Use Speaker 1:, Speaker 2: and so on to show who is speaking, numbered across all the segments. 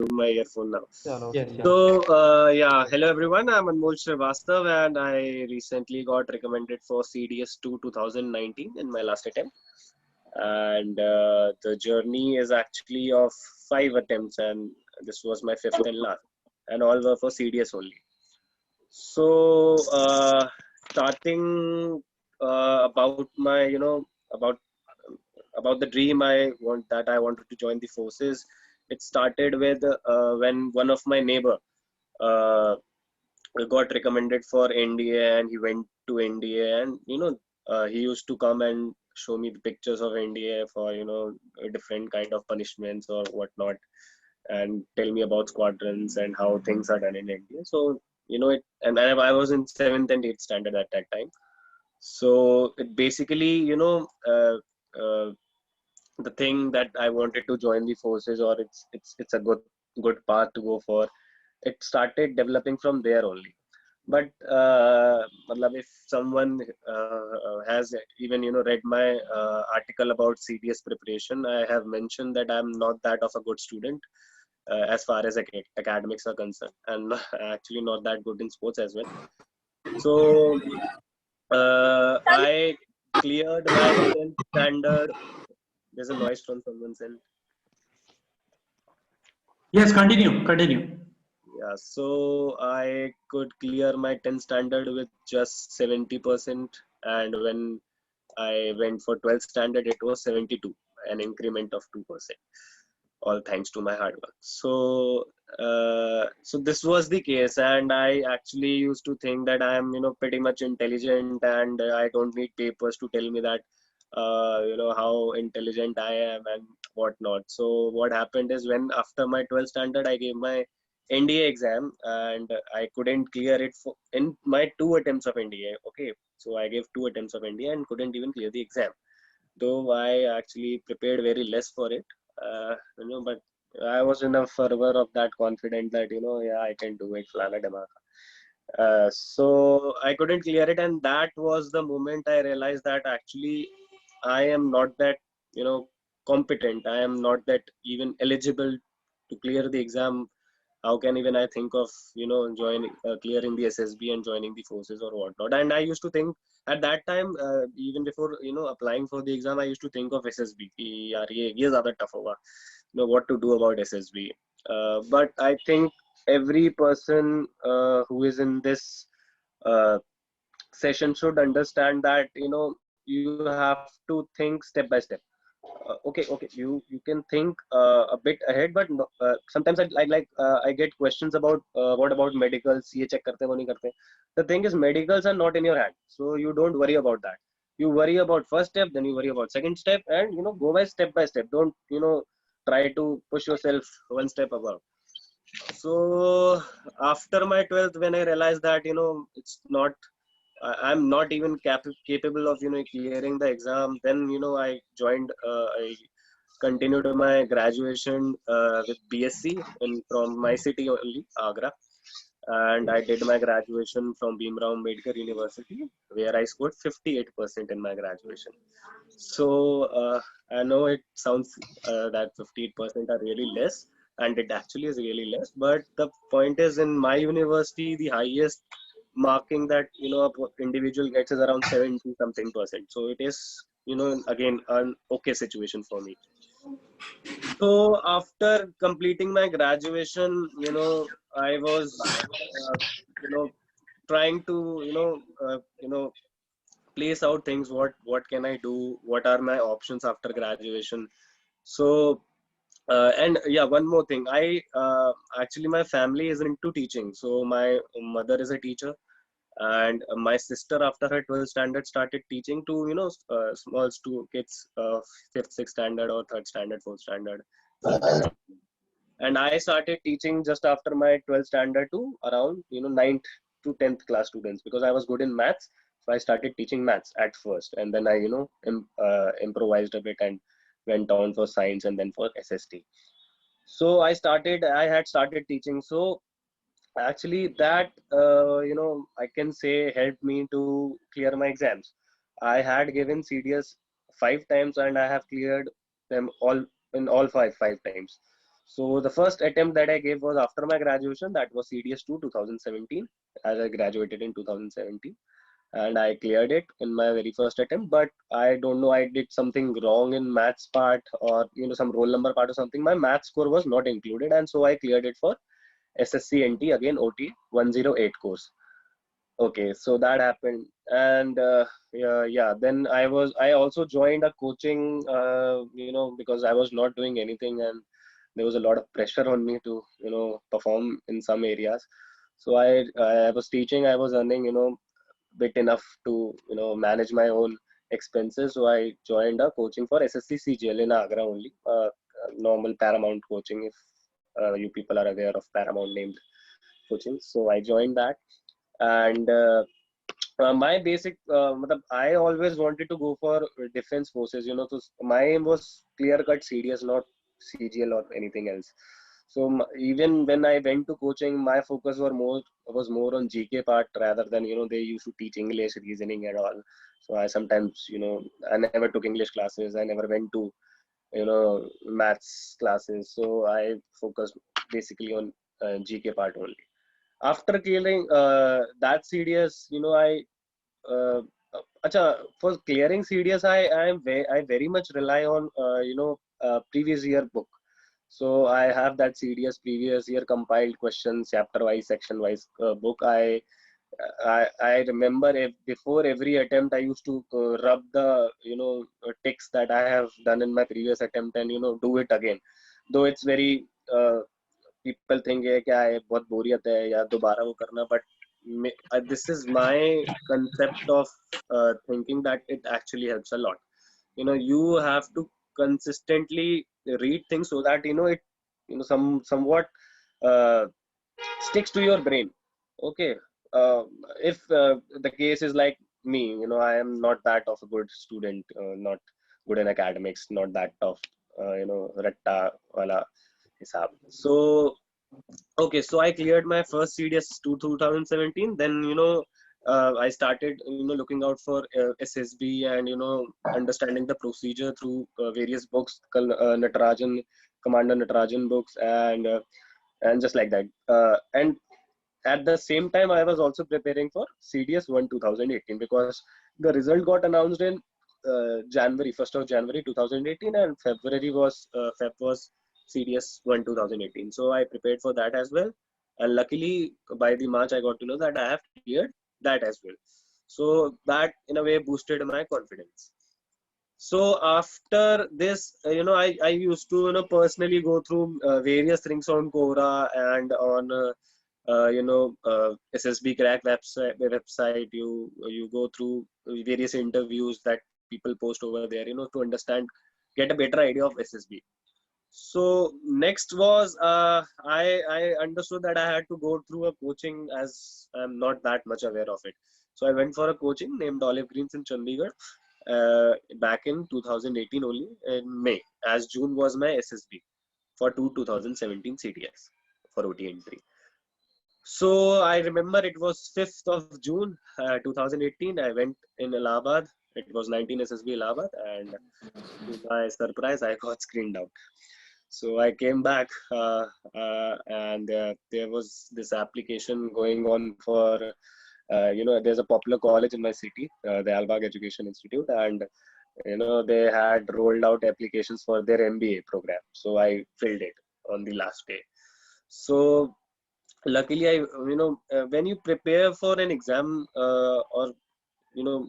Speaker 1: my earphone now.
Speaker 2: Chalo.
Speaker 3: Yes, yes.
Speaker 1: So, yeah, hello everyone. I'm Anmol Srivastav, and I recently got recommended for CDS 2 2019 in my last attempt. And the journey is actually of 5 attempts, and this was my fifth and last, and all were for CDS only. So, starting about my, about the dream I wanted to join the forces. It started with when one of my neighbor uh, got recommended for NDA, and he went to NDA, and he used to come and show me the pictures of NDA for different kind of punishments or whatnot, and tell me about squadrons and how things are done in NDA. So and I was in seventh and eighth standard at that time. So it basically the thing that I wanted to join the forces, or it's a good path to go for. It started developing from there only. But if someone has even read my article about CDS preparation, I have mentioned that I'm not that of a good student as far as academics are concerned, and actually not that good in sports as well. So I cleared my 10th standard. There's a noise from someone's end.
Speaker 3: Yes, continue.
Speaker 1: Yeah, so I could clear my 10th standard with just 70%, and when I went for 12th standard, it was 72, an increment of 2%. All thanks to my hard work. So this was the case, and I actually used to think that I am pretty much intelligent, and I don't need papers to tell me that how intelligent I am and whatnot. So what happened is, when after my 12th standard, I gave my NDA exam, and I couldn't clear it in my 2 attempts of NDA. Okay, so I gave 2 attempts of NDA and couldn't even clear the exam, though I actually prepared very less for it. But I was in a fervor of that confident that yeah, I can do it, flana damaka. So I couldn't clear it, and that was the moment I realized that actually I am not that competent. I am not that even eligible to clear the exam. How can even I think of joining clearing the SSB and joining the forces or whatnot? And I used to think at that time, even before applying for the exam, I used to think of SSB कि यार ये ज़्यादा tough होगा, what to do about SSB. But I think every person who is in this uh, session should understand that you have to think step by step. Okay, you can think a bit ahead, but sometimes I get questions about what about medical CA check karte hain, wo nahi karte. The thing is, medicals are not in your hand, so you don't worry about that. You worry about first step, then you worry about second step, and go by step. Don't try to push yourself one step above. So after my 12th, when I realized that it's not, I'm not even capable of clearing the exam, then I joined I continued my graduation with BSc from my city only, Agra, and I did my graduation from Bhimrao Ambedkar University, where I scored 58% in my graduation. So I know it sounds that 58% are really less, and it actually is really less. But the point is, in my university, the highest marking that a individual gets is around 70 something percent. So it is again an okay situation for me. So after completing my graduation, I was trying to place out things. What can I do? What are my options after graduation? So and yeah, one more thing. I actually, my family is into teaching. So my mother is a teacher, and my sister, after her 12th standard, started teaching to small kids, fifth, sixth standard, or third standard, fourth standard, sometimes. And I started teaching just after my 12th standard to around ninth to 10th class students, because I was good in maths. So I started teaching maths at first, and then I improvised a bit and went on for science and then for SST. So I had started teaching. So actually that I can say helped me to clear my exams. I had given CDS 5 times, and I have cleared them all in all five times. So the first attempt that I gave was after my graduation. That was CDS 2 2017, as I graduated in 2017, and I cleared it in my very first attempt. But I don't know, I did something wrong in maths part, or some roll number part or something. My math score was not included, and so I cleared it for SSC again, OT 108 course. Okay, so that happened, and yeah. Then I also joined a coaching, because I was not doing anything, and there was a lot of pressure on me to perform in some areas. So I was teaching, I was earning bit enough to manage my own expenses. So I joined a coaching for SSC CGL in Agra only, normal Paramount coaching, if you people are aware of Paramount named coaching. So I joined that, and my basic I always wanted to go for defense forces, so my aim was clear cut CDS, not CGL or anything else. So even when I went to coaching, my focus was more on GK part, rather than they used to teach English, reasoning and all. So I sometimes I never took English classes, I never went to maths classes. So I focused basically on GK part only. After clearing that CDS, uh, for clearing CDS, I very much rely on previous year book. So I have that CDS previous year compiled questions, chapter wise, section wise book. I remember, if before every attempt I used to rub the ticks that I have done in my previous attempt, and do it again. Though it's very people think है क्या है, बहुत बोरियत है या दोबारा वो करना, but this is my concept of thinking that it actually helps a lot. You have to consistently read things so that it somewhat uh, sticks to your brain. Okay. If the case is like me, I am not that of a good student, not good in academics, not that of ratta wala hisab. So okay, so I cleared my first CDS to 2017. Then I started looking out for SSB, and understanding the procedure through various books, Natarajan, Commander Natarajan books, and just like that. And at the same time, I was also preparing for CDS 1 2018, because the result got announced in January 1st of January 2018, and Feb was CDS 1 2018. So I prepared for that as well, and luckily by the March I got to know that I have cleared that as well. So that in a way boosted my confidence. So after this, I used to personally go through various things on Quora and on SSB Crack website. You go through various interviews that people post over there, to understand, get a better idea of SSB. So next was I understood that I had to go through a coaching, as I'm not that much aware of it. So I went for a coaching named Olive Greens in Chandigarh back in 2018 only, in May, as June was my SSB for 2017 CDS for OT entry. So I remember it was 5th of June 2018. I went in Allahabad. It was 19 SSB Allahabad, and to my surprise, I got screened out. So I came back, and there was this application going on for, there's a popular college in my city, the Albag Education Institute, and they had rolled out applications for their MBA program. So I filled it on the last day. So luckily, when you prepare for an exam, or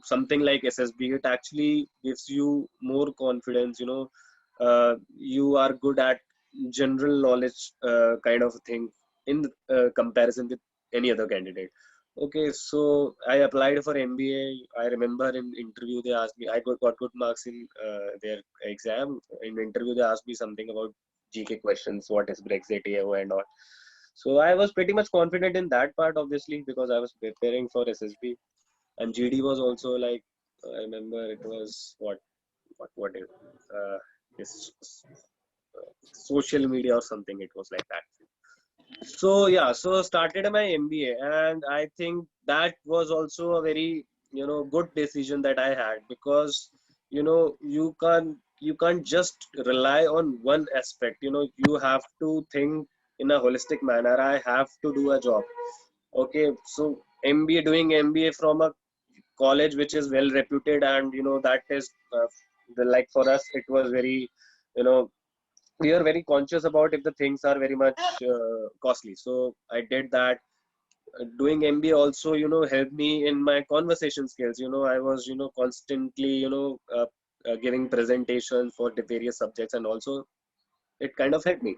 Speaker 1: something like SSB, it actually gives you more confidence. You are good at general knowledge kind of thing in comparison with any other candidate. Okay, so I applied for MBA. I remember in interview they asked me, I got good marks in their exam. In the interview they asked me something about GK questions, what is Brexit, AO and all. So I was pretty much confident in that part, obviously, because I was preparing for SSB, and GD was also like, I remember it was what is this social media or something. It was like that. So yeah, so started my MBA, and I think that was also a very good decision that I had, because you can you can't just rely on one aspect. You have to think in a holistic manner. I have to do a job. Okay, so doing MBA from a college which is well reputed, and that is like for us it was very, you know we are very conscious about if the things are very much costly. So I did that. Doing MBA also, helped me in my conversation skills. I was, constantly, giving presentations for the various subjects, and also it kind of helped me.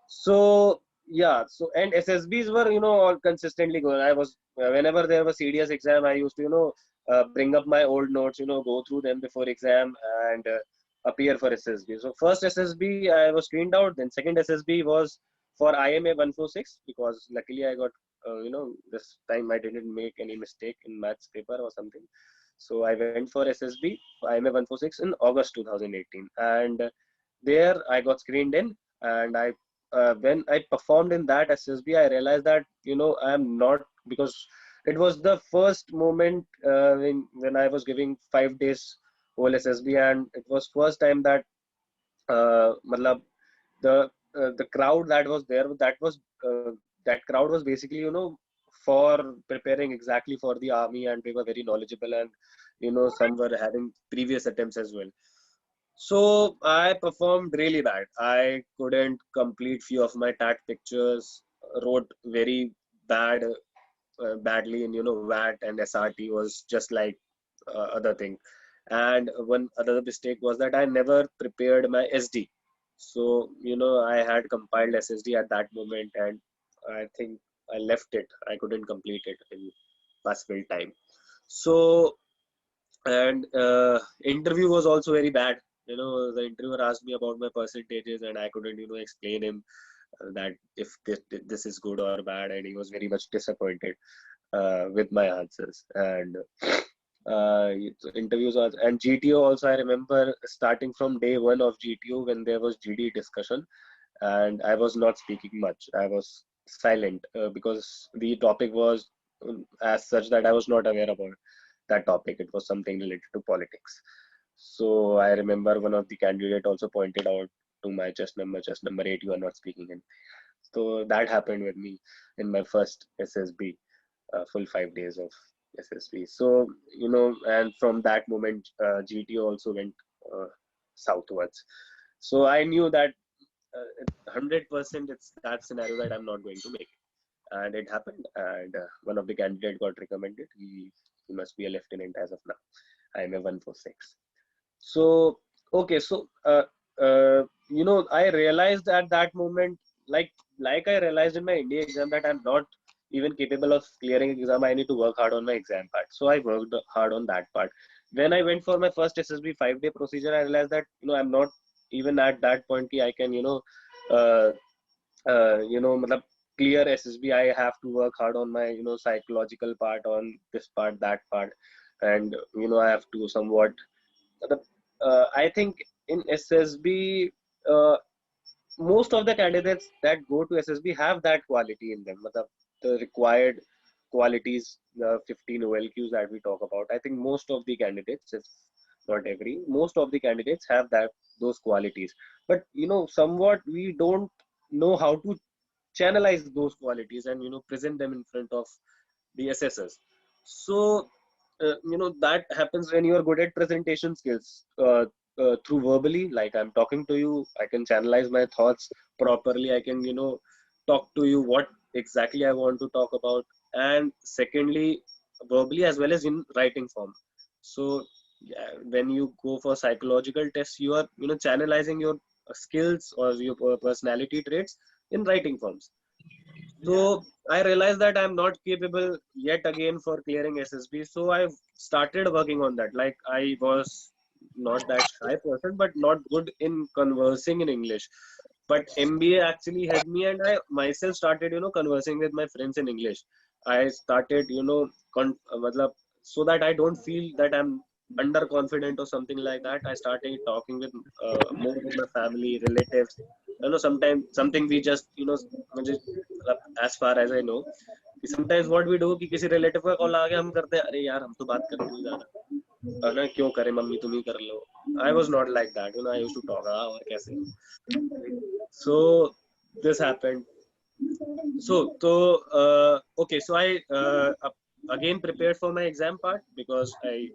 Speaker 1: So yeah, so and SSBs were, all consistently going. I was whenever there was CDS exam, I used to, bring up my old notes, go through them before exam, and appear for SSB. So first SSB I was screened out. Then second SSB was for IMA 146, because luckily I got, this time I didn't make any mistake in maths paper or something. So I went for SSB IMA 146 in August 2018, and there I got screened in, and when I performed in that SSB, I realized that, I am not, because it was the first moment when I was giving 5 days whole SSB, and it was first time that matlab, the crowd that was there, that crowd was basically, for preparing exactly for the army, and they were very knowledgeable, and some were having previous attempts as well. So I performed really bad. I couldn't complete few of my TAT pictures. Wrote very badly in, VAT, and SRT was just like other thing. And one other mistake was that I never prepared my SD. So I had compiled SSD at that moment, and I think I left it. I couldn't complete it in possible time. So, and interview was also very bad. The interviewer asked me about my percentages, and I couldn't, explain him that if this is good or bad, and he was very much disappointed with my answers. And interviews also, and GTO also, I remember starting from day one of GTO when there was GD discussion, and I was not speaking much. I was silent because the topic was as such that I was not aware about that topic. It was something related to politics. So I remember one of the candidate also pointed out to my chest number 8, you are not speaking in. So that happened with me in my first SSB, full 5 days of SSB. So, and from that moment, GTO also went southwards. So I knew that 100% it's that scenario that I'm not going to make. And it happened. And one of the candidate got recommended. He must be a lieutenant as of now. I'm a 146. So, okay. So, I realized at that moment, like I realized in my India exam, that I'm not even capable of clearing exam. I need to work hard on my exam part. So I worked hard on that part. When I went for my first SSB 5-day procedure, I realized that, I'm not even at that point I can, uh, matlab, clear SSB. I have to work hard on my, psychological part, on this part, that part. And, I have to somewhat, I think in SSB, most of the candidates that go to SSB have that quality in them. The required qualities, the 15 OLQs that we talk about. I think most of the candidates, if not every, most of the candidates have those qualities. But somewhat we don't know how to channelize those qualities and present them in front of the assessors. So that happens when you are good at presentation skills. Through verbally, like I'm talking to you, I can channelize my thoughts properly. I can talk to you what exactly I want to talk about, and secondly, verbally as well as in writing form. So yeah, when you go for psychological tests, you are channelizing your skills or your personality traits in writing forms. So I realized that I'm not capable yet again for clearing SSB. So I started working on that. Like I was not that shy person, but not good in conversing in English. But MBA actually helped me, and I myself started, conversing with my friends in English. I started, matlab, so that I don't feel that I'm underconfident or something like that. I started talking with more with my family, relatives. Sometimes something we just, मुझे as far as I know, sometimes what we do कि किसी relative का call आ गया हम करते हैं अरे यार हम तो बात करने नहीं जा रहा ना क्यों करे मम्मी तुम ही कर लो. I was not like that, I used to talk और कैसे. So this happened. Okay, so I again prepared for my exam part because I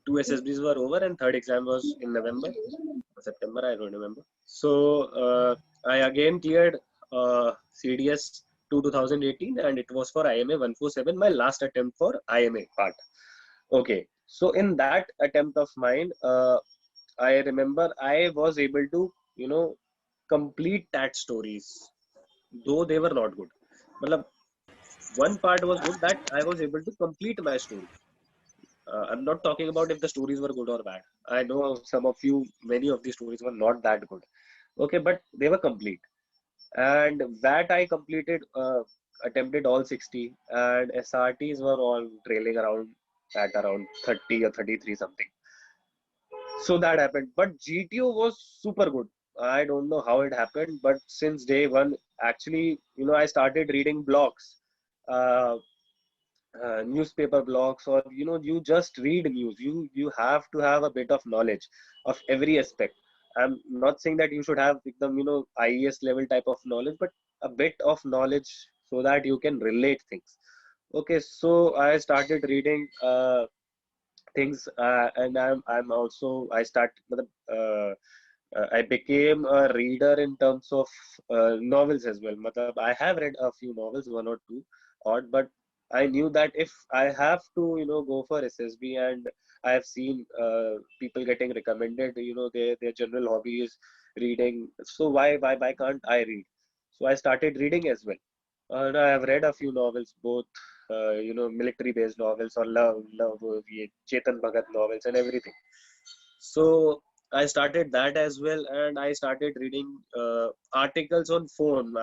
Speaker 1: two SSBs were over and third exam was in November or September, I don't remember. So I again cleared CDS 2018 and it was for IMA 147, my last attempt for IMA part. Okay, so in that attempt of mine, I remember I was able to, complete that stories, though they were not good. Matlab, one part was good that I was able to complete my story. I'm not talking about if the stories were good or bad. I know some of you, many of the stories were not that good. Okay, but they were complete. And that I completed, attempted all 60, and SRTs were all trailing around at around 30 or 33 something. So that happened. But GTO was super good. I don't know how it happened, but since day one, actually, I started reading blogs. Uh, Newspaper blogs, or you just read news. You have to have a bit of knowledge of every aspect. I'm not saying that you should have the IES level type of knowledge, but a bit of knowledge so that you can relate things. Okay, so I started reading things, and I'm also I start I became a reader in terms of novels as well. I have read a few novels, one or two, odd, but I knew that if I have to, go for SSB, and I have seen people getting recommended, their general hobby is reading. So why can't I read? So I started reading as well. And I have read a few novels, both military-based novels or Chetan Bhagat novels and everything. So I started that as well, and I started reading articles on phone.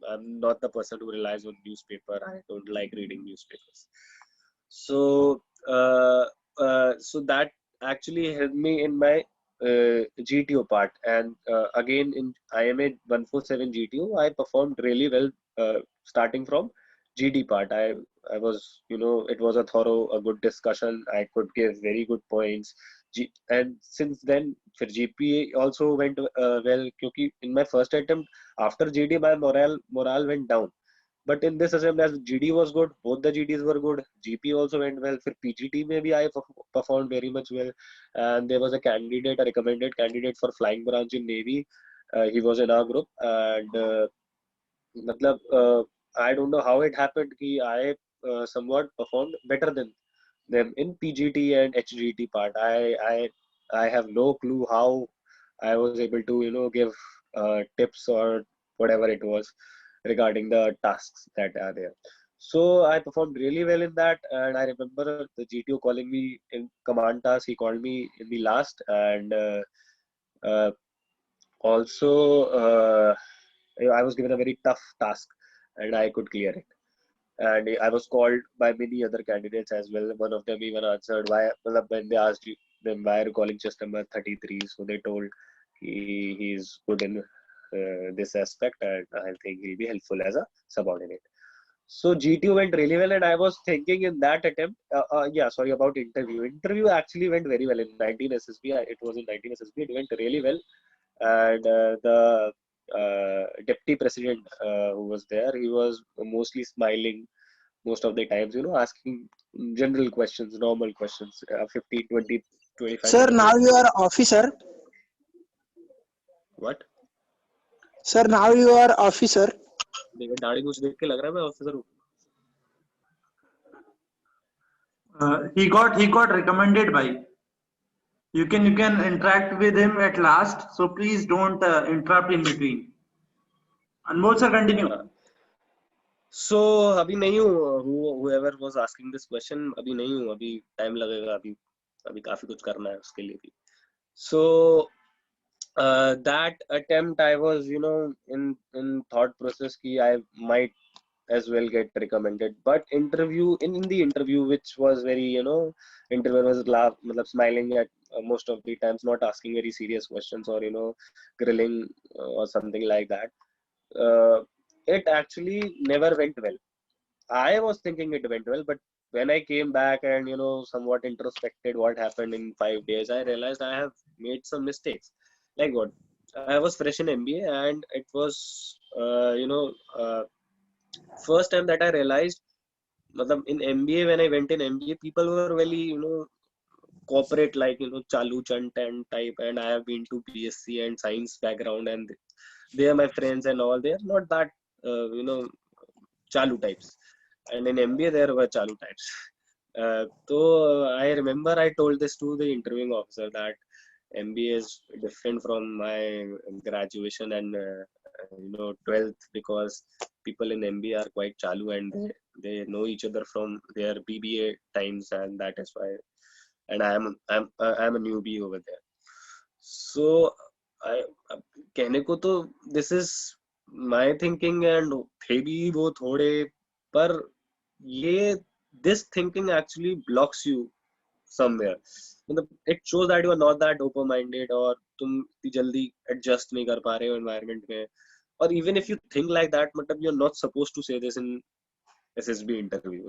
Speaker 1: I'm not the person who relies on newspaper. I don't like reading newspapers. So so that actually helped me in my GTO part. And again in IMA 147 GTO, I performed really well, starting from GD part. I was, it was a thorough, a good discussion. I could give very good points. And since then, for GPA also went well. Because in my first attempt after GD, my morale went down. But in this attempt, as GD was good, both the GDs were good. GP also went well. For PGT, maybe I performed very much well. And there was a candidate, a recommended candidate for flying branch in Navy. He was in our group, and matlab, I don't know how it happened. I somewhat performed better than them in PGT and HGT part. I have no clue how I was able to give tips or whatever it was regarding the tasks that are there. So I performed really well in that, and I remember the GTO calling me in command task. He called me in the last, and uh, also I was given a very tough task, and I could clear it. And I was called by many other candidates as well. One of them even answered why, when they asked them why are you calling chest number 33. So they told he's good in this aspect, and I think he'll be helpful as a subordinate. So GTO went really well, and I was thinking in that attempt, yeah, sorry about interview. Interview actually went very well in 19 SSB. It was in 19 SSB. It went really well, and the deputy president who was there, he was mostly smiling most of the times, asking general questions, normal questions, 15, 20, 25
Speaker 2: Sir,
Speaker 1: minutes.
Speaker 2: now you are officer.
Speaker 1: What?
Speaker 2: Sir, now you are officer.
Speaker 1: देखो दाढ़ी कुछ देख के लग रहा है मैं officer हूँ.
Speaker 3: He got recommended by. You can interact with him at last. So please don't interrupt in between. Anmol sir, continue.
Speaker 1: So अभी नहीं हूँ. Whoever was asking this question, अभी नहीं हूँ. अभी टाइम लगेगा. अभी काफी कुछ करना है उसके लिए भी. So that attempt, I was in thought process ki I might as well get recommended. But in the interview, which was very, interviewer was smiling at most of the times, not asking very serious questions, or grilling or something like that. It actually never went well. I was thinking it went well, but when I came back and somewhat introspected what happened in 5 days, I realized I have made some mistakes. Like what? I was fresh in MBA, and it was first time that I realized. Matlab, in MBA, when I went in MBA, people were very corporate, like chalu chantan type, and I have been to BSc and science background, and they are my friends and all. They are not that chalu types, and in MBA there were chalu types. So I remember I told this to the interviewing officer that MBA is different from my graduation and 12th, because people in MBA are quite chalu, and they know each other from their BBA times, and that is why. And I'm a newbie over there. So I कहने को तो this is my thinking, and थे भी वो थोड़े, पर ये this thinking actually blocks you somewhere. मतलब it shows that you are not that open minded, और तुम इतनी जल्दी adjust नहीं कर पा रहे हो environment में. Or even if you think like that, मतलब you're not supposed to say this in SSB interview.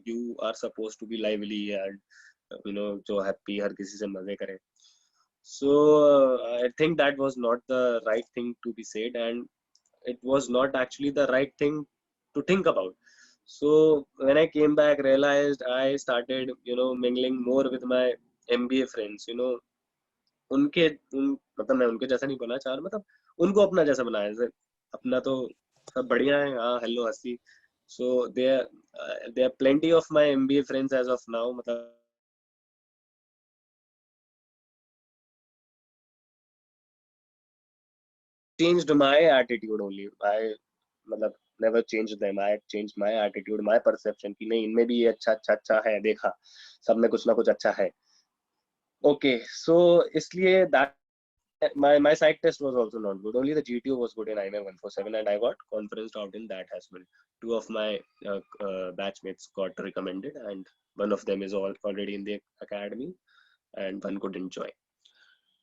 Speaker 1: You are supposed to be lively and जो happy, हर किसी से मजे करे. So I think that was not the right thing to be said, and it was not actually the right thing to think about. So when I came back, realized I started mingling more with my MBA friends. मतलब मैं उनके जैसा नहीं बना चाह रहा, मतलब उनको अपना जैसा बनाया. जैसे अपना तो सब बढ़िया है, हाँ हेलो हंसी. So there are plenty of my MBA friends as of now. मतलब changed my attitude only. I मतलब never changed them. I changed my attitude, my perception कि नहीं, इनमें भी ये अच्छा है, देखा सब में कुछ ना कुछ अच्छा है. Okay, so इसलिए that my psych test was also not good. Only the GTO was good in IMA 147, and I got conferenced out in that as well. Two of my batchmates got recommended, and one of them is already in the academy, and one couldn't join.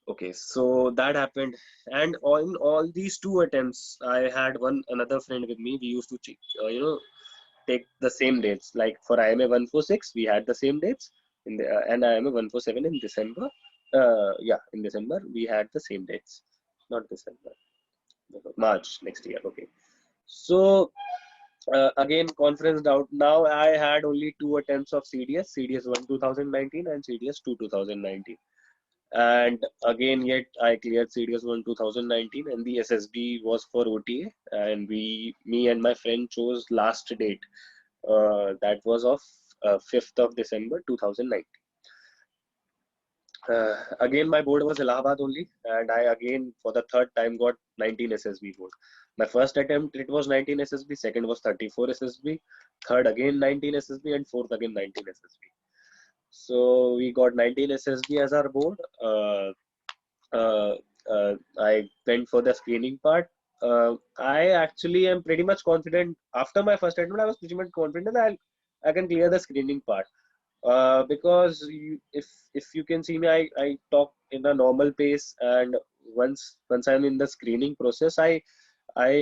Speaker 1: Okay, so that happened, and in all these two attempts, I had another friend with me. We used to take the same dates. Like for IMA 146, we had the same dates in the and IMA 147 in December. In December we had the same dates. Not December, March next year. Okay, so again conferenced out. Now I had only two attempts of CDS 1 2019 and CDS 2 2019. And again, yet I cleared CDS 1 2019, and the SSB was for OTA, and me and my friend chose last date. That was of 5th of December 2019. Again, my board was Allahabad only, and I again for the third time got 19 SSB board. My first attempt it was 19 SSB, second was 34 SSB, third again 19 SSB, and fourth again 19 SSB. So we got 19 SSB as our board. I went for the screening part. I actually am pretty much confident. After my first attempt, I was pretty much confident that I can clear the screening part. Because if you can see me, I talk in a normal pace, and once I'm in the screening process, I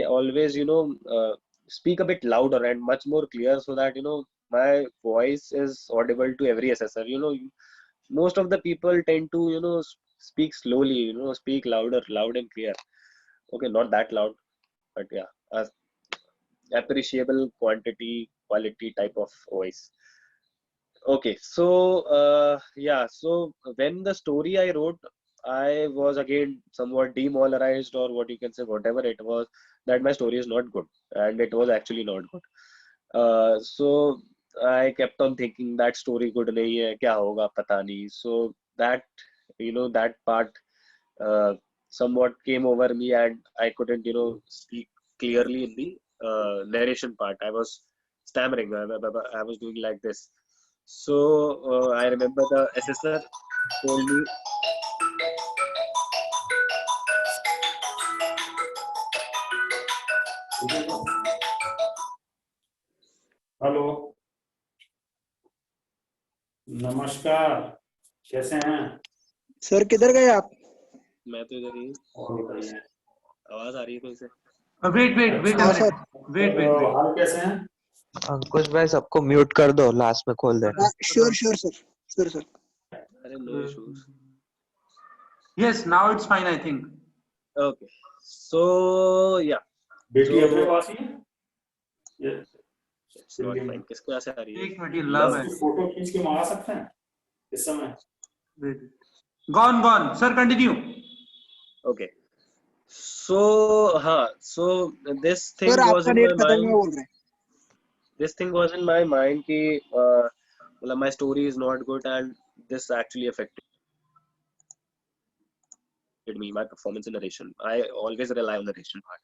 Speaker 1: always speak a bit louder and much more clear, so that my voice is audible to every assessor. Most of the people tend to speak slowly, speak loud and clear. Okay, not that loud, but yeah, a appreciable quality type of voice. Okay, so so when the story I wrote, I was again somewhat demoralized, or what you can say, whatever it was, that my story is not good, and it was actually not good. So I kept on thinking that story good nahi hai, kya hoga pata nahi. So that that part somewhat came over me, and I couldn't speak clearly in the narration part. I was stammering. I was doing like this. So I remember the assessor told me.
Speaker 4: Hello, नमस्कार, कैसे हैं?
Speaker 2: Sir किधर गए आप?
Speaker 1: मैं तो इधर ही हूँ.
Speaker 4: और बताइए,
Speaker 1: आवाज आ रही है कहीं से?
Speaker 3: Wait a
Speaker 2: हाँ
Speaker 3: minute.
Speaker 2: सर.
Speaker 3: Wait.
Speaker 4: हाल कैसे हैं?
Speaker 5: अंकुश भाई सबको म्यूट कर दो, लास्ट में खोल देना।
Speaker 2: Sure sure sir.
Speaker 1: अरे no issues.
Speaker 3: Yes, now it's fine, I think.
Speaker 1: Okay. So yeah.
Speaker 4: बेटी
Speaker 1: So
Speaker 4: अपने पास ही है ये
Speaker 1: it's not fine. किसको ऐसे आ रही है?
Speaker 3: एक मिनट, ये love है।
Speaker 4: उसकी फोटो खींच के मंगा सकते हैं इस समय।
Speaker 3: Wait. Gone. Sir, continue.
Speaker 1: Okay. So हाँ. So this thing
Speaker 2: sir
Speaker 1: was
Speaker 2: आपका
Speaker 1: in
Speaker 2: नेट
Speaker 1: my
Speaker 2: खत्म
Speaker 1: mind.
Speaker 2: हुआ बोल रहे हैं।
Speaker 1: This thing was in my mind कि well, my story is not good and this actually affected me, my performance in narration. I always rely on narration part.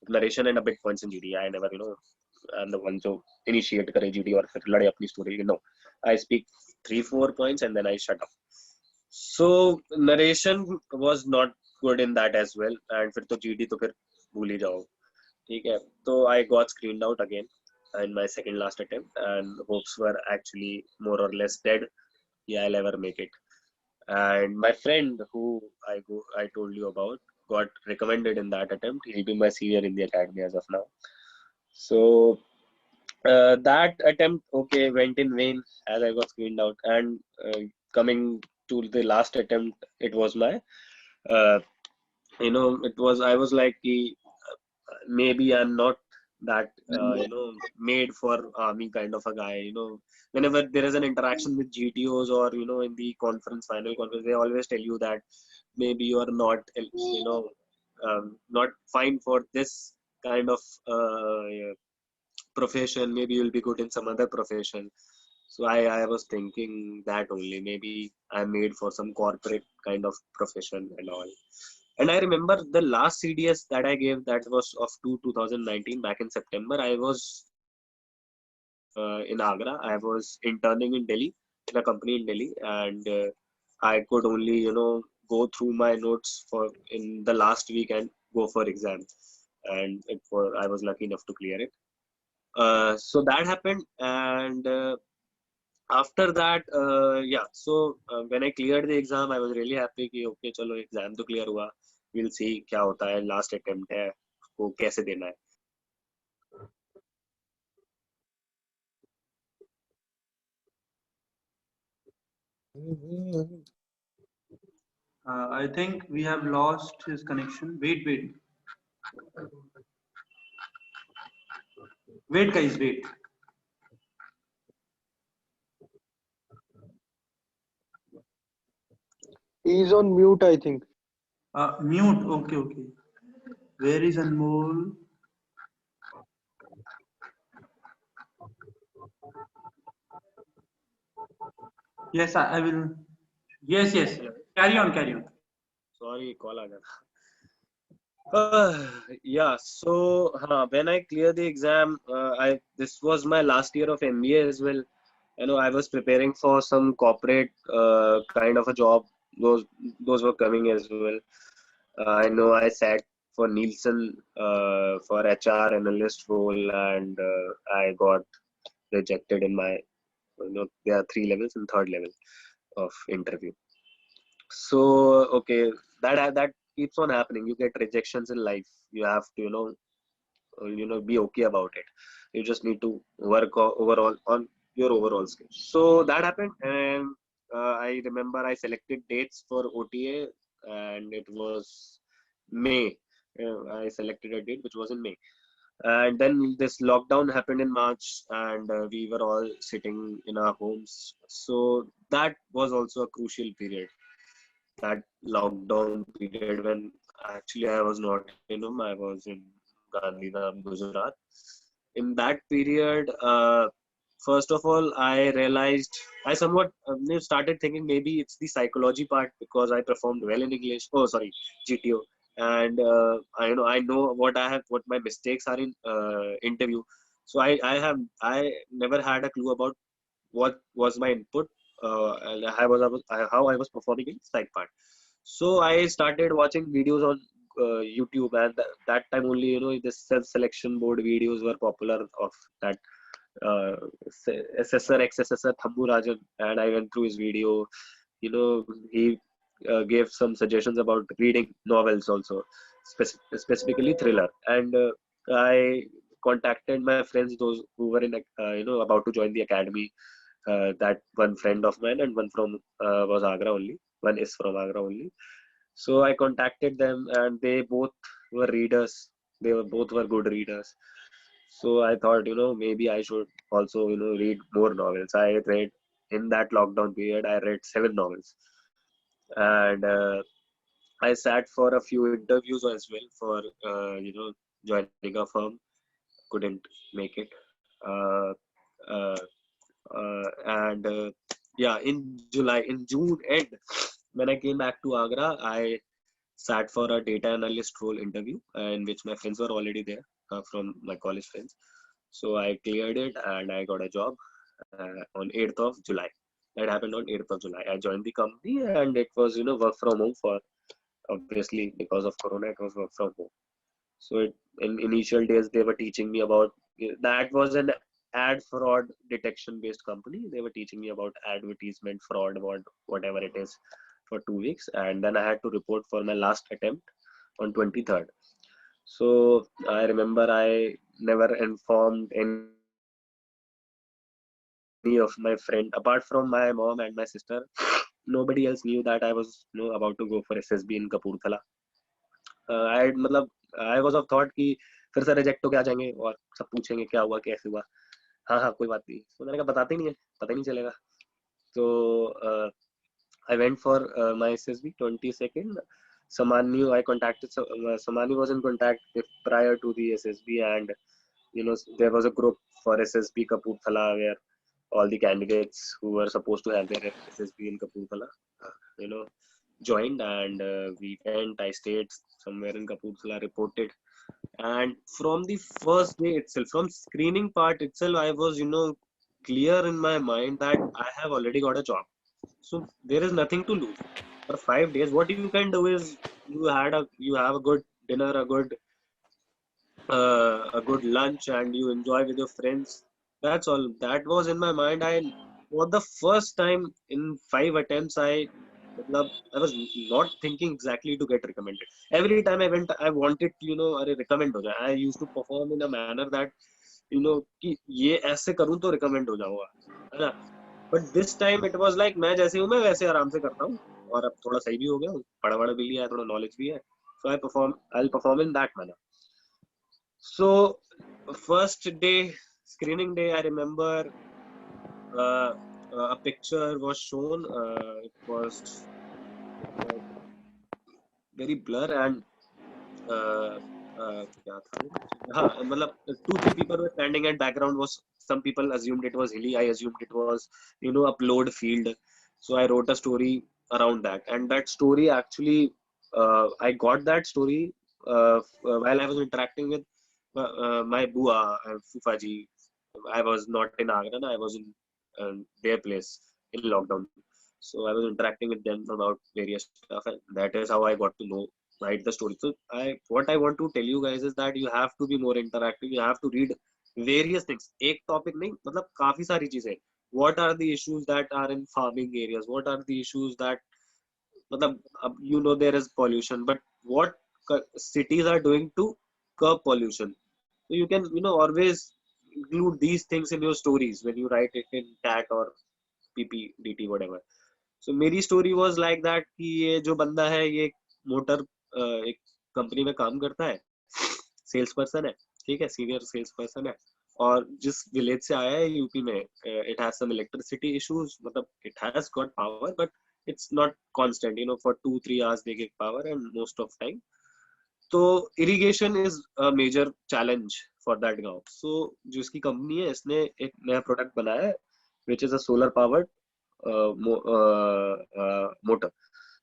Speaker 1: Narration and a bit points in GD. I never, I'm the one to initiate करे GD और फिर लड़े अपनी story. No, I speak 3-4 points and then I shut up. So narration was not good in that as well. And फिर तो GD तो फिर भूल ही जाओ. ठीक है. So I got screened out again in my second last attempt and hopes were actually more or less dead. Yeah, I'll ever make it. And my friend who I told you about got recommended in that attempt. He'll be my senior in the academy as of now. So that attempt went in vain as I got screened out. And coming to the last attempt, it was my I was like maybe I'm not that made for army kind of a guy. Whenever there is an interaction with GTOs or in the final conference, they always tell you that maybe you are not not fine for this kind of profession. Maybe you'll be good in some other profession. So I was thinking that only maybe I'm made for some corporate kind of profession and all. And I remember the last CDS that I gave, that was of 2019, back in September. I was in Agra. I was interning in Delhi, in a company in Delhi, and I could only, go through my notes in the last week and go for exam. And I was lucky enough to clear it. So that happened, and after that, so when I cleared the exam, I was really happy कि okay, चलो exam तो clear हुआ. We'll see क्या होता है, last attempt है, वो कैसे देना है.
Speaker 3: I think we have lost his connection. Wait. Wait, guys, wait.
Speaker 2: He's on mute, I think.
Speaker 3: Mute. Okay. Where is Anmol? Yes, I will. Yes. Carry on.
Speaker 1: Sorry, call आ गया. Yeah, so when I cleared the exam, this was my last year of MBA as well. I was preparing for some corporate kind of a job. Those were coming as well. I know I sat for Nielsen for HR analyst role, and I got rejected in my. There are 3 levels and third level of interview. So that keeps on happening. You get rejections in life. You have to be okay about it. You just need to work overall on your overall skills. So that happened, and I remember I selected dates for OTA, and it was May. I selected a date which was in May, and then this lockdown happened in March, and we were all sitting in our homes. So that was also a crucial period, that lockdown period, when actually I was not I was in Gandhidham, Gujarat. In that period, first of all, I realized I somewhat started thinking maybe it's the psychology part, because I performed well in English. Oh, sorry, GTO, and I know what my mistakes are in interview. So I never had a clue about what was my input, and how I was performing in psych part. So I started watching videos on YouTube, and that time only the self-selection board videos were popular of that uh, ex-SSR Thambu Rajan, and I went through his video. He gave some suggestions about reading novels also, specifically thriller, and I contacted my friends, those who were in about to join the academy. That one friend of mine and one from was Agra only. One is from Agra only. So I contacted them, and they both were readers. They were both were good readers. So I thought, maybe I should also, read more novels. I read in that lockdown period. I read 7 novels, and I sat for a few interviews as well for, joining a firm. Couldn't make it. Uh, uh, and yeah, in June end, when I came back to Agra, I sat for a data analyst role interview, in which my friends were already there, from my college friends. So I cleared it and I got a job on 8th of July. That happened on 8th of July. I joined the company, and it was, work from home, for obviously because of Corona, it was work from home. So in initial days, they were teaching me about, that was an ad fraud detection based company. They were teaching me about advertisement fraud, whatever it is, for 2 weeks, and then I had to report for my last attempt on 23rd. So I remember I never informed any of my friend apart from my mom and my sister. Nobody else knew that I was, about to go for SSB in Kapurthala. मतलब I was of thought कि फिर से reject होके आ जाएंगे और सब पूछेंगे क्या हुआ कैसे हुआ. हाँ हाँ कोई बात नहीं. तो मैंने कहा बताते ही नहीं है, पता ही नहीं चलेगा. तो I went for my SSB 22nd. Samani, I contacted Samani was in contact prior to the SSB, and there was a group for SSB Kapurthala where all the candidates who were supposed to have their SSB in Kapurthala, you know, joined, and we went. I stayed somewhere in Kapurthala, reported, and from the first day itself, from screening part itself, I was clear in my mind that I have already got a job. So there is nothing to lose. For 5 days, what you can do is you have a good dinner, a good lunch, and you enjoy with your friends. That's all. That was in my mind. For the first time in 5 attempts, I was not thinking exactly to get recommended. Every time I went, I wanted अरे recommend हो जाए. I used to perform in a manner that कि ये ऐसे करूँ तो recommend हो जाऊंगा, है ना. But this time it was like मैं जैसे हूँ मैं वैसे आराम से करता हूँ, और अब थोड़ा सही भी हो गया हूँ, पढ़ भी लिया है, थोड़ा knowledge भी है. So I'll perform in that manner. So first day, screening day, I remember a picture was shown. It was very blur, and क्या था वो? हाँ, मतलब 2-3 people were standing, and background was, some people assumed it was hilly. I assumed it was upload field. So I wrote a story around that, and that story actually I got that story while I was interacting with my bua and Fufaji. I was not in Agra, I was in their place in lockdown. So I was interacting with them about various stuff, and that is how I got to know, write the story. So what I want to tell you guys is that you have to be more interactive. You have to read various things. एक topic नहीं, मतलब काफी सारी चीजें. What are the issues that are in farming areas? What are the issues that, मतलब there is pollution, but what cities are doing to curb pollution? So you can always include these things in your stories when you write it in CAT or PPDT, whatever. So मेरी story was like that कि ये जो बंदा है ये motor एक company में काम करता है, सेल्स पर्सन है, ठीक है, सीनियर सेल्स पर्सन है, और जिस विलेज से आया है यूपी में, it has some electricity issues. मतलब it has got power, but it's not constant, for 2-3 hours they get power, and most of time. तो irrigation is a major challenge for that गांव. So जिसकी company है, इसने एक नया product बनाया है, which is a solar powered motor.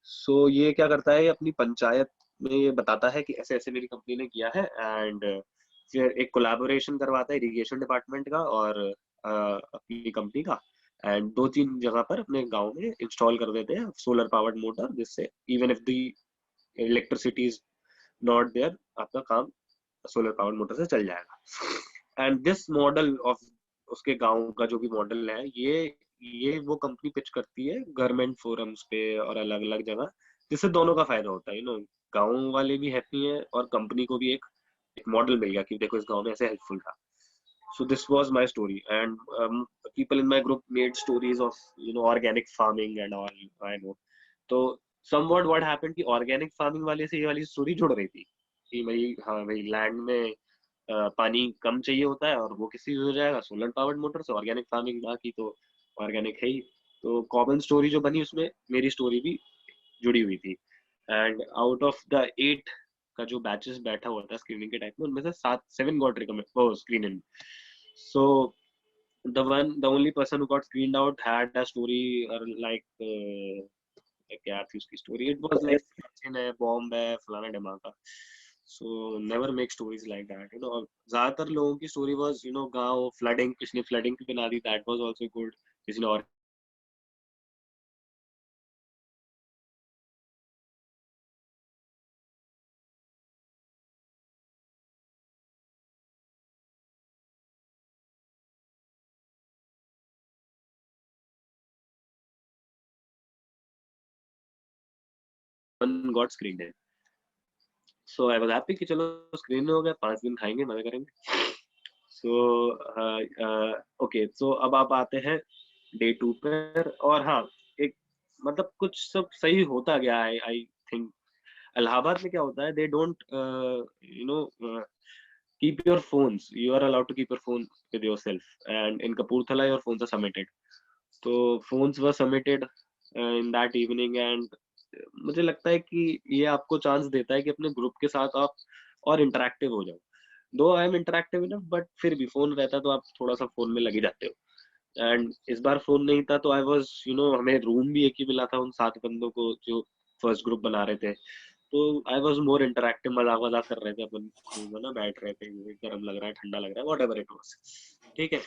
Speaker 1: So ये क्या करता है, अपनी पंचायत में ये बताता है कि ऐसे ऐसे मेरी कंपनी ने किया है, एंड फिर एक कोलैबोरेशन करवाता है इरिगेशन डिपार्टमेंट का और अपनी कंपनी का, एंड 2-3 जगह पर अपने गांव में इंस्टॉल कर देते हैं सोलर पावर्ड मोटर, जिससे even if the electricity is not there, आपका काम सोलर पावर्ड मोटर से चल जाएगा. एंड दिस मॉडल ऑफ उसके गांव का जो भी मॉडल है, ये वो कंपनी पिच करती है गवर्नमेंट फोरम्स पे और अलग अलग जगह, जिससे दोनों का फायदा होता है. गांव वाले भी हैप्पी हैं और कंपनी को भी एक एक मॉडल मिल गया कि देखो इस गांव में ऐसे हेल्पफुल था. So this was my story, and people in my group made stories of organic farming and all. I know. तो somewhat what happened कि organic farming वाले से ये वाली story जुड़ रही थी कि भाई हाँ भाई land में पानी कम चाहिए होता है और वो किसी हो जाएगा सोलर पावर्ड मोटर से. ऑर्गेनिक फार्मिंग ना की तो ऑर्गेनिक है ही. तो कॉमन स्टोरी जो बनी उसमें मेरी स्टोरी भी जुड़ी हुई थी. एंड आउट ऑफ द 8 का जो बैचेस बैठा हुआ था स्क्रीनिंग के टाइम में उनमें से 7 got recommend screen in. So the only person who got screened out had a story or like क्या थी उसकी story. It was like Sachin है, bomb है, फलाना धमाका. So never make stories like that. ज़्यादातर लोगों की story was गांव flooding, किसने flooding की बना दी, that was also good. किसी ने और one got screened in. So I was happy कि चलो screen हो गया, 5 दिन खाएंगे मजा करेंगे. So okay, so अब आप आते हैं डे 2 पर. और हाँ एक मतलब कुछ सब सही होता गया है. आई थिंक इलाहाबाद में क्या होता है, they don't keep your phones. You are allowed to keep your phone with yourself, and in Kapurthala your phones are submitted. So phones were submitted in that evening, and मुझे लगता है कि ये आपको चांस देता है कि अपने ग्रुप के साथ आप और इंटरेक्टिव हो जाओ. दो I am interactive enough, but फिर भी फोन रहता तो आप थोड़ा सा फोन में लगे जाते हो. एंड इस बार फोन नहीं था तो आई वाज हमें रूम भी एक ही मिला था उन 7 बंदों को जो फर्स्ट ग्रुप बना रहे थे. तो आई वाज मोर इंटरेक्टिव, मजाक वजाक कर रहे थे अपन, ना बैठ रहे थे, गर्म लग रहा है ठंडा लग रहा है, व्हाटएवर इट वाज. ठीक है,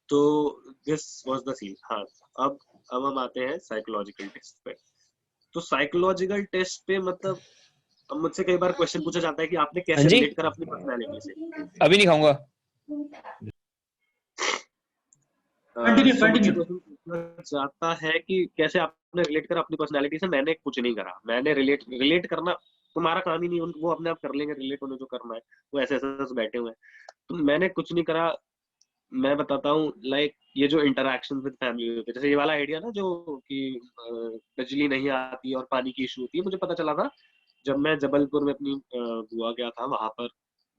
Speaker 1: तो दिस वाज द सीन. हाँ अब हम आते हैं साइकोलॉजिकल टेस्ट पे. तो साइकोलॉजिकल टेस्ट पे मतलब अब मुझसे कई बार क्वेश्चन पूछा जाता है कि आपने कैसे रिलेट करा अपनी पर्सनालिटी से.
Speaker 6: अभी नहीं खाऊंगा.
Speaker 3: कंटिन्यू.
Speaker 1: चाहता है कि कैसे आपने रिलेट करा अपनी पर्सनालिटी से. मैंने कुछ नहीं करा. मैंने रिलेट करना तुम्हारा काम ही नहीं. वो अपने आप कर लेंगे रिलेट, उन्हें जो करना है. वो ऐसे बैठे हुए हैं. तो मैंने कुछ नहीं करा. मैं बताता हूँ लाइक ये जो इंटरेक्शन विद फैमिली होते हैं, जैसे ये वाला आइडिया ना जो कि बिजली नहीं आती और पानी की इशू होती है, मुझे पता चला था जब मैं जबलपुर में अपनी बुआ गया था. वहां पर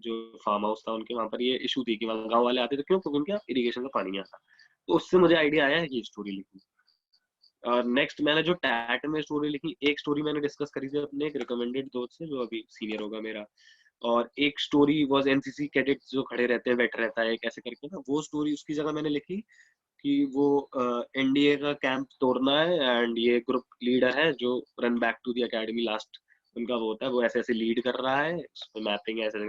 Speaker 1: जो फार्म हाउस था उनके, वहां पर ये इशू थी कि वहाँ गाँव वाले आते थे. क्यों? क्योंकि उनके इरिगेशन का पानी नहीं आता. तो उससे मुझे आइडिया आया है कि स्टोरी लिखूं. और नेक्स्ट मैंने जो टैट में स्टोरी लिखी, एक स्टोरी मैंने डिस्कस करी थी अपने एक रिकमेंडेड दोस्त से जो अभी सीनियर होगा मेरा. और एक स्टोरी वाज एनसीसी कैडेट्स जो खड़े रहते हैं, वेट रहता है एक ऐसे करके ना, वो स्टोरी उसकी जगह मैंने लिखी कि वो एनडीए का कैंप तोड़ना है एंड ये ग्रुप लीडर है जो run back to the academy last उनका वो होता है, वो ऐसे ऐसे लीड कर रहा है. मैपिंग ऐसे.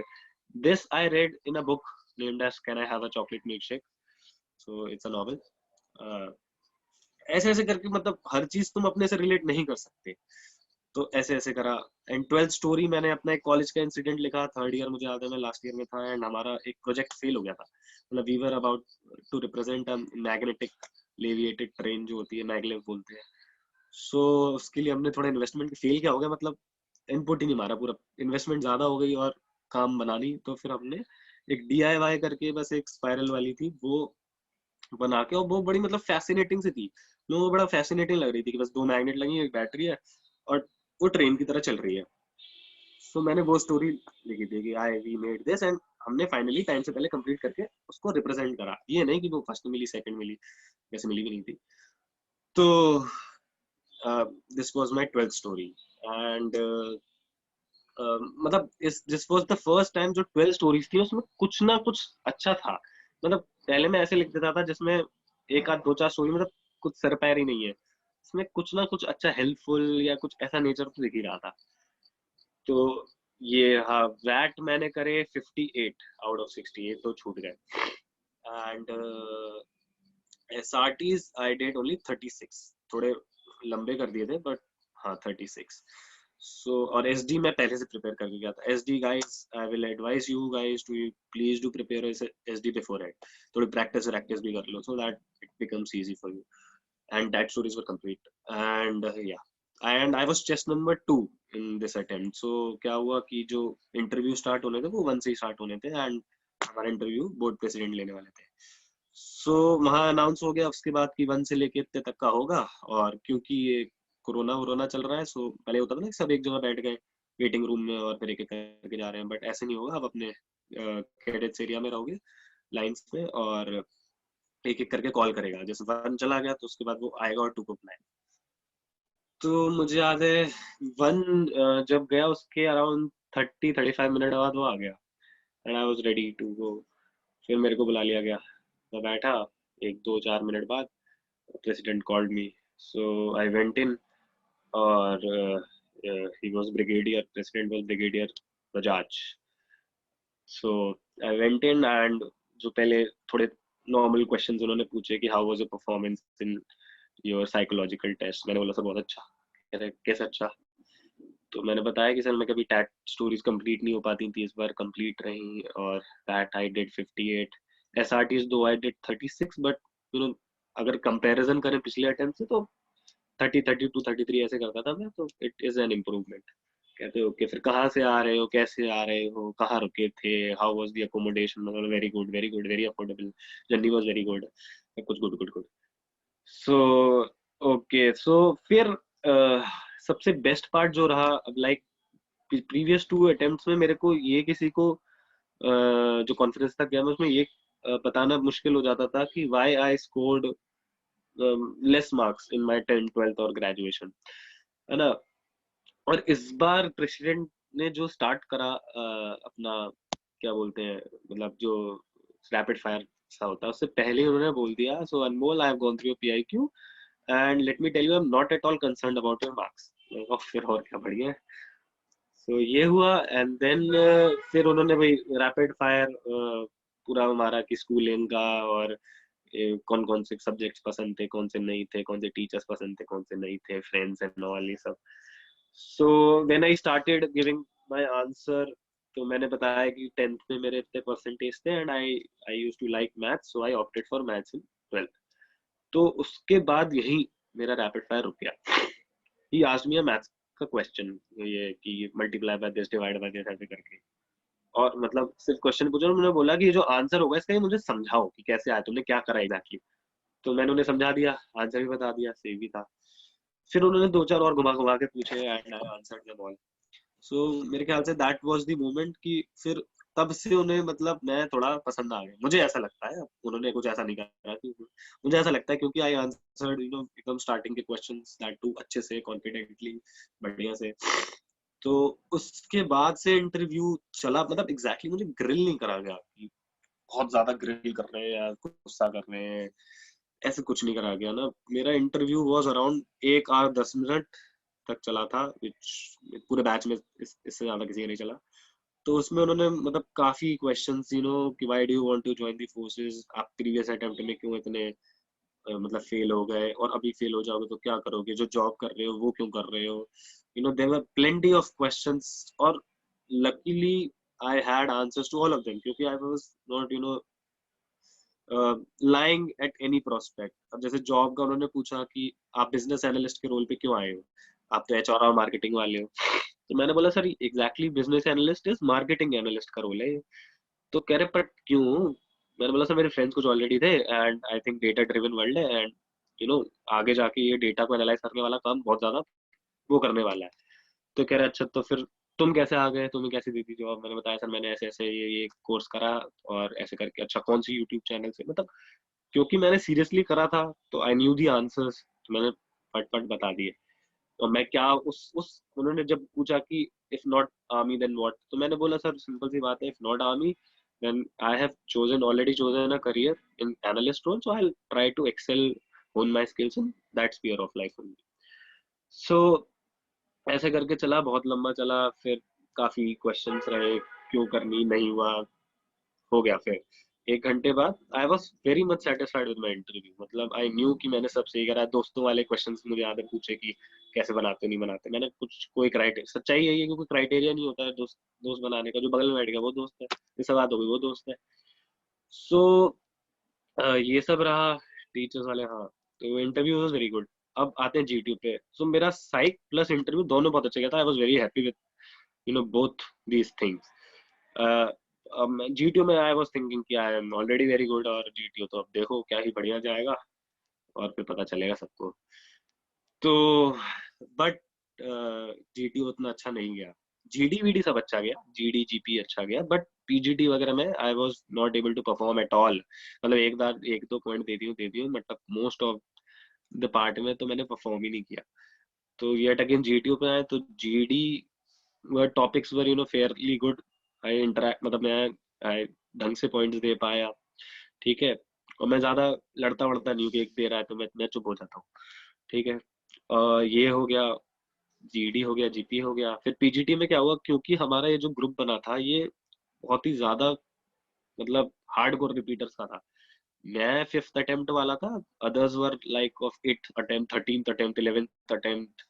Speaker 1: This I read in a book named as can I have a chocolate milkshake. So it's a novel. ऐसे ऐसे करके मतलब हर चीज तुम अपने से रिलेट नहीं कर सकते. तो ऐसे ऐसे करा. एंड 12th स्टोरी मैंने अपना एक कॉलेज का इंसिडेंट लिखा. 3rd ईयर मुझे याद है, मैं लास्ट ईयर में था एंड हमारा एक प्रोजेक्ट फेल हो गया था. मतलब we were about to represent a magnetic levitated train जो होती है, मैगलेव बोलते हैं. सो उसके लिए हमने थोड़ा इन्वेस्टमेंट फेल क्या हो गया, मतलब इनपुट ही नहीं मारा. पूरा इन्वेस्टमेंट ज्यादा हो गई और काम बना नहीं. तो फिर हमने एक DIY करके बस एक स्पाइरल वाली थी वो बना के, और वो बड़ी मतलब फैसिनेटिंग सी थी. लोगों को बड़ा फैसिनेटिंग लग रही थी कि बस 2 मैग्नेट लगी, एक बैटरी है और वो ट्रेन की तरह चल रही है. सो मैंने वो स्टोरी लिखी थी कि आई वी मेड दिस एंड हमने फाइनली टाइम से पहले कंप्लीट करके उसको रिप्रेजेंट करा. ये नहीं कि वो फर्स्ट मिली, सेकंड मिली, वैसे मिली भी नहीं थी. तो this was my 12th story. And मतलब this was the first time जो 12 स्टोरीज थी उसमें कुछ ना कुछ अच्छा था. मतलब पहले मैं ऐसे लिख देता था जिसमें एक आध 2-4 स्टोरी मतलब कुछ सर पैर ही नहीं है. इसमें कुछ ना कुछ अच्छा हेल्पफुल या कुछ ऐसा नेचर तो दिख ही रहा था. तो ये हाँ वैट मैंने करे 58 आउट ऑफ 68, तो छूट गए. And SRTs I did only 36. थोड़े लंबे कर दिए थे बट हाँ 36. सो और SD मैं पहले से प्रिपेयर करके गया था. SD guys I will advise you guys to please do prepare SD before it. थोड़ी प्रैक्टिस भी कर लो so that it becomes easy for you. And that stories were complete. And yeah, and I was test number 2 in this attempt. So क्या हुआ कि जो interview start होने थे वो 1 से ही स्टार्ट होने थे, एंड हमारा इंटरव्यू बोर्ड प्रेसिडेंट लेने वाले थे. सो वहाँ अनाउंस हो गया उसके बाद कि 1 से लेके इतने तक का होगा. और क्योंकि ये कोरोना वोरोना चल रहा है, सो पहले होता था ना कि सब एक जगह बैठ गए वेटिंग रूम में और फिर एक एक करके जा रहे हैं, बट ऐसे नहीं होगा. अब अपने कैडेट्स एरिया में रहोगे लाइंस में, और एक एक करके कॉल करेगा. जैसे 1 चला गया तो उसके बाद वो आएगा और 2 को बुलाएगा. तो मुझे याद है 1 जब गया उसके अराउंड 30-35 मिनट बाद वो आ गया, and I was ready to go. फिर मेरे को बुला लिया गया. मैं बैठा, 1-2-4 मिनट बाद president called me. So I went in, और he was brigadier, president was brigadier Bajaj. So I went in, and जो पहले थोड़े नॉर्मल क्वेश्चंस उन्होंने पूछे कि how was your performance in your psychological test. मैंने बोला सर बहुत अच्छा. कह रहे कैसे अच्छा? तो मैंने बताया कि सर मैं कभी टैट स्टोरीज कंप्लीट नहीं हो पाती थी, इस बार कंप्लीट रही, और टैट आई डिड 58, एसआरटीज दो I did 36, but you know अगर कंपैरिजन करें पिछले अटेम्प्ट से तो 32, 33 ऐसे करता था मैं, तो इट इज एन इम्प्रूवमेंट. कहते हो कि फिर कहाँ से आ रहे हो, कैसे आ रहे हो, कहाँ रुके थे, हाउ वाज द अकोमोडेशन. मतलब very good, very good, very affordable, journey was very good, कुछ good good good. So okay, so फिर सबसे बेस्ट पार्ट जो रहा, लाइक प्रीवियस 2 अटेम्प्ट्स में मेरे को ये किसी को जो कॉन्फ्रेंस तक गया मैं उसमें ये बताना मुश्किल हो जाता था कि why I scored less marks in my 10th 12th और ग्रेजुएशन, है ना. और इस बार प्रेसिडेंट ने जो स्टार्ट करा अपना क्या बोलते हैं, मतलब जो रैपिड फायर सा होता है, उससे पहले ही उन्होंने बोल दिया, so Anmol I have gone through your PIQ and let me tell you I am not at all concerned about your marks. फिर और क्या बढ़िया है. सो ये हुआ, एंड देन फिर उन्होंने वही रैपिड फायर पूरा मारा कि स्कूलिंग का, और कौन कौन से सब्जेक्ट्स पसंद थे, कौन से नहीं थे, कौन से टीचर्स पसंद थे, कौन से नहीं थे, फ्रेंड्स एंड ऑल ये सब. So when I started giving my answer, तो मैंने बताया कि 10th में मेरे इतने परसेंटेज थे, and I used to like maths, so I opted for maths in 12th. तो उसके बाद यही मेरा रैपिड फायर रुक गया. He asked me a maths का क्वेश्चन, ये कि multiply by this, divide by this ऐसे करके, और मतलब सिर्फ क्वेश्चन पूछा, उन्होंने बोला कि ये जो आंसर होगा इसका ये मुझे समझाओ कि कैसे आया, तुमने क्या करा एग्जैक्टली. तो मैंने उन्हें समझा दिया, आंसर भी बता दिया, सही भी था. फिर उन्होंने 2-4 और घुमा घुमा के पूछे, and I answered them all. So मेरे ख्याल say that was the moment कि फिर तब से उन्हें, मतलब मैं थोड़ा पसंद आ गया, मुझे ऐसा लगता है. उन्होंने कुछ ऐसा नहीं करा कि, मुझे ऐसा लगता है क्योंकि आई आंसर्ड एकदम स्टार्टिंग के क्वेश्चंस दैट टू अच्छे से, कॉन्फिडेंटली, बढ़िया से. तो उसके बाद से इंटरव्यू चला, मतलब एग्जैक्टली मुझे ग्रिल नहीं करा गया कि बहुत ज्यादा ग्रिल कर रहे हैं या गुस्सा कर रहे हैं, ऐसे कुछ नहीं करा गया ना. मेरा interview was around 1 hour 10 minute तक चला था, पूरे बैच में इससे ज्यादा किसी का नहीं चला. तो उसमें उन्होंने मतलब काफी क्वेश्चंस, कि why do you want to join the forces, आप प्रीवियस अटेम्प्ट में क्यों इतने मतलब फेल हो गए, और अभी फेल हो जाओगे तो क्या करोगे, जो जॉब कर रहे हो वो क्यों कर रहे हो. There were plenty of questions, और luckily I had answers to all of them, क्योंकि I was not lying at any prospect. अब जैसे जॉब का उन्होंने पूछा कि आप बिजनेस एनालिस्ट के रोल पे क्यों आए हो, आप तो एचआर और मार्केटिंग वाले हो. तो मैंने बोला sir exactly business analyst is marketing analyst का रोल है. तो कह रहे पर क्यों. मैंने बोला सर मेरे फ्रेंड्स कुछ ऑलरेडी थे, and I think data driven world है, एंड आगे जाके ये डेटा को एनालाइज करने वाला काम बहुत ज्यादा वो करने वाला है. तो कह रहे अच्छा तो फिर तुम कैसे आ गए, तुम्हें कैसे दी थी जॉब. मैंने बताया सर मैंने ऐसे ऐसे ये कोर्स करा, और ऐसे करके. अच्छा कौन सी यूट्यूब चैनल से, मतलब क्योंकि मैंने सीरियसली करा था तो आई न्यू दी आंसर्स, तो मैंने फट फट बता दिए. और मैं क्या उस उन्होंने जब पूछा कि if not army then what, तो मैंने बोला सर सिंपल सी बात है, if not army then I have already chosen a career in analyst role, so I'll try to excel, hone my skills in that sphere of life only. So ऐसे करके चला, बहुत लंबा चला. फिर काफी क्वेश्चंस रहे, क्यों करनी, नहीं हुआ, हो गया. फिर 1 घंटे बाद I was very much satisfied with my interview. मतलब आई न्यू कि मैंने सब सही करा. दोस्तों वाले क्वेश्चंस मुझे याद है पूछे कि कैसे बनाते नहीं बनाते. मैंने कुछ कोई क्राइटेरिया, सच्चाई है ये, क्योंकि क्राइटेरिया नहीं होता है दोस्त दोस्त बनाने का. जो बगल में बैठ गया वो दोस्त है, जैसे बात हो गई वो दोस्त है. सो ये सब रहा टीचर्स वाले. हाँ, तो इंटरव्यू वाज वेरी गुड. अब आते हैं जीटीयू पे। सो मेरा साइक प्लस इंटरव्यू दोनों बहुत अच्छा गया था। I was very happy with both these things. GTU में आई वाज थिंकिंग कि I am already very good, और जीटीयू तो अब देखो क्या ही बढ़िया जाएगा और फिर पता चलेगा सबको। तो बट जीटीयू उतना अच्छा नहीं गया। जीडी वीडी सब अच्छा गया, जीडी जीपी अच्छा गया, बट पीजीटी वगैरह में I was not able to perform at all. मतलब एक दो पॉइंट दे दिए मतलब मोस्ट ऑफ द पार्ट में तो मैंने परफॉर्म ही नहीं किया। तो येट अगेन जीटीयू पे आए तो GD topics were fairly good. I interact मतलब मैं ढंग से पॉइंट्स दे पाया, ठीक है। और मैं ज्यादा लड़ता वड़ता नहीं हूँ कि एक दे रहा है तो मैं चुप हो जाता हूँ, ठीक है। ये हो गया, जीडी हो गया, जीपी हो गया। फिर पीजीटी में क्या हुआ, क्योंकि हमारा ये जो ग्रुप बना था ये बहुत ही ज्यादा मतलब हार्ड कोर रिपीटर्स का था। मैं 5th अटेम्प्ट वाला था, others were like of 8th attempt, 13th attempt, 11th attempt,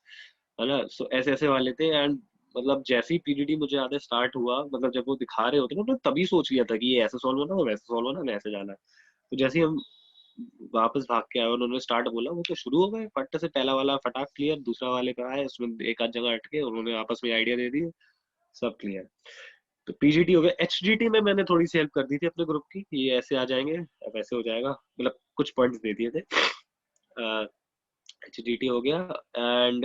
Speaker 1: है ना। सो ऐसे ऐसे वाले थे। एंड मतलब जैसे ही पीडीडी मुझे याद है स्टार्ट हुआ, मतलब जब वो दिखा रहे होते ना तो तभी सोच लिया था कि ये ऐसे सॉल्व होना, वैसे सॉल्व होना, वैसे जाना है। तो जैसे ही हम वापस भाग के आए, उन्होंने स्टार्ट बोला, वो तो शुरू हो गए फट से। पहला वाला फटाक क्लियर, दूसरा वाले का आए उसमें एक आध जगह अटके, उन्होंने आपस में आइडिया दे दिए, सब क्लियर। तो पीजीटी हो गया। एचजीटी में मैंने थोड़ी सी हेल्प कर दी थी अपने ग्रुप की, ये ऐसे आ जाएंगे, अब ऐसे हो जाएगा, मतलब कुछ पॉइंट्स दे दिए थे। एचजीटी हो गया। एंड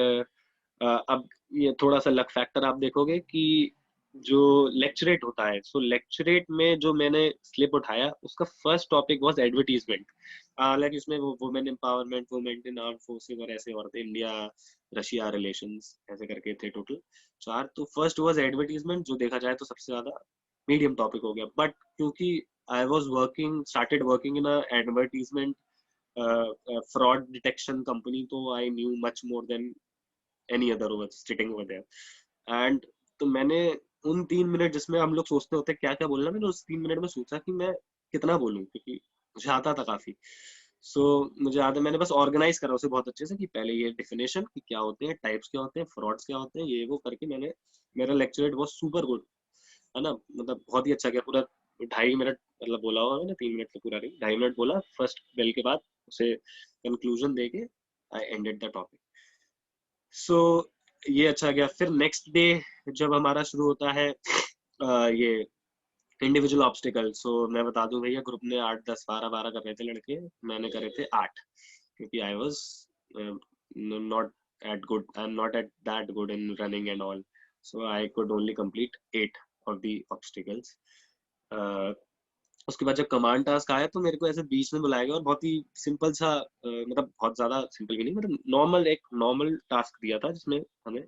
Speaker 1: अब ये थोड़ा सा लक फैक्टर आप देखोगे कि जो लेक्चरेट होता है, सो लेक्चरेट में जो मैंने स्लिप उठाया उसका फर्स्ट टॉपिक वाज एडवर्टीजमेंट। हालांकि उसमें वो वुमेन एम्पावरमेंट, वुमेन इन आर्म फोर्सेस और ऐसे और थे, इंडिया रशिया रिलेशंस ऐसे करके थे टोटल 4। तो फर्स्ट वाज एडवर्टीजमेंट, जो देखा जाए तो सबसे ज्यादा मीडियम टॉपिक हो गया। बट क्योंकि I was started working in a advertisement fraud detection company, तो I knew much more than any other was sitting over there. And तो मैंने उन 3 मिनट जिसमें हम लोग सोचते होते क्या क्या बोलना, मैंने उस 3 मिनट में सोचा कि मैं कितना बोलूं, क्योंकि मुझे आता था काफी। सो मुझे याद है मैंने बस ऑर्गेनाइज करा उसे बहुत अच्छे से कि पहले ये डेफिनेशन कि क्या होते हैं, टाइप्स क्या होते हैं, फ्रॉड्स क्या होते हैं, ये वो करके मैंने, मेरा लेक्चरेट बहुत सुपर गुड, है ना। मतलब बहुत ही अच्छा गया। पूरा 2.5 मिनट मतलब बोला होगा मैंने, 3 मिनट तो पूरा नहीं, 2.5 मिनट बोला फर्स्ट बेल के बाद, उसे कंक्लूजन देके आई एंडेड द टॉपिक। सो ये अच्छा गया। फिर नेक्स्ट डे जब हमारा शुरू होता है ये इंडिविजुअल ऑब्स्टिकल। सो मैं बता दूं भैया, ग्रुप ने 8 10 12 12 कर रहे थे लड़के, मैंने करे थे 8, क्योंकि I was not at good, I'm not at that good in running and all, so I could only complete 8 of the obstacles. उसके बाद जब कमांड टास्क आया तो मेरे को ऐसे बीच में बुलाया गया और बहुत ही सिंपल सा मतलब बहुत ज्यादा सिंपल भी नहीं, मतलब एक नॉर्मल टास्क दिया था जिसमें हमें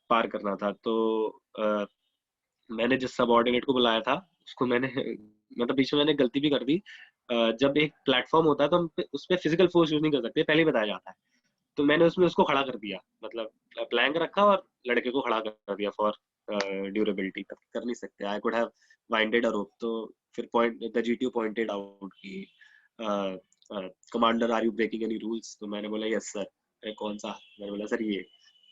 Speaker 1: पार करना था। तो मैंने जिस सबऑर्डिनेट को बुलाया था उसको मैंने मतलब बीच में मैंने गलती भी कर दी। जब एक प्लेटफॉर्म होता है तो हम उस पर फिजिकल फोर्स यूज नहीं कर सकते, पहले ही बताया जाता है। तो मैंने उसमें उसको खड़ा कर दिया, मतलब प्लैंक रखा और लड़के को खड़ा कर दिया फॉर ड्यूरेबिलिटी। तब कर नहीं सकते, I could have winded a rope. तो फिर point the GTO pointed out कि commander are you breaking any rules, तो मैंने बोला यस सर। कौन सा? मैंने बोला सर ये।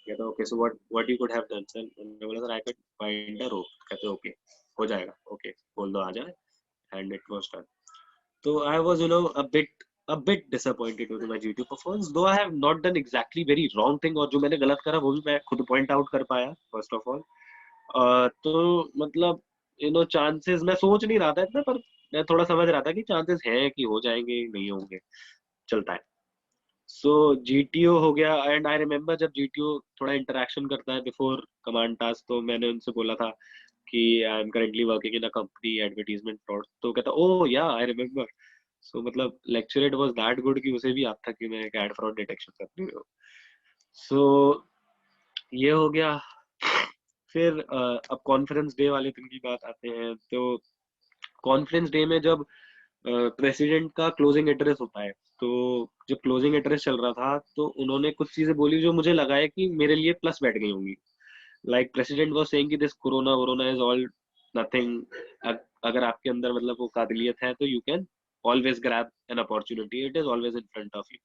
Speaker 1: कहता okay so what you could have done sir? मैंने बोला सर आई कुड वाइंड अ रोप। कहते ओके हो जाएगा, ओके बोल दो आ जाए, and it was done. So I was, a bit disappointed with my GTO performance, though I have not done exactly very wrong thing, और जो मैंने गलत करा वो भी मैं खुद पॉइंट आउट कर पाया फर्स्ट ऑफ ऑल। तो मतलब चांसेस मैं सोच नहीं रहा था इतना, पर मैं थोड़ा समझ रहा था कि चांसेस हैं कि हो जाएंगे, नहीं होंगे, चलता है। सो जीटीओ हो गया। एंड आई रिमेम्बर जब जीटीओ थोड़ा इंटरेक्शन करता है बिफोर कमांड टास्क, तो मैंने उनसे बोला था कि I am currently working in a company advertisement fraud. तो कहता ओह या आई रिमेम्बर। सो मतलब लेक्चरेट वाज दैट गुड कि उसे भी आता था कि मैं एक एड फ्रॉड डिटेक्शन कर रही हूँ। सो ये हो गया। फिर अब कॉन्फ्रेंस डे वाले दिन की बात आते हैं। तो कॉन्फ्रेंस डे में जब प्रेसिडेंट का क्लोजिंग एड्रेस होता है, तो जब क्लोजिंग एड्रेस चल रहा था तो उन्होंने कुछ चीजें बोली जो मुझे लगा है कि मेरे लिए प्लस बैठ गई होंगी। लाइक प्रेसिडेंट वाज सेइंग कि this corona is all nothing. अगर आपके अंदर मतलब वो काबिलियत है तो you can always grab an opportunity, it is always in front of you.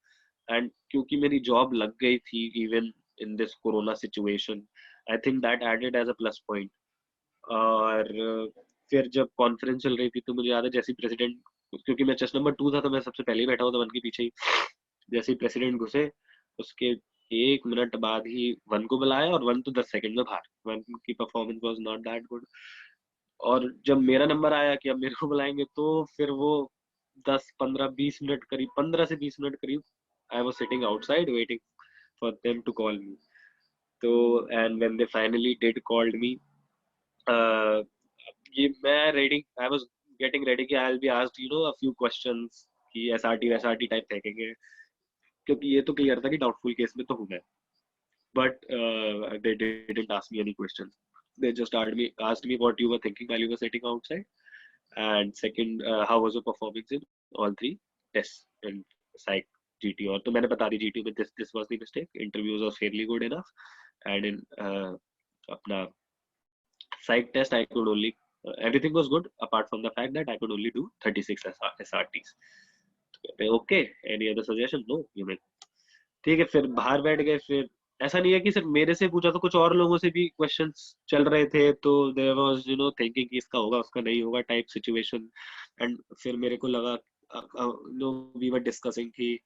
Speaker 1: And क्योंकि मेरी जॉब लग गई थी even in this corona situation, I think that added as a plus point. और फिर जब कॉन्फ्रेंस चल रही थी तो मुझे याद है जैसे प्रेसिडेंट, क्योंकि मैं चेस्ट नंबर 2 था तो मैं सबसे पहले ही बैठा हुआ था वन के पीछे ही, जैसे ही प्रेसिडेंट घुसे उसके 1 मिनट बाद ही वन को बुलाया और वन तो 10 सेकंड में बाहर। वन की performance was not that good. और जब मेरा नंबर आया कि अब मेरे को बुलाएंगे, तो फिर वो 10 15 20 मिनट करीब, 15 से 20 मिनट करीब, I was sitting outside waiting for them to call me. तो and when they finally did called me, ये मैं ready, I was getting ready कि I will be asked a few questions कि SRT type फेंकेंगे, क्योंकि ये तो clear था कि डाउटफुल केस में तो हूँ मैं। But they didn't ask me any questions. They just asked me what you were thinking while you were sitting outside, and second, how was your performance in all 3 tests in psych, GT. और तो मैंने बता दी GT में this was the mistake. Interviews was fairly good enough, and in अपना psych test I could only everything was good apart from the fact that I could only do 36 SRTs. Okay, any other suggestion? No, you mean ठीक है। फिर बाहर बैठ गए। फिर ऐसा नहीं है कि सिर्फ मेरे से पूछा, तो कुछ और लोगों से भी क्वेश्चंस चल रहे थे, तो देयर वाज थिंकिंग कि इसका होगा उसका नहीं होगा टाइप सिचुएशन। एंड फिर मेरे को लगा, वी वर डिस्कसिंग कि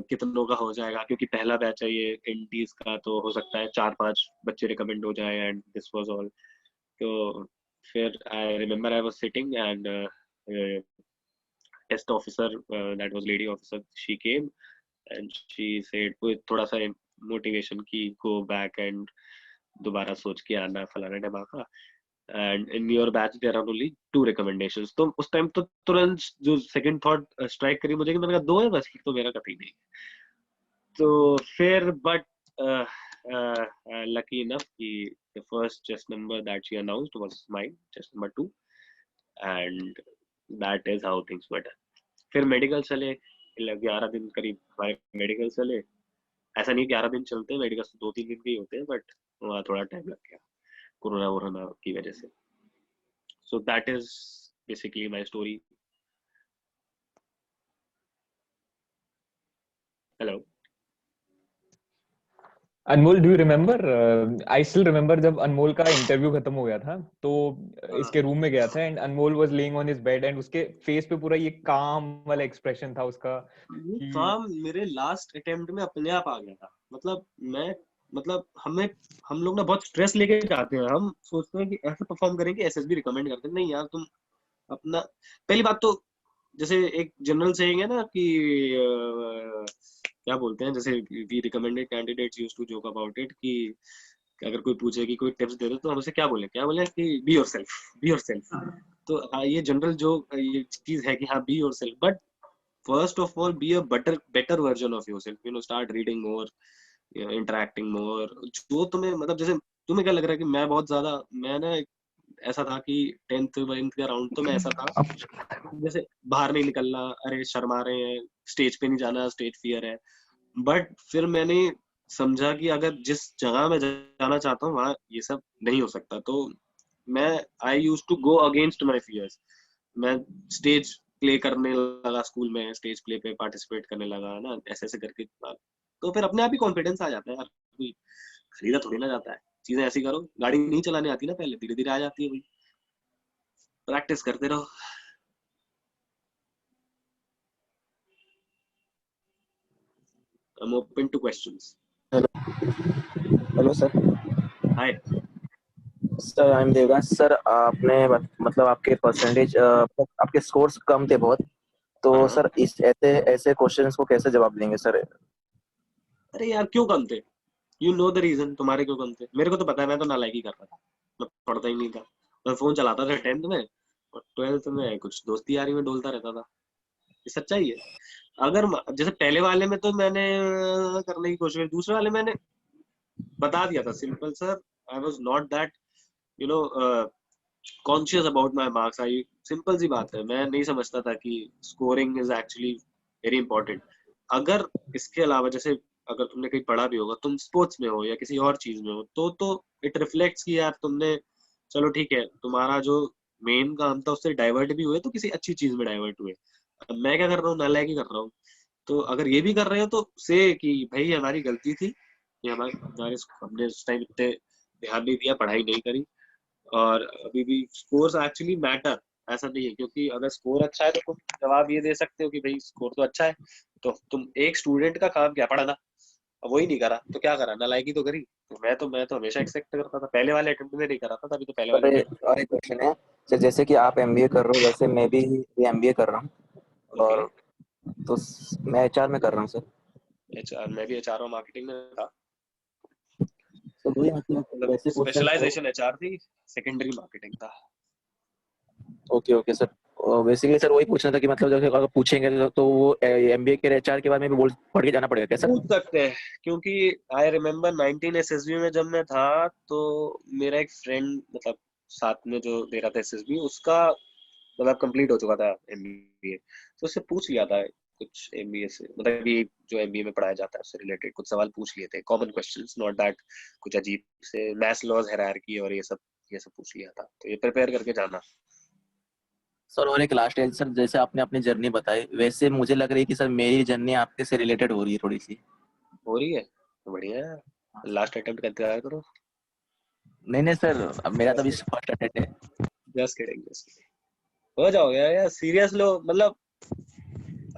Speaker 1: कितनों का हो जाएगा, क्योंकि पहला बैच है ये इंडीज का, तो हो सकता है 4-5 बच्चे रिकमेंड हो जाए, एंड दिस वाज ऑल। तो फिर I remember I was sitting and test officer, that was lady officer, she came and she said with थोड़ा सा मोटिवेशन की, go back and दोबारा सोच के आना फलाना ढमाका, and in your batch there are only 2 recommendations। तो उस टाइम तो तुरंत जो सेकंड थॉट स्ट्राइक करी मुझे कि मैंने कहा 2 है बस, तो मेरा कतई नहीं। तो फिर बट lucky enough कि the first chest number that she announced was mine, chest number 2, and that is how things were done। फिर मेडिकल चले, 11 दिन करीब हमारे मेडिकल चले। ऐसा नहीं 11 दिन चलते हैं मेडिकल, 2-3 दिन के ही होते हैं, बट वहाँ थोड़ा टाइम लग गया कोरोना की वजह से। So that is basically my story. Hello
Speaker 6: Anmol, do you remember? I still remember जब अनमोल का इंटरव्यू खत्म हो गया था, तो इसके रूम में गया था and Anmol was laying on his bed and उसके फेस पे पूरा ये काम वाला एक्सप्रेशन था उसका
Speaker 1: ये
Speaker 6: कि
Speaker 1: काम मेरे लास्ट अटेम्प्ट में अपने आप आ गया था। मतलब हम लोग ना बहुत स्ट्रेस लेके जाते हैं, हम सोचते हैं कि ऐसे परफॉर्म करेंगे, एसएसबी रिकमेंड करते हैं। नहीं यार, तुम अपना, पहली बात तो जैसे एक जनरल सेइंग है ना कि क्या बोलते हैं, जैसे we recommended candidates used to joke about it कि अगर कोई पूछे कि कोई टिप्स दे दो, तो हम उसे क्या बोले कि बी योरसेल्फ। तो ये जनरल जो ये चीज है कि हाँ, be yourself, but first of all be a better version of yourself, start reading more, interacting more। जो तुम्हें मतलब, जैसे तुम्हें क्या लग रहा है कि मैं बहुत ज्यादा, मैं ना ऐसा था कि 10th के अराउंड तो मैं ऐसा था, जैसे बाहर नहीं निकलना, अरे शर्मा रहे हैं, स्टेज पे नहीं जाना, स्टेज फियर है। बट फिर मैंने समझा कि अगर जिस जगह में जाना चाहता हूँ वहाँ ये सब नहीं हो सकता, तो मैं I use to go against my fears. मैं स्टेज प्ले करने लगा, स्कूल में स्टेज प्ले पे पार्टिसिपेट करने लगा ना, ऐसे ऐसे करके। तो फिर अपने आप ही कॉन्फिडेंस आ जाता है यार, कोई खरीदा थोड़ी ना जाता है। चीजें ऐसी करो, गाड़ी नहीं चलाने आती ना पहले, धीरे धीरे आ जाती है भाई, प्रैक्टिस करते रहो। I'm open to questions.
Speaker 7: Hello sir.
Speaker 1: Hi.
Speaker 7: Sir I am Devraj. Sir आपने मतलब आपके परसेंटेज आपके स्कोर्स कम थे बहुत, तो
Speaker 1: हाँ।
Speaker 7: सर इस ऐसे ऐसे क्वेश्चंस को कैसे जवाब देंगे सर?
Speaker 1: अरे यार, क्यों कम थे? यू नो द रीजन, तुम्हारे क्यों कम थे मेरे को तो पता है। मैं तो नालायकी कर रहा था, मैं पढ़ता ही नहीं था। मैं फोन चलाता था 10th में, और 12th में कुछ दोस्ती यारी में डोलता रहता था। ये सच्चाई है। अगर जैसे पहले वाले में तो मैंने करने की कोशिश की, दूसरे वाले मैंने बता दिया था simple sir, I was not that you know conscious about my marks. I simple सी बात है, मैं नहीं समझता था कि scoring is actually very important. अगर इसके अलावा, जैसे अगर तुमने कहीं पढ़ा भी होगा, तुम स्पोर्ट्स में हो या किसी और चीज में हो, तो इट रिफ्लेक्ट्स कि यार तुमने, चलो ठीक है, तुम्हारा जो मेन काम था उससे डाइवर्ट भी हुए, तो किसी अच्छी चीज में डाइवर्ट हुए। अब मैं क्या कर रहा हूँ, नालायकी कर रहा हूँ। तो अगर ये भी कर रहे हो तो से कि भाई हमारी गलती थी, ये हमारे हमने उस टाइम इतने ध्यान नहीं दिया, पढ़ाई नहीं करी। और अभी भी स्कोर्स एक्चुअली मैटर, ऐसा नहीं है, क्योंकि अगर स्कोर अच्छा है तो तुम जवाब ये दे सकते हो कि भाई स्कोर तो अच्छा है, तो तुम एक स्टूडेंट का काम क्या, पढ़ाना। अब वही नहीं करा तो क्या करा, नालायकी तो करी। तो मैं तो हमेशा एक्सेप्ट करता था, पहले वाले अटेम्प्ट में नहीं करा था, तभी तो पहले वाले अटेम्प्ट।
Speaker 7: और एक क्वेश्चन है सर, जैसे कि आप एमबीए कर रहे हो, वैसे मैं भी एमबीए कर रहा हूँ,
Speaker 1: ओके।
Speaker 7: और तो मैं एचआर में कर रहा हूँ सर।
Speaker 1: एचआर, मैं भी एचआर और मार्केटिंग में था।
Speaker 7: तो वही मतलब वैसे क्वेश्चन।
Speaker 1: स्पेशलाइजेशन एचआर थी, सेकेंडरी मार्केटिंग था।
Speaker 7: Okay okay sir, basically sir वही पूछना था कि मतलब जब अगर पूछेंगे तो वो एमबीए के एचआर के बारे में भी बोल पढ़ के जाना पड़ेगा क्या सर?
Speaker 1: पूछ सकते हैं, क्योंकि आई रिमेम्बर 19 एसएसबी में जब मैं था, तो मेरा एक फ्रेंड मतलब साथ में जो दे रहा था एसएसबी, उसका मतलब कंप्लीट हो चुका था एमबीए, तो उससे पूछ लिया था कुछ एमबीए से, मतलब ये जो एमबीए में पढ़ाया जाता है उससे रिलेटेड कुछ सवाल पूछ लिए थे, कॉमन क्वेश्चंस, नॉट दैट कुछ अजीब से मैथ्स हायरार्की और ये सब पूछ लिया था, तो ये प्रिपेयर करके जाना।
Speaker 7: सर और एक लास्ट है सर, जैसे आपने अपनी जर्नी बताई, वैसे मुझे लग रही है कि सर मेरी जर्नी आपके से रिलेटेड हो रही है थोड़ी सी।
Speaker 1: हो रही है तो बढ़िया है, लास्ट अटेम्प्ट का इंतजार करो।
Speaker 7: नहीं नहीं सर, अब मेरा तो अभी फर्स्ट अटेम्प्ट है।
Speaker 1: जस्ट किडिंग, हो जाओगे यार, सीरियस लो, मतलब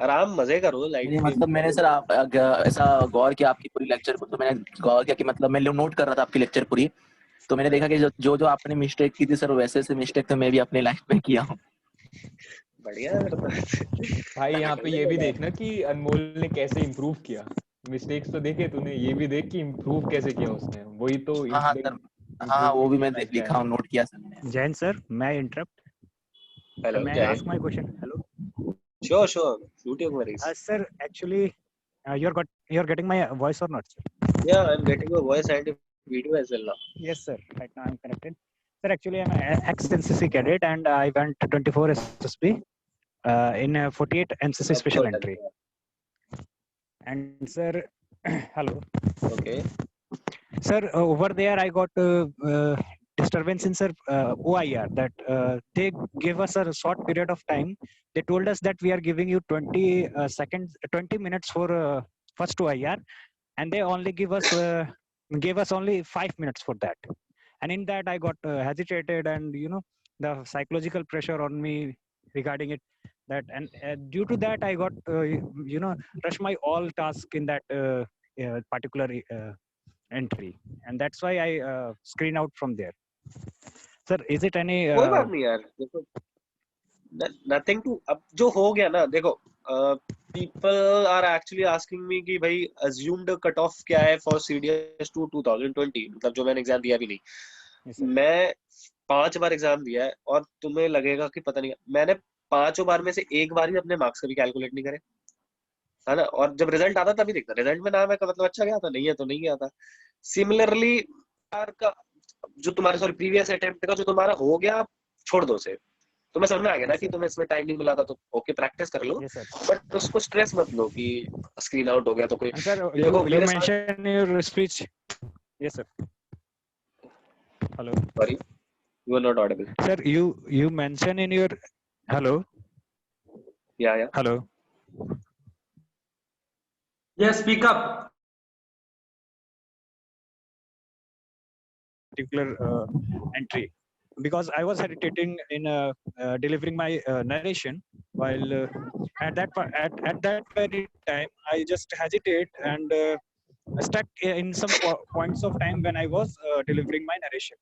Speaker 1: आराम मजे करो लाइफ
Speaker 7: नहीं
Speaker 1: के।
Speaker 7: मतलब मैंने सर आप ऐसा गौर किया आपकी पूरी लेक्चर को, तो मैंने गौर किया कि मतलब मैं नोट कर रहा था आपकी लेक्चर पूरी, तो मैंने देखा कि जो जो आपने मिस्टेक की थी सर, वैसे से मिस्टेक तो मैं भी अपनी लाइफ में किया हूँ।
Speaker 1: बढ़िया है फिर तो।
Speaker 6: भाई यहाँ पे
Speaker 1: कर
Speaker 6: ये भी
Speaker 1: लेगा।
Speaker 6: देखना कि अनमोल ने कैसे इम्प्रूव किया। मिस्टेक्स तो देखे तूने, ये भी देख कि इम्प्रूव कैसे किया उसने, वही तो
Speaker 7: हाँ हाँ सर, हाँ हाँ वो भी
Speaker 6: इम्प्रूवमेंट
Speaker 7: मैं
Speaker 6: लाइफ
Speaker 7: लिखा
Speaker 6: है।
Speaker 7: हूँ, नोट किया सर मैंने।
Speaker 8: Jain sir, may I interrupt?
Speaker 1: Hello,
Speaker 8: May
Speaker 1: जय
Speaker 8: I
Speaker 1: Hind.
Speaker 8: ask my question? Hello.
Speaker 1: Sure sure, shoot your queries.
Speaker 8: Sir, actually, you're getting my voice or not, sir?
Speaker 1: या I am getting your voice and video as well now.
Speaker 8: Yes, sir. Right now I'm connected. Sir, actually I'm an ex-NCC cadet and I went 24 SSB in 48 NCC
Speaker 1: अब
Speaker 8: special
Speaker 1: तो
Speaker 8: entry. And sir, hello.
Speaker 1: Okay.
Speaker 8: Sir, over there I got disturbance in sir OIR that they gave us a short period of time. They told us that we are giving you 20 seconds, 20 minutes for first OIR, and they only gave us only 5 minutes for that. And in that I got hesitated, and the psychological pressure on me regarding it. That and due to that I got rush my all task in that particular entry, and that's why I screen out from there. Sir, is it any
Speaker 1: कोई बात नहीं यार, देखो nothing to, अब जो हो गया ना, देखो people are actually asking me कि भाई अज्यूम्ड कट ऑफ क्या है फॉर सीडीएस 2020, मतलब जो मैंने एग्जाम दिया भी नहीं।
Speaker 8: Yes, sir.
Speaker 1: मैं 5 बार एग्जाम दिया है, और तुम्हें लगेगा कि पता नहीं, मैंने 5 बार में से एक बार ही अपने मार्क्स कभी कैलकुलेट नहीं करे, है ना, और जब रिजल्ट आता तभी देखता, रिजल्ट में नाम है का मतलब अच्छा गया था, नहीं है तो नहीं गया था। सिमिलरली का जो तुम्हारे सॉरी प्रीवियस अटेम्प्ट का जो तुम्हारा हो गया, छोड़ दो उसे, तुम्हें समझ में आ गया ना
Speaker 8: Yes,
Speaker 1: कि
Speaker 8: sir.
Speaker 1: तुम्हें इसमें टाइम नहीं मिला था, तो ओके प्रैक्टिस कर लो,
Speaker 8: Yes, sir.
Speaker 1: बट उसको स्ट्रेस मत लो कि स्क्रीन आउट हो गया तो कोई।
Speaker 8: And sir,
Speaker 1: देखो
Speaker 8: you
Speaker 1: मेरे साथ,
Speaker 8: mentioned in your speech. Yes, sir. Hello.
Speaker 1: Sorry you are not audible.
Speaker 8: Sir, you mentioned in your hello.
Speaker 1: या
Speaker 8: Hello.
Speaker 3: Yes, speak up.
Speaker 8: Particular entry, because I was hesitating in delivering my narration, while at that very time I just hesitate and stuck in some points of time when I was delivering my narration.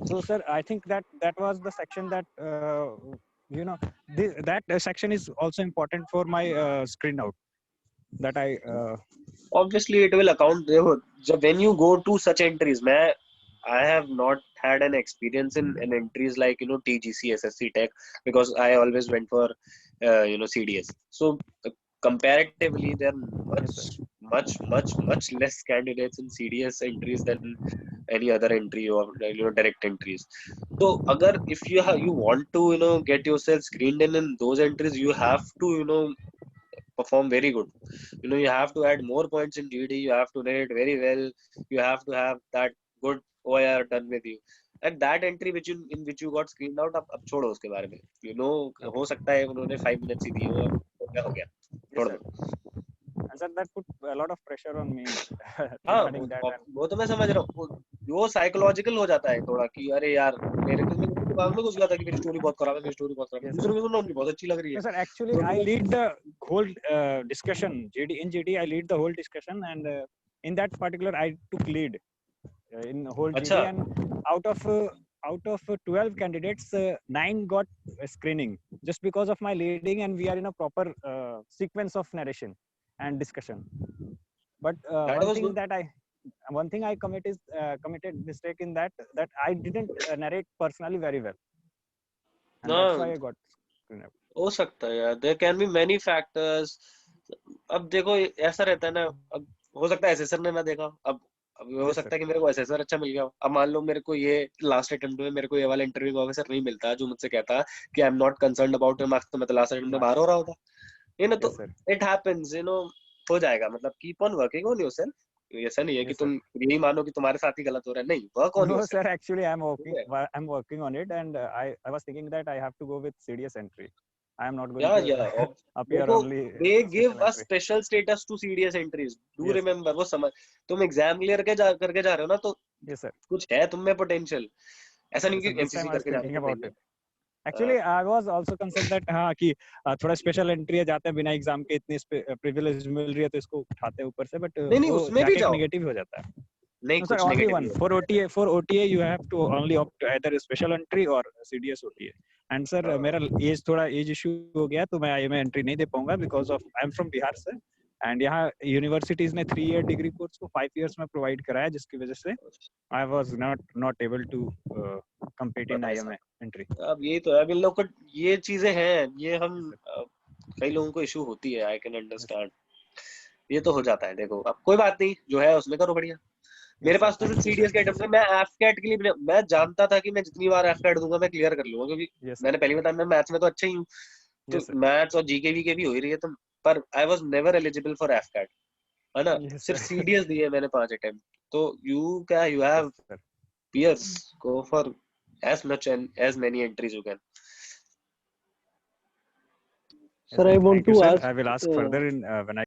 Speaker 8: So sir, I think that was the section that that section is also important for my screen out that I
Speaker 1: obviously it will account, देखो जब when you go to such entries, I have not had an experience in entries like TGC, SSC Tech, because I always went for CDS. So comparatively there are much less candidates in CDS entries than any other entry or direct entries. So agar if you want to get yourself screened in those entries, you have to perform very good. You have to add more points in GD, you have to rate very well, you have to have that good OIR done with you, and that entry in which you got screened out, अब छोड़ो उसके बारे में, हो सकता है उन्होंने 5 minutes ही दिए हो गया, छोड़ दो।
Speaker 8: and sir, that put a lot of pressure on me
Speaker 1: हाँ
Speaker 8: regarding that. And
Speaker 1: वो तो मैं समझ रहा हूँ, वो साइकोलॉजिकल हो जाता है थोड़ा कि अरे यार मेरे दिमाग में घुस गया था कि मेरी स्टोरी बहुत खराब है, मेरी स्टोरी बहुत खराब है,
Speaker 8: Yes,
Speaker 1: दूसरों की सुनो उनकी बहुत अच्छी लग रही है।
Speaker 8: Yes, sir. Actually,
Speaker 1: तो
Speaker 8: I
Speaker 1: मतलब
Speaker 8: lead the whole discussion. GD, I lead the whole discussion, and in that particular, I took lead in the whole
Speaker 1: अच्छा
Speaker 8: GD. And out of 12 candidates, 9 got screening just because of my leading, and we are in a proper sequence of narration and discussion. But
Speaker 1: that was good.
Speaker 8: one thing I committed mistake in that I didn't narrate personally very well, and that's why
Speaker 1: हाँ
Speaker 8: I got screened out.
Speaker 1: हो सकता है यार, there can be many factors. अब देखो ऐसा रहता है ना, अब हो सकता है एसेसर ने ना देखा, अब हो
Speaker 8: Yes, sir.
Speaker 1: सकता है कि मेरे को एसेसर अच्छा मिल गया हो। अब मान लो मेरे को ये लास्ट अटेम्प्ट में मेरे को ये वाला इंटरव्यू ऑफिसर नहीं मिलता जो मुझसे कहता कि आई am not concerned about your marks, तो मैं तो लास्ट अटेम्प्ट में बाहर हो रहा होता, ये ना। तो
Speaker 8: Yes, sir.
Speaker 1: इट हैपेंस, हो जाएगा। मतलब keep on working on yourself. ऐसा नहीं है कि
Speaker 8: Yes, sir.
Speaker 1: तुम यही मानो कि तुम्हारे साथ ही गलत हो रहा है, नहीं, work on
Speaker 8: No,
Speaker 1: yourself.
Speaker 8: sir. Actually,
Speaker 1: ठीक है,
Speaker 8: I'm working on it, and I was thinking that I have to go with CDS entry. I am not going
Speaker 1: या
Speaker 8: to appear
Speaker 1: देखो
Speaker 8: only
Speaker 1: they give
Speaker 8: special
Speaker 1: a
Speaker 8: entry.
Speaker 1: Special status to CDS entries, do
Speaker 8: Yes, sir.
Speaker 1: Remember. वो समझ, तुम exam clear करके जा रहे हो ना, तो
Speaker 8: Yes, sir.
Speaker 1: कुछ है तुम में पोटेंशियल। ऐसा नहीं
Speaker 8: Yes, sir.
Speaker 1: कि
Speaker 8: This time
Speaker 1: MCC
Speaker 8: I was
Speaker 1: करके जा रहे
Speaker 8: thinking
Speaker 1: हो तो
Speaker 8: about
Speaker 1: नहीं
Speaker 8: it.
Speaker 1: है।
Speaker 8: Actually, I was also concerned that हाँ कि थोड़ा स्पेशल एंट्री है, जाते हैं बिना एग्जाम के, इतनी प्रिविलेज मिल रही है तो इसको उठाते हैं ऊपर से, बट
Speaker 1: नहीं
Speaker 8: वो
Speaker 1: उसमें भी
Speaker 8: जाके एक
Speaker 1: जाओ,
Speaker 8: नेगेटिव हो जाता है.
Speaker 1: नहीं
Speaker 8: No, sir,
Speaker 1: कुछ
Speaker 8: only
Speaker 1: नेगेटिव
Speaker 8: one.
Speaker 1: नहीं होता है।
Speaker 8: For OTA, you have to only opt either special entry or CDS OTA. And sir,
Speaker 1: हाँ,
Speaker 8: मेरा थोड़ा एज इशू हो गया, तो मैं IIM में एंट्री नहीं दे पाऊंगा because of I am from Bihar से, and यहाँ यूनिवर्सिटीज ने 3 year डिग्री कोर्स को 5 years में प्रोवाइड कराया, जिसकी वजह से I was not able to compete in
Speaker 1: पता है
Speaker 8: IIM
Speaker 1: सब।
Speaker 8: entry.
Speaker 1: अब यही तो है, अब इन लोग को ये चीजें हैं, ये
Speaker 8: Yes,
Speaker 1: हम
Speaker 8: sir.
Speaker 1: कई लोगों को इशू होती है, आई कैन
Speaker 8: Yes,
Speaker 1: अंडरस्टैंड। ये तो हो जाता है, देखो अब कोई बात नहीं, जो है उसमें करो बढ़िया। मेरे
Speaker 8: yes, sir.
Speaker 1: पास तो सिर्फ
Speaker 8: Thank you,
Speaker 1: सीडीएस
Speaker 8: sir.
Speaker 1: के अटेम्प्ट में, मैं एफकैट के लिए मैं जानता था कि मैं जितनी बार एफकैट दूंगा मैं क्लियर कर लूंगा, क्योंकि
Speaker 8: Yes, sir.
Speaker 1: मैंने पहले बताया मैं मैथ्स में तो अच्छा ही हूँ। तो
Speaker 8: Yes, sir.
Speaker 1: मैथ्स और जीके वीके भी हो ही रही है, तो पर I was never eligible for AFCAT, है ना।
Speaker 8: Yes,
Speaker 1: सिर्फ
Speaker 8: sir.
Speaker 1: सीडीएस दिए मैंने 5 अटेम्प्ट। तो you have
Speaker 8: Yes, sir.
Speaker 1: peers, go for as much and as many entries you can.
Speaker 8: Yes,
Speaker 2: Sir,
Speaker 8: sir.
Speaker 2: I want
Speaker 8: Thank you,
Speaker 2: to
Speaker 8: sir.
Speaker 2: ask.
Speaker 8: I will ask further in when I.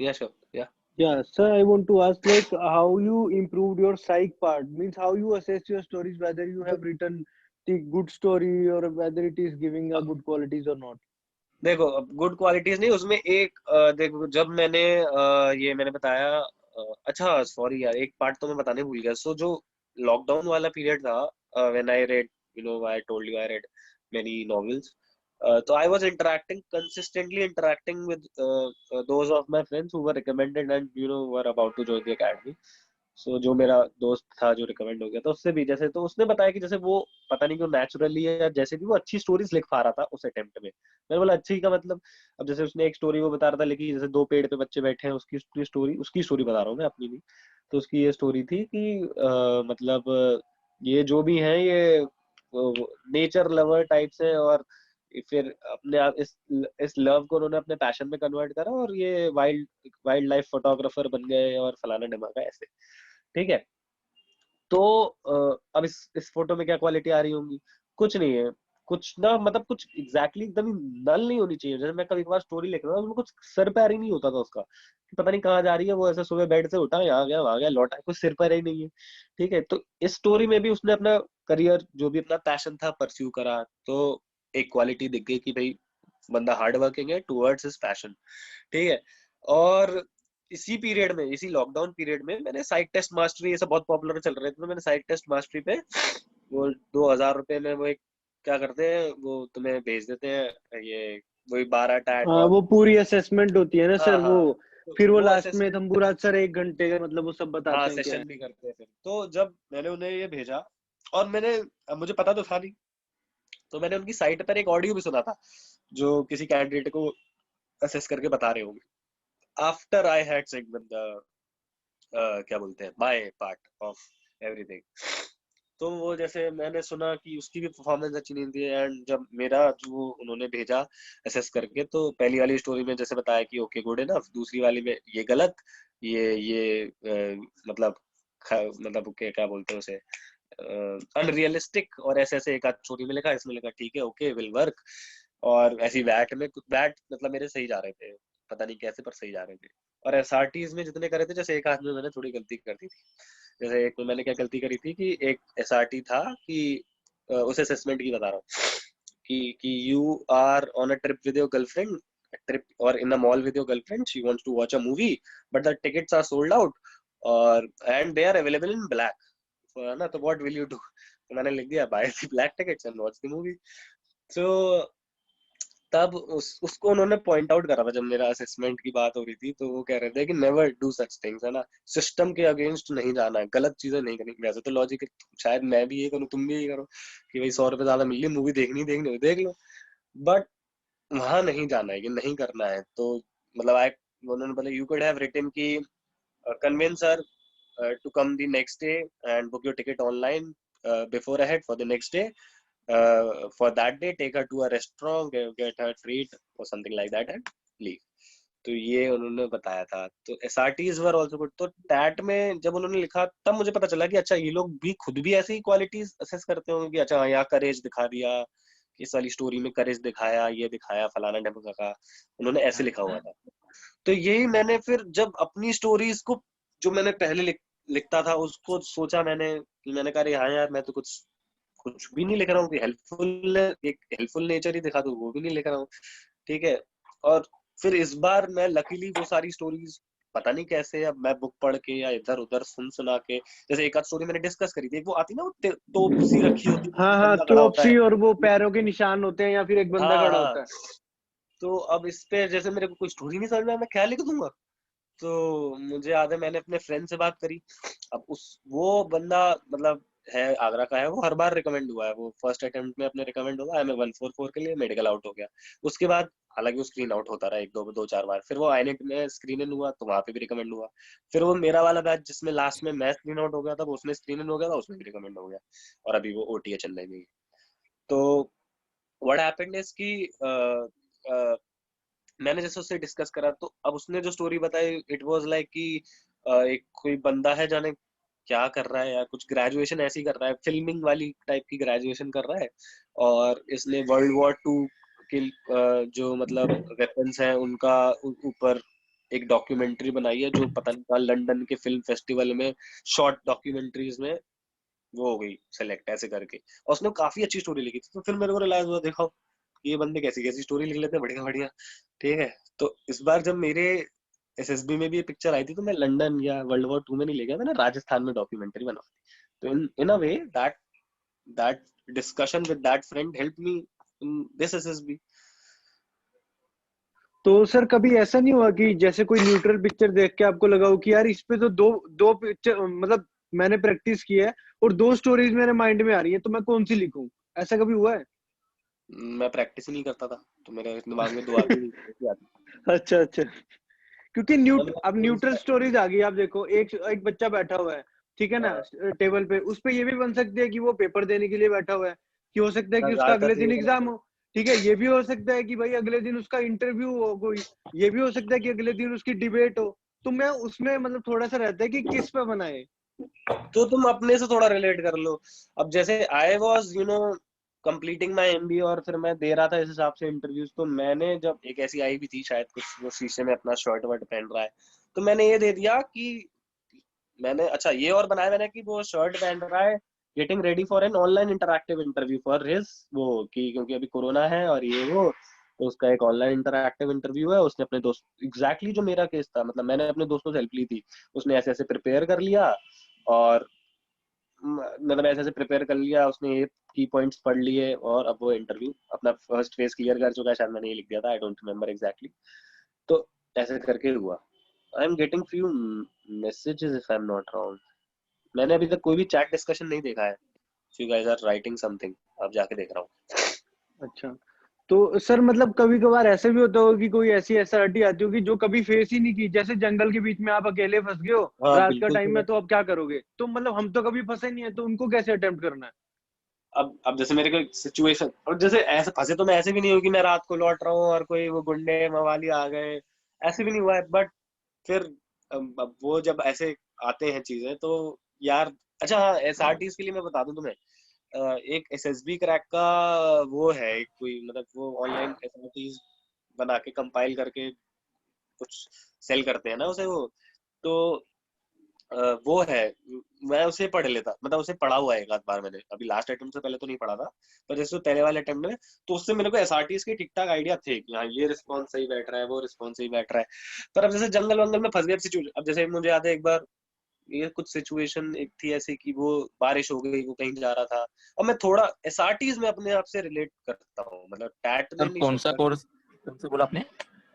Speaker 1: Yeah, sure. Yeah.
Speaker 2: Yeah, sir, I want to ask like how you improved your psych part. Means how you assess your stories, whether you have written the good story or whether it is giving a good qualities or not.
Speaker 1: देखो अब good qualities नहीं, उसमें एक देखो जब मैंने ये मैंने बताया, अच्छा सॉरी यार, एक पार्ट तो मैं बताने भूल गया। सो जो लॉकडाउन वाला पीरियड था, when I read, I told you I read many novels, तो I was consistently interacting with those of my friends who were recommended and were about to join the academy. So जो मेरा दोस्त था जो recommend हो गया था, उससे भी जैसे, तो उसने बताया कि जैसे वो पता नहीं क्यों नेचुरली है या जैसे भी वो अच्छी स्टोरीज लिख पा रहा था उस अटेम्प्ट में। मैंने बोला अच्छी का मतलब, अब जैसे उसने एक स्टोरी वो बता रहा था, लेकिन जैसे 2 पेड़ पे बच्चे बैठे हैं, उसकी स्टोरी बता रहा हूँ मैं, अपनी नहीं। तो उसकी ये स्टोरी थी कि मतलब ये जो भी है ये नेचर लवर टाइप से, और फिर अपने आप इस लव को उन्होंने अपने पैशन में कन्वर्ट करा, और ये वाइल्ड लाइफ फोटोग्राफर बन गए और फलाना ढिमाका ऐसे। ठीक है। तो अब इस फोटो में क्या क्वालिटी आ रही होंगी, कुछ नहीं है, कुछ ना, मतलब कुछ एग्जैक्टली एकदम ही नल नहीं होनी चाहिए। जैसे मैं कभी कभार स्टोरी लिख रहा हूँ, उसमें कुछ सिर पैर ही नहीं होता था उसका, कि पता नहीं कहाँ जा रही है वो, ऐसे सुबह बेड से उठा, यहाँ गया वहां गया लौटा, कुछ सिर पैर ही नहीं है। ठीक है। तो इस स्टोरी में भी उसने अपना करियर, जो भी अपना पैशन था, परस्यू करा। तो एक क्वालिटी दिख गई कि भाई बंदा हार्ड वर्किंग है टूवर्ड्स हिज पैशन। ठीक है। और इसी पीरियड में, इसी लॉकडाउन पीरियड में, मैंने साइक टेस्ट मास्टरी, ये सब बहुत पॉपुलर चल रहे थे, तो मैंने साइक टेस्ट मास्टरी पे वो 2000 रुपए में वो एक क्या करते हैं, वो तुम्हें भेज देते हैं, ये वही 12 टैट और
Speaker 2: वो पूरी असेसमेंट होती है ना
Speaker 1: हाँ
Speaker 2: सर, वो
Speaker 1: हाँ, तो
Speaker 2: फिर वो
Speaker 1: वो
Speaker 2: लास्ट में
Speaker 1: असेसमेंट,
Speaker 2: तंबूराज सर 1 घंटे का मतलब वो सब
Speaker 1: हाँ
Speaker 2: बताते हैं क्या है।
Speaker 1: सेशन भी करते हैं फिर। तो जब मैंने उन्हें ये भेजा, और अब मुझे पता तो था नहीं, तो मैंने उनकी साइट पर एक ऑडियो भी सुना था जो किसी कैंडिडेट को असेस करके बता रहे होंगे, after I had segment the क्या बोलते हैं, माय पार्ट ऑफ एवरीथिंग। तो वो जैसे मैंने सुना कि उसकी भी परफॉर्मेंस अच्छी नहीं थी, एंड जब मेरा जो उन्होंने भेजा असेस करके, तो पहली वाली स्टोरी में जैसे बताया कि ओके गुड इनफ, दूसरी वाली में ये गलत, ये मतलब मतलब क्या बोलते हैं उसे, अनरियलिस्टिक, और ऐसे ऐसे एक आध स्टोरी में लिखा, इसमें लिखा ठीक है ओके विल वर्क। और ऐसी वैट मतलब मेरे सही जा रहे थे, पता नहीं कैसे पर सही जा रहे थे। और एसआरटीज में जितने करे थे, जैसे एक हाथ में मैंने थोड़ी गलती कर दी थी। जैसे एक में मैंने क्या गलती करी थी कि एक एसआरटी था कि उस असेसमेंट की बता रहा हूँ कि you are on a trip with your girlfriend, trip और in a mall with your girlfriend, she wants to watch a movie but the tickets are sold out और and they are available in black, है ना, तो what will you do? तो मैंने लिख दिया by the black tickets and watch the movie. तो तब उसको उन्होंने पॉइंट आउट करा था जब मेरा असेसमेंट की बात हो रही थी, तो वो कह रहे थे कि नेवर डू सच थिंग्स, है ना, सिस्टम के अगेंस्ट नहीं जाना है, गलत चीजें नहीं करनी। वैसे तो लॉजिक शायद मैं भी ये करूँ, तुम भी ये करो कि भाई 100 रुपए ज्यादा मिल रही, मूवी देखनी हो देख लो, बट वहां नहीं जाना है, ये नहीं करना है। तो मतलब उन्होंने बोला यू कुड हैव रिटन की convince her to come the next day and book your ticket online before ahead for the next day. For that day, take her to a restaurant, get her treat or something like that and leave. तो ये उन्होंने बताया था। तो SRTs were also good. तो TET में जब उन्होंने लिखा तब मुझे पता चला कि अच्छा ये लोग भी खुद भी ऐसी क्वालिटीज असेस करते होंगे कि अच्छा यहाँ करेज दिखा दिया, इस वाली स्टोरी में करेज दिखाया, ये दिखाया फलाना ढमका का, उन्होंने ऐसे लिखा हुआ था। तो यही मैंने फिर जब अपनी स्टोरीज को जो मैंने पहले लिखता था उसको सोचा मैंने कि मैंने कहा हाँ यार मैं तो कुछ भी नहीं लिख रहा हूँ कि हेल्पफुल, एक हेल्पफुल नेचर ही दिखा दो, वो भी नहीं लिख रहा हूँ, ठीक है। और फिर इस बार मैं लकीली वो सारी स्टोरीज पता नहीं कैसे अब मैं बुक पढ़ के या इधर उधर सुना के, जैसे एक आध स्टोरी मैंने डिस्कस करी थी, वो आती ना, वो तोप सी रखी होती है,
Speaker 2: हाँ हाँ,
Speaker 1: बंदा खड़ा होता है।
Speaker 2: तोपसी और वो पैरों के निशान होते हैं या फिर एक बंदा
Speaker 1: हाँ
Speaker 2: खड़ा
Speaker 1: हाँ।
Speaker 2: होता है।
Speaker 1: तो अब इस पे जैसे मेरे को कोई स्टोरी नहीं समझ में आया, मैं क्या लिख दूंगा। तो मुझे याद है मैंने अपने फ्रेंड से बात करी। अब वो बंदा मतलब है आगरा का है, वो हर बार रिकमेंड हुआ है, वो फर्स्ट अटेम्प्ट में अपने रिकमेंड हुआ है, मैं 144 के लिए मेडिकल आउट हो गया। उसके बाद हालांकि वो स्क्रीन आउट होता रहा एक दो चार बार, फिर वो आईनेट में स्क्रीन इन हुआ तो वहां पे भी रिकमेंड हुआ। फिर वो मेरा वाला बैच जिसमें लास्ट में मैं स्क्रीन आउट हो गया था, वो उसमें स्क्रीन इन हो गया था, उसमें भी रिकमेंड हो गया। और अभी वो ओटीए चेन्नई में ही। तो व्हाट हैपेंड इज कि मैंने जैसे उससे डिस्कस करा, तो अब उसने जो स्टोरी बताई इट वाज लाइक कि एक कोई बंदा है जाने क्या कर रहा है यार, कुछ ग्रेजुएशन ऐसी कर रहा है, फिल्मिंग वाली टाइप की ग्रेजुएशन कर रहा है, और इसने वर्ल्ड वॉर 2 के जो मतलब वेपन्स हैं उनका ऊपर एक डॉक्यूमेंट्री बनाई है, जो पता नहीं कहाँ लंदन के फिल्म फेस्टिवल में शॉर्ट डॉक्यूमेंट्रीज में वो हो गई सेलेक्ट ऐसे करके, और उसने काफी अच्छी स्टोरी लिखी थी। तो फिर मेरे को रियलाइज हुआ, देखो ये बंदे कैसी कैसी स्टोरी लिख लेते हैं, बढ़िया बढ़िया, ठीक है। तो इस बार जब मेरे एसएसबी में भी ये पिक्चर आई थी, तो मैं लंदन या वर्ल्ड वॉर 2 में नहीं ले गया, मैंने राजस्थान में डॉक्यूमेंट्री बना दी। तो in a way that discussion with that friend help me in this SSB.
Speaker 2: तो सर कभी ऐसा नहीं हुआ कि जैसे कोई न्यूट्रल पिक्चर देख के आपको लगा हो कि यार इस पे तो दो दो पिक्चर मतलब मैंने प्रैक्टिस की है और दो स्टोरीज मेरे माइंड में आ रही है, तो मैं कौन सी लिखूं? ऐसा कभी हुआ है?
Speaker 1: मैं प्रैक्टिस ही नहीं करता था, तो मेरे दिमाग में दो आती थी।
Speaker 2: अच्छा अच्छा। क्योंकि
Speaker 1: मतलब
Speaker 2: अब न्यूट्रल स्टोरीज आ गई। आप देखो एक एक बच्चा बैठा हुआ है, ठीक है ना,
Speaker 1: हाँ,
Speaker 2: टेबल पे, उस पे ये भी बन सकती है कि वो पेपर देने के लिए बैठा हुआ है, कि हो सकता है कि उसका
Speaker 1: ज्यादातर
Speaker 2: अगले
Speaker 1: से
Speaker 2: दिन
Speaker 1: ये
Speaker 2: एग्जाम
Speaker 1: बनता है।
Speaker 2: हो, ठीक है, ये भी हो सकता है कि भाई अगले दिन उसका इंटरव्यू हो कोई, ये भी हो सकता है कि अगले दिन उसकी डिबेट हो। तो मैं उसमें मतलब थोड़ा सा रहता है कि किस पे बनाए।
Speaker 1: तो तुम अपने से थोड़ा रिलेट कर लो। अब जैसे I was completing my MBA और फिर मैं दे रहा था इस हिसाब से इंटरव्यूज, तो मैंने जब एक ऐसी आई भी थी शायद कुछ, वो शीशे में अपना शर्ट वर्ट पहन रहा है, तो मैंने ये दे दिया कि मैंने अच्छा ये और बनाया मैंने कि वो शर्ट पहन रहा है, getting ready for an online interactive interview for his वो, कि क्योंकि अभी कोरोना है और ये वो, तो उसका एक ऑनलाइन इंटरैक्टिव इंटरव्यू है। उसने अपने दोस्त एग्जैक्टली जो मेरा केस था, मतलब मैंने अपने दोस्तों से हेल्प ली थी, उसने ऐसे ऐसे प्रिपेयर कर लिया, और मतलब ऐसे ऐसे प्रिपेयर कर लिया उसने, ये की पॉइंट्स पढ़ लिए, और अब वो इंटरव्यू अपना फर्स्ट फेज क्लियर कर चुका है, शायद मैंने ये लिख दिया था, आई डोंट रिमेम्बर एग्जैक्टली। तो ऐसे करके हुआ। आई am getting few messages if I am not wrong. मैंने अभी तक कोई भी चैट डिस्कशन नहीं देखा है, you guys are writing something, अब जाके देख रहा हूँ।
Speaker 2: अच्छा, तो सर मतलब कभी कभार ऐसे भी होता होगा कि कोई ऐसी एसआरटी आती होगी जो कभी फेस ही नहीं की, जैसे जंगल के बीच में आप अकेले फंस गए हो
Speaker 1: हाँ
Speaker 2: रात का
Speaker 1: बिल्कुल
Speaker 2: टाइम
Speaker 1: सही।
Speaker 2: है, तो अब क्या करोगे? तो मतलब हम तो कभी फंसे नहीं है, तो उनको कैसे अटेम्प्ट करना है?
Speaker 1: अब जैसे मेरे को सिचुएशन, और जैसे ऐसे फंसे तो मैं ऐसे भी नहीं हूँ कि मैं रात को लौट रहा हूँ और कोई वो गुंडे मवाली आ गए, ऐसे भी नहीं हुआ है। बट फिर अब वो जब ऐसे आते हैं चीजें तो यार, अच्छा हाँ एसआरटीज के लिए मैं बता दूं तुम्हें, एक एसएसबी क्रैक का वो है एक कोई, मतलब वो ऑनलाइन एसआरटीज बना के कंपाइल करके कुछ सेल करते हैं ना उसे वो, तो वो है, मैं उसे पढ़ लेता, मतलब उसे पढ़ा हुआ है एक आध बार मैंने, अभी लास्ट अटेम्प्ट से पहले तो नहीं पढ़ा था, पर जैसे पहले वाले अटेम्प्ट में, तो उससे मेरे को एसआरटीज के ठीक ठाक आइडिया थे कि हाँ ये रिस्पॉन्स सही बैठ रहा है, वो रिस्पॉन्स सही बैठ रहा है। पर अब जैसे जंगल वंगल में फंस गया सिचुएशन, अब जैसे मुझे याद है एक बार ये कुछ सिचुएशन एक थी ऐसी कि वो बारिश हो गई, वो कहीं जा रहा था, और मैं थोड़ा एसआरटीज में अपने आप से रिलेट करता हूँ, मतलब टैट में
Speaker 7: सर
Speaker 1: नहीं
Speaker 7: कौन सा
Speaker 1: सोचता
Speaker 7: कोर्स कौन सा बोला आपने?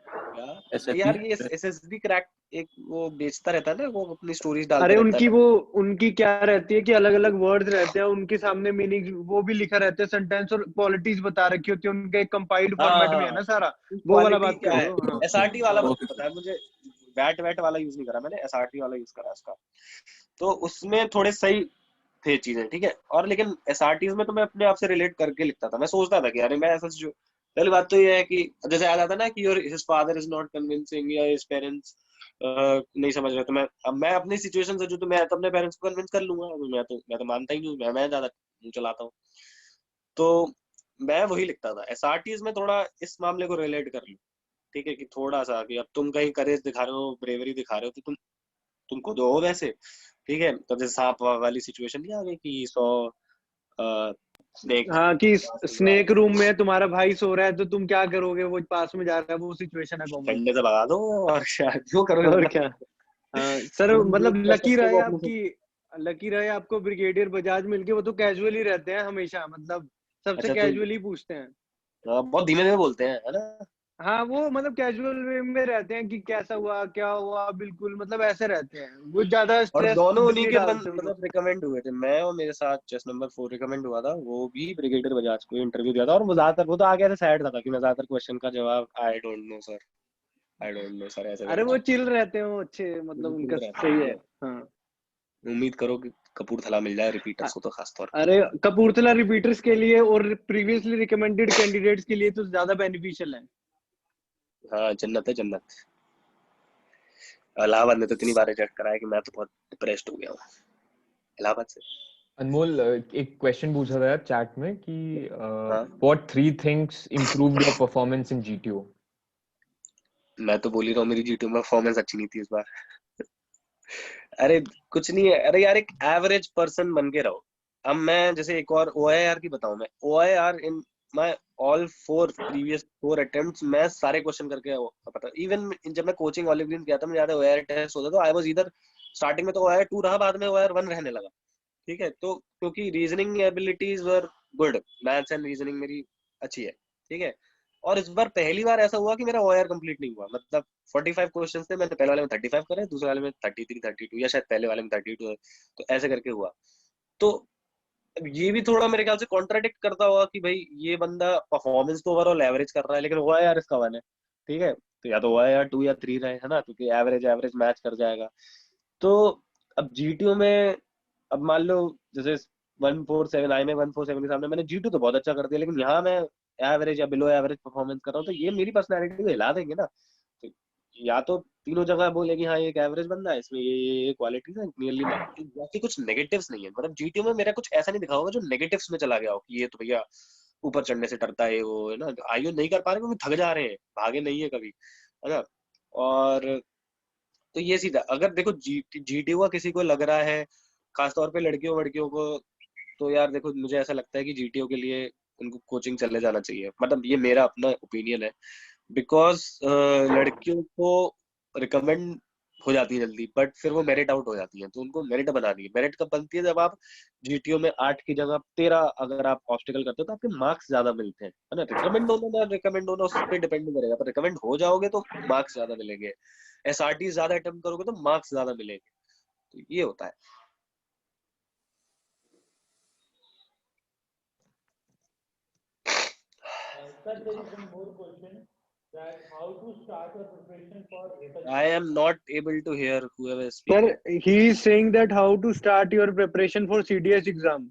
Speaker 1: क्या यार, ये एसएसबी क्रैक एक वो बेचता रहता है ना, वो अपनी स्टोरीज डालता
Speaker 2: अरे
Speaker 1: रहता है।
Speaker 2: उनकी क्या रहती है कि अलग अलग वर्ड्स रहते हैं, उनके सामने मीनिंग वो भी लिखा रहता है, सेंटेंस और क्वालिटीज बता रखी होती है, उनके एक कंपाइल्ड फॉर्मेट में है ना सारा, वो वाला बात कर
Speaker 1: क्या
Speaker 2: रहे
Speaker 1: है,
Speaker 2: हो? हाँ
Speaker 1: एसआरटी वाला
Speaker 2: हाँ
Speaker 1: पता है मुझे, वैट वैट वाला यूज नहीं करा मैंने, एसआरटी वाला यूज करा उसका, तो उसमें थोड़े सही थे चीजें, ठीक है। और लेकिन एसआरटीज में तो मैं अपने आप से रिलेट करके लिखता था, मैं सोचता था कि अरे मैं ऐसा जो, पहली बात तो ये है कि जैसे याद आता ना कि your his father is not convincing या हिज पेरेंट्स नहीं समझ रहे, तो मैं अपनी सिचुएशन से जो, तो मैं तो अपने पेरेंट्स को कन्विंस कर लूंगा, मैं तो मानता ही नहीं हूँ, मैं ज्यादा मुंह चलाता हूँ, तो मैं वही लिखता था। एसआरटीज में थोड़ा इस मामले को रिलेट कर लूं, ठीक है, कि थोड़ा सा कि अब तुम कहीं करेज दिखा रहे हो, ब्रेवरी दिखा रहे हो, तो तुमको दो हो वैसे, ठीक है। तो जैसे सांप वाली सिचुएशन नहीं आ गई कि सो स्नेक,
Speaker 2: हाँ, कि स्नेक रूम में तुम्हारा भाई सो रहा है तो तुम क्या करोगे, वो पास में जा रहा है, वो सिचुएशन है कॉमन।
Speaker 1: डंडे से भगा दो और शायद क्यों करोगे,
Speaker 2: और
Speaker 1: मतलब
Speaker 2: क्या। सर
Speaker 1: तुम
Speaker 2: मतलब
Speaker 1: यूज कर सकते हो अपने।
Speaker 2: लकी रहे आपको ब्रिगेडियर बजाज मिलके, वो तो कैजुअली रहते हैं हमेशा, मतलब सबसे
Speaker 1: अच्छा तो
Speaker 2: कैजुअली पूछते हैं।
Speaker 1: बहुत धीमे धीमे बोलते हैं, है ना।
Speaker 2: हाँ, वो मतलब कैजुअल वे में रहते हैं कि कैसा हुआ क्या हुआ, बिल्कुल मतलब ऐसे रहते हैं, वो ज्यादा
Speaker 1: और
Speaker 2: स्ट्रेस
Speaker 1: दोनों
Speaker 2: खुद
Speaker 1: उन्हीं
Speaker 2: नहीं
Speaker 1: के
Speaker 2: डालते वो लोग।
Speaker 1: मतलब रिकमेंड हुए थे, मैं और मेरे साथ चेस्ट नंबर 4 रिकमेंड हुआ था, वो भी ब्रिगेडियर बजाज को इंटरव्यू दिया था, और वो ज्यादातर वो तो आ गया था सैड था कि मैं ज्यादातर क्वेश्चन का जवाब I don't know sir, I don't know sir ऐसे
Speaker 2: अरे
Speaker 1: करके
Speaker 2: वो
Speaker 1: था।
Speaker 2: चिल रहते हैं, वो अच्छे, मतलब
Speaker 1: बिल्कुल
Speaker 2: उनका
Speaker 1: रहता
Speaker 2: सही
Speaker 1: है,
Speaker 2: है। हाँ।
Speaker 1: उम्मीद करो कि कपूरथला मिल जाए
Speaker 2: अ-
Speaker 1: रिपीटर्स को तो खास तौर
Speaker 2: अरे कपूरथला रिपीटर्स के लिए और प्रीवियसली रिकमेंडेड कैंडिडेट्स के लिए तो ज्यादा बेनिफिशियल है।
Speaker 1: पे। हाँ जन्नत है जन्नत। इलाहाबाद में तो इतनी बार रिजेक्ट करा है कि मैं तो बहुत डिप्रेस्ड हो गया हूँ इलाहाबाद से।
Speaker 6: अनमोल एक क्वेश्चन पूछा था यार चैट में कि
Speaker 1: हाँ
Speaker 6: what 3 things improved your performance in GTO?
Speaker 1: मैं तो बोल ही रहा हूँ, मेरी जीटीओ में परफॉर्मेंस अच्छी नहीं थी इस बार। अरे कुछ नहीं है, अरे यार एक एवरेज पर्सन बन के रहो। अब मैं जैसे एक और ओआईआर की बताऊं, मैं OIR in my all 4 previous 4 attempts मैं सारे क्वेश्चन करके पता, इवन जब मैं कोचिंग ओलिम्पियन गया था, मुझे याद है ओआईआर टेस्ट होता तो आई वाज इधर, स्टार्टिंग में तो ओआईआर 2 रहा, बाद में ओआईआर 1 रहने लगा, ठीक है। तो क्योंकि reasoning abilities were good, maths and reasoning मेरी अच्छी है, ठीक है। और इस बार पहली बार ऐसा हुआ कि मेरा ओआईआर कंप्लीट नहीं हुआ, मतलब 45 क्वेश्चन थे, मैंने पहले वाले में 35 करे, दूसरे वाले में 33 32, या शायद पहले वाले में 32 है, तो ऐसे करके हुआ। तो ये भी थोड़ा मेरे ख्याल से कॉन्ट्राडिक्ट करता हुआ कि भाई ये बंदा परफॉर्मेंस तो ओवरऑल एवरेज कर रहा है, लेकिन ओआईआर इसका 1 है, ठीक है। तो या तो ओआईआर 2 या 3 रहे, है ना, क्योंकि एवरेज एवरेज मैच कर जाएगा। तो अब जीटीओ में, अब मान लो जैसे 147 आई में 147 के सामने मैंने जीटीओ तो बहुत अच्छा कर दिया, लेकिन यहाँ मैं एवरेज या बिलो एवरेज परफॉर्मेंस कर रहा हूँ, तो ये मेरी पर्सनैलिटी को हिला देंगे ना। तो या तो तीनों जगह बोलेगी हाँ ये एक एवरेज बंदा है, इसमें ये क्वालिटीज है नियरली, बाकी कुछ नेगेटिव्स नहीं है, मतलब जीटीओ में मेरा कुछ ऐसा नहीं दिखा होगा जो नेगेटिव्स में चला गया हो कि ये तो भैया ऊपर चढ़ने से डरता है, वो है ना, आईओ नहीं कर पा रहे क्योंकि थक जा रहे हैं, भागे नहीं है कभी, है ना। और तो ये सीधा, अगर देखो जीटीओ का किसी को लग रहा है, खासतौर पे लड़कियों वड़कियों को, तो यार देखो मुझे ऐसा लगता है कि जीटीओ के लिए उनको कोचिंग चले जाना चाहिए, मतलब ये मेरा अपना ओपिनियन है, बिकॉज लड़कियों को रिकमेंड हो जाती है जल्दी, बट फिर वो मेरिट आउट हो जाती है, तो उनको मेरिट बनानी है। मेरिट कब बनती है, जब आप जीटीओ में 8 की जगह 13 अगर आप ऑब्स्टिकल करते हो तो आपके मार्क्स ज्यादा मिलते हैं, है ना। रिकमेंड होना उस पर डिपेंड करेगा, पर रिकमेंड हो जाओगे तो मार्क्स ज्यादा मिलेंगे, एसआरटी ज्यादा अटेम्प्ट करोगे तो मार्क्स ज्यादा मिलेंगे, तो ये होता है।
Speaker 4: Sir, there is one more question, that how to start your preparation for written
Speaker 1: I am not able to hear whoever is
Speaker 2: sir
Speaker 1: speaking.
Speaker 2: He is saying that how to start your preparation for CDS exam.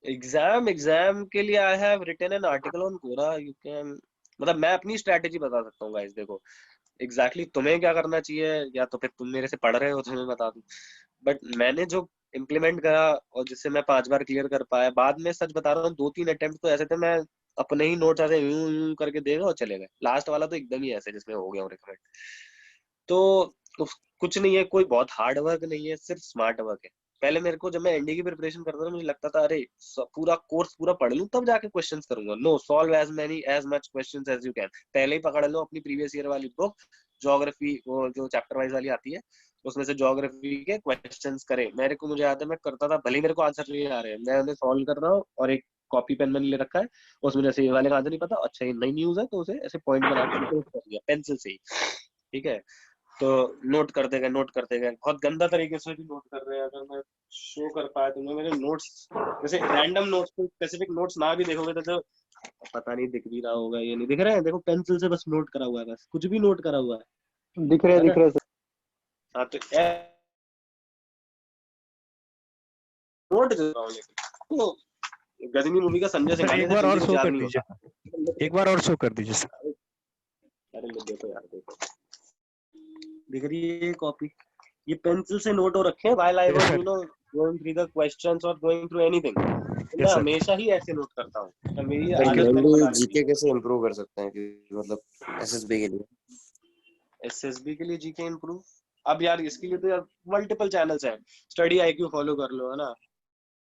Speaker 1: Exam के लिए I have written an article on Quora, you can, मतलब मैं अपनी strategy बता सकता हूँ guys, देखो exactly तुम्हें क्या करना चाहिए, या तो फिर तुम मेरे से पढ़ रहे हो तो मैं बता दूं, बट मैंने जो इम्प्लीमेंट करा और जिससे मैं 5 बार क्लियर कर पाया, बाद में सच बता रहा हूँ 2-3 अटेम्प्ट तो ऐसे थे, मैं अपने ही नोट्स ऐसे यूं यूं करके देगा और चले गए, लास्ट वाला तो एकदम ही ऐसे जिसमें हो गया रिकमेंड। तो कुछ नहीं है, कोई बहुत हार्ड वर्क नहीं है, सिर्फ स्मार्ट वर्क है। पहले मेरे को जब मैं एनडी की प्रिपरेशन करता था मुझे लगता था अरे पूरा कोर्स पूरा पढ़ लूं तब जाके क्वेश्चंस करूंगा। No, solve as much questions as you can. पहले ही पकड़ लो अपनी प्रीवियस ईयर वाली बुक, ज्योग्राफी वो जो चैप्टर वाइज वाली आती है उसमें से ज्योग्राफी के क्वेश्चंस करे। मुझे याद है मैं करता था, भले ही मेरे को आंसर नहीं आ रहे हैं, मैं उन्हें सॉल्व कर रहा हूँ और एक कॉपी पेन मैंने ले रखा है, उसमें जैसे ये वाले का आंसर नहीं पता, अच्छा ये नई न्यूज है तो उसे ऐसे पॉइंट बना के नोट कर दिया पेंसिल से ही, ठीक है। तो नोट करते गए बहुत गंदा तरीके से भी नोट कर रहे हैं। अगर मैं शो कर पाया तुम्हें मेरे नोट्स, जैसे रैंडम नोट्स, स्पेसिफिक नोट्स ना भी देखोगे तो पता नहीं दिख भी रहा होगा, ये नहीं दिख रहा है, देखो पेंसिल से बस नोट करा हुआ है, बस कुछ भी नोट करा हुआ है,
Speaker 2: दिख रहा है
Speaker 1: ना?
Speaker 2: सर।
Speaker 1: हाँ तो नोट कर रहा हूँ, लेकिन तो गजनी मूवी का संजय
Speaker 8: सर
Speaker 1: सिंघानिया
Speaker 8: एक
Speaker 1: से
Speaker 8: बार और
Speaker 1: जल्दी
Speaker 8: शो
Speaker 1: याद
Speaker 8: कर
Speaker 1: नहीं
Speaker 8: दीजिए,
Speaker 1: होता।
Speaker 8: एक बार और शो कर दीजिए सर।
Speaker 1: अरे देखो यार, देखो दिख रही है कॉपी, ये पेंसिल से नोट हो रखे हैं while I
Speaker 8: Yes,
Speaker 1: was
Speaker 8: sir.
Speaker 1: going through the questions or going through anything। तो मैं
Speaker 8: Yes, sir.
Speaker 1: हमेशा ही ऐसे नोट करता हूँ, तो मेरी
Speaker 8: Thank you,
Speaker 1: आदत
Speaker 8: sir.
Speaker 1: मैंने बना ली
Speaker 9: जीके
Speaker 1: है।
Speaker 9: कैसे इम्प्रूव कर सकते हैं कि मतलब एसएसबी के लिए?
Speaker 1: एसएसबी के लिए जीके इम्प्रूव, अब यार इसके लिए तो यार मल्टीपल चैनल्स हैं, स्टडी आईक्यू फॉलो कर लो, है ना,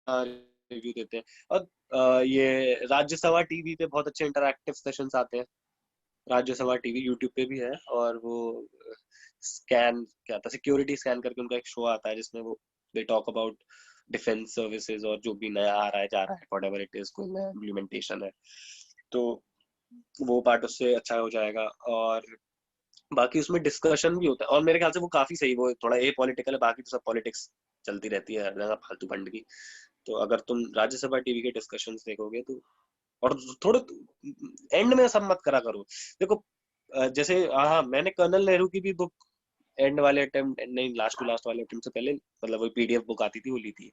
Speaker 1: रिव्यू देते हैं। और ये राज्यसभा टीवी पे बहुत अच्छे इंटरैक्टिव सेशंस आते हैं, राज्यसभा टीवी यूट्यूब पे भी है, और वो स्कैन क्या था, सिक्योरिटी स्कैन करके उनका एक शो आता है जिसमें वो they talk about defence services और जो भी नया आ रहा है जा रहा है, व्हाटएवर इट इज, कोई नया इम्प्लीमेंटेशन है तो वो पार्ट उससे अच्छा हो जाएगा। और बाकी उसमें डिस्कशन भी होता है, और मेरे ख्याल से वो काफी सही, वो थोड़ा ए पॉलिटिकल है, बाकी तो सब पॉलिटिक्स चलती रहती है हर जगह फालतू फंड की। तो अगर तुम राज्यसभा टीवी के डिस्कशंस देखोगे तो, और थोड़े एंड में सब मत करा करो, देखो जैसे हाँ मैंने कर्नल नेहरू की भी बुक एंड वाले अटेम्प्ट नहीं, लास्ट टू लास्ट वाले अटेम्प्ट से पहले, मतलब वो पीडीएफ बुक आती थी वो ली थी।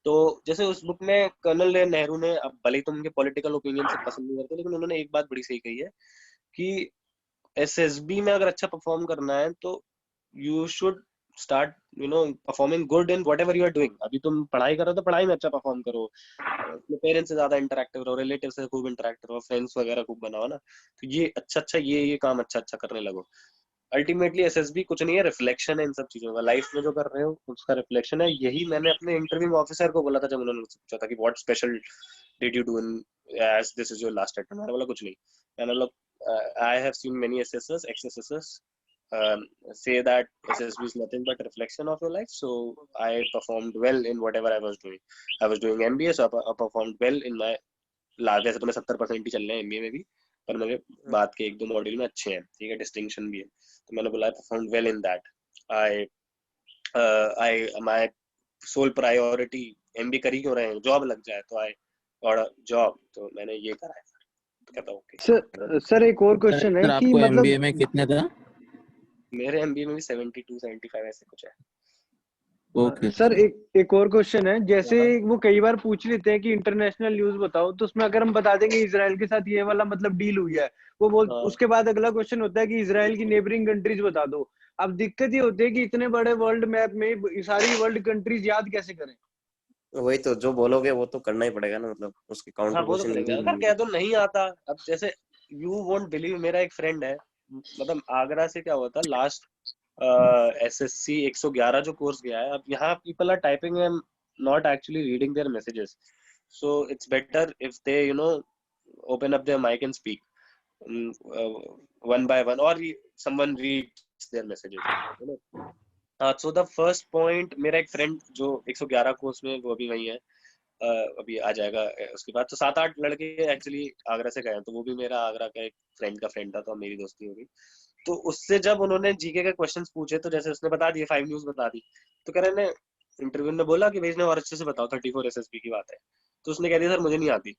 Speaker 1: तो जैसे उस बुक में कर्नल नेहरू ने, अब भले ही तुम उनके पॉलिटिकल ओपिनियन से पसंद नहीं करते, लेकिन उन्होंने एक बात बड़ी सही कही है कि एसएसबी में अगर अच्छा परफॉर्म करना है तो you should start performing good in whatever you are doing. अभी तुम पढ़ाई करो तो पढ़ाई में अच्छा परफॉर्म करो, अपने पेरेंट्स से ज्यादा इंटरेक्टिव रहो, रिलेटिव से खूब इंटरेक्टिव रहो, फ्रेंड्स वगैरह खूब बनाओ ना, तो ये अच्छा ये काम अच्छा करने लगो। अल्टीमेटली एसएसबी कुछ नहीं है, रिफ्लेक्शन है इन सब चीजों का, लाइफ में जो कर रहे हो उसका रिफ्लेक्शन है। यही मैंने अपने इंटरव्यू ऑफिसर को बोला था जब उन्होंने मुझसे पूछा था कि what special did you do in as this is your last attempt, मैंने बोला कुछ नहीं, मैंने बोला I have seen many SSS ex SSS say that SSB is nothing but reflection of your life, so I performed well in whatever I was doing. I was doing MBA, so I performed well in my last, वैसे तो मैं 70% ही चल रहे हैं MBA में भी, पर मेरे बाद के एक दो मॉड्यूल में अच्छे हैं, ठीक है, डिस्टिंक्शन भी है, तो मैंने बोला perform well in that. I my sole priority MB कर ही क्यों रहे हैं, जॉब लग जाए, तो आई और जॉब, तो मैंने ये करा है। तो कहता ओके
Speaker 2: सर एक और क्वेश्चन है कि
Speaker 7: आपको
Speaker 2: मतलब
Speaker 7: एमबीए में कितने था?
Speaker 1: मेरे एमबीए में भी 72 75 ऐसे कुछ है।
Speaker 7: ओके
Speaker 2: सर एक और क्वेश्चन है, जैसे वो कई बार पूछ लेते हैं कि इंटरनेशनल न्यूज बताओ, तो उसमें अगर हम बता देंगे इजराइल के साथ ये वाला मतलब डील हुई है, वो बोल उसके बाद अगला क्वेश्चन होता है कि इजराइल की नेबरिंग कंट्रीज बता दो। अब दिक्कत ये होती है कि इतने बड़े वर्ल्ड मैप में सारी वर्ल्ड कंट्रीज याद कैसे करें?
Speaker 9: वही तो, जो बोलोगे वो तो करना ही पड़ेगा ना, मतलब उसके
Speaker 1: हाँ वो तो
Speaker 9: काउंटर
Speaker 1: करेंगे, अगर कह दो नहीं आता। अब जैसे यू वोंट बिलीव, मेरा एक फ्रेंड है, मतलब आगरा से क्या हुआ था लास्ट एसएससी 111 जो कोर्स गया है, अब यहाँ people are typing and not actually reading their messages, so it's better if they open up their mic and speak one by one, और someone reads their messages. So the first point, मेरा एक friend जो 111 course में, वो अभी वही है, अभी आ जाएगा उसके बाद, तो 7-8 लड़के एक्चुअली आगरा से गए, तो वो भी मेरा आगरा का एक फ्रेंड का फ्रेंड था, तो मेरी दोस्ती हो गई। तो उससे जब उन्होंने जीके के क्वेश्चंस पूछे, तो जैसे उसने बता दिए 5 न्यूज बता दी, तो कह रहे ने इंटरव्यू में बोला कि भेजने और अच्छे से बताओ 34 एसएसबी की बात है, तो उसने कह दिया सर मुझे नहीं आती।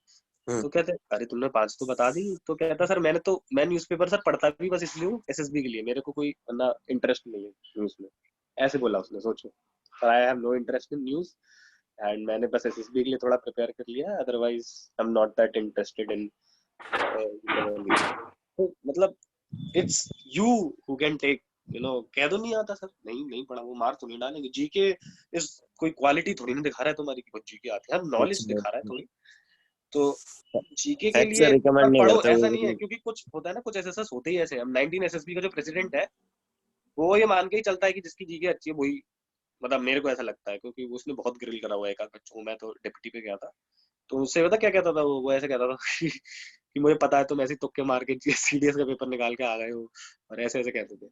Speaker 1: तो कहते अरे तुमने 5 तो बता दी, तो कहता सर मैं न्यूज़पेपर सर पढ़ता भी बस इसलिए हूँ एसएसबी के लिए, मेरे को कोई वरना इंटरेस्ट नहीं है न्यूज में, ऐसे बोला उसने। सोचो, sir I have no interest in news and मैंने बस एसएसबी के लिए थोड़ा प्रिपेयर कर लिया, otherwise I am not that interested in, मतलब it's you who can take, कह दो नहीं आता सर, नहीं पढ़ा, वो मार तो नहीं डालेंगे। जीके इस कोई क्वालिटी थोड़ी नहीं दिखा रहा है तुम्हारी कि जीके आती है, नॉलेज दिखा रहा है थोड़ी, तो जीके के लिए
Speaker 9: रिकमेंड नहीं
Speaker 1: पढ़ो,
Speaker 9: करता
Speaker 1: ऐसा नहीं है, क्योंकि कुछ होता है ना, कुछ एसएसएस होते ही ऐसे। हम 19 एसएसबी का जो प्रेसिडेंट है वो ये मान के ही चलता है कि जिसकी जीके अच्छी है वही, मतलब मेरे को ऐसा लगता है, क्योंकि उसने बहुत ग्रिल करा हुआ है एक आध बच्चों को। मैं तो डिप्टी पे गया था तो उससे पता क्या कहता था वो ऐसे कहता था कि मुझे पता है तुम ऐसे तुक्के मार के सीडीएस का पेपर निकाल के आ गए हो, और ऐसे ऐसे कहते थे।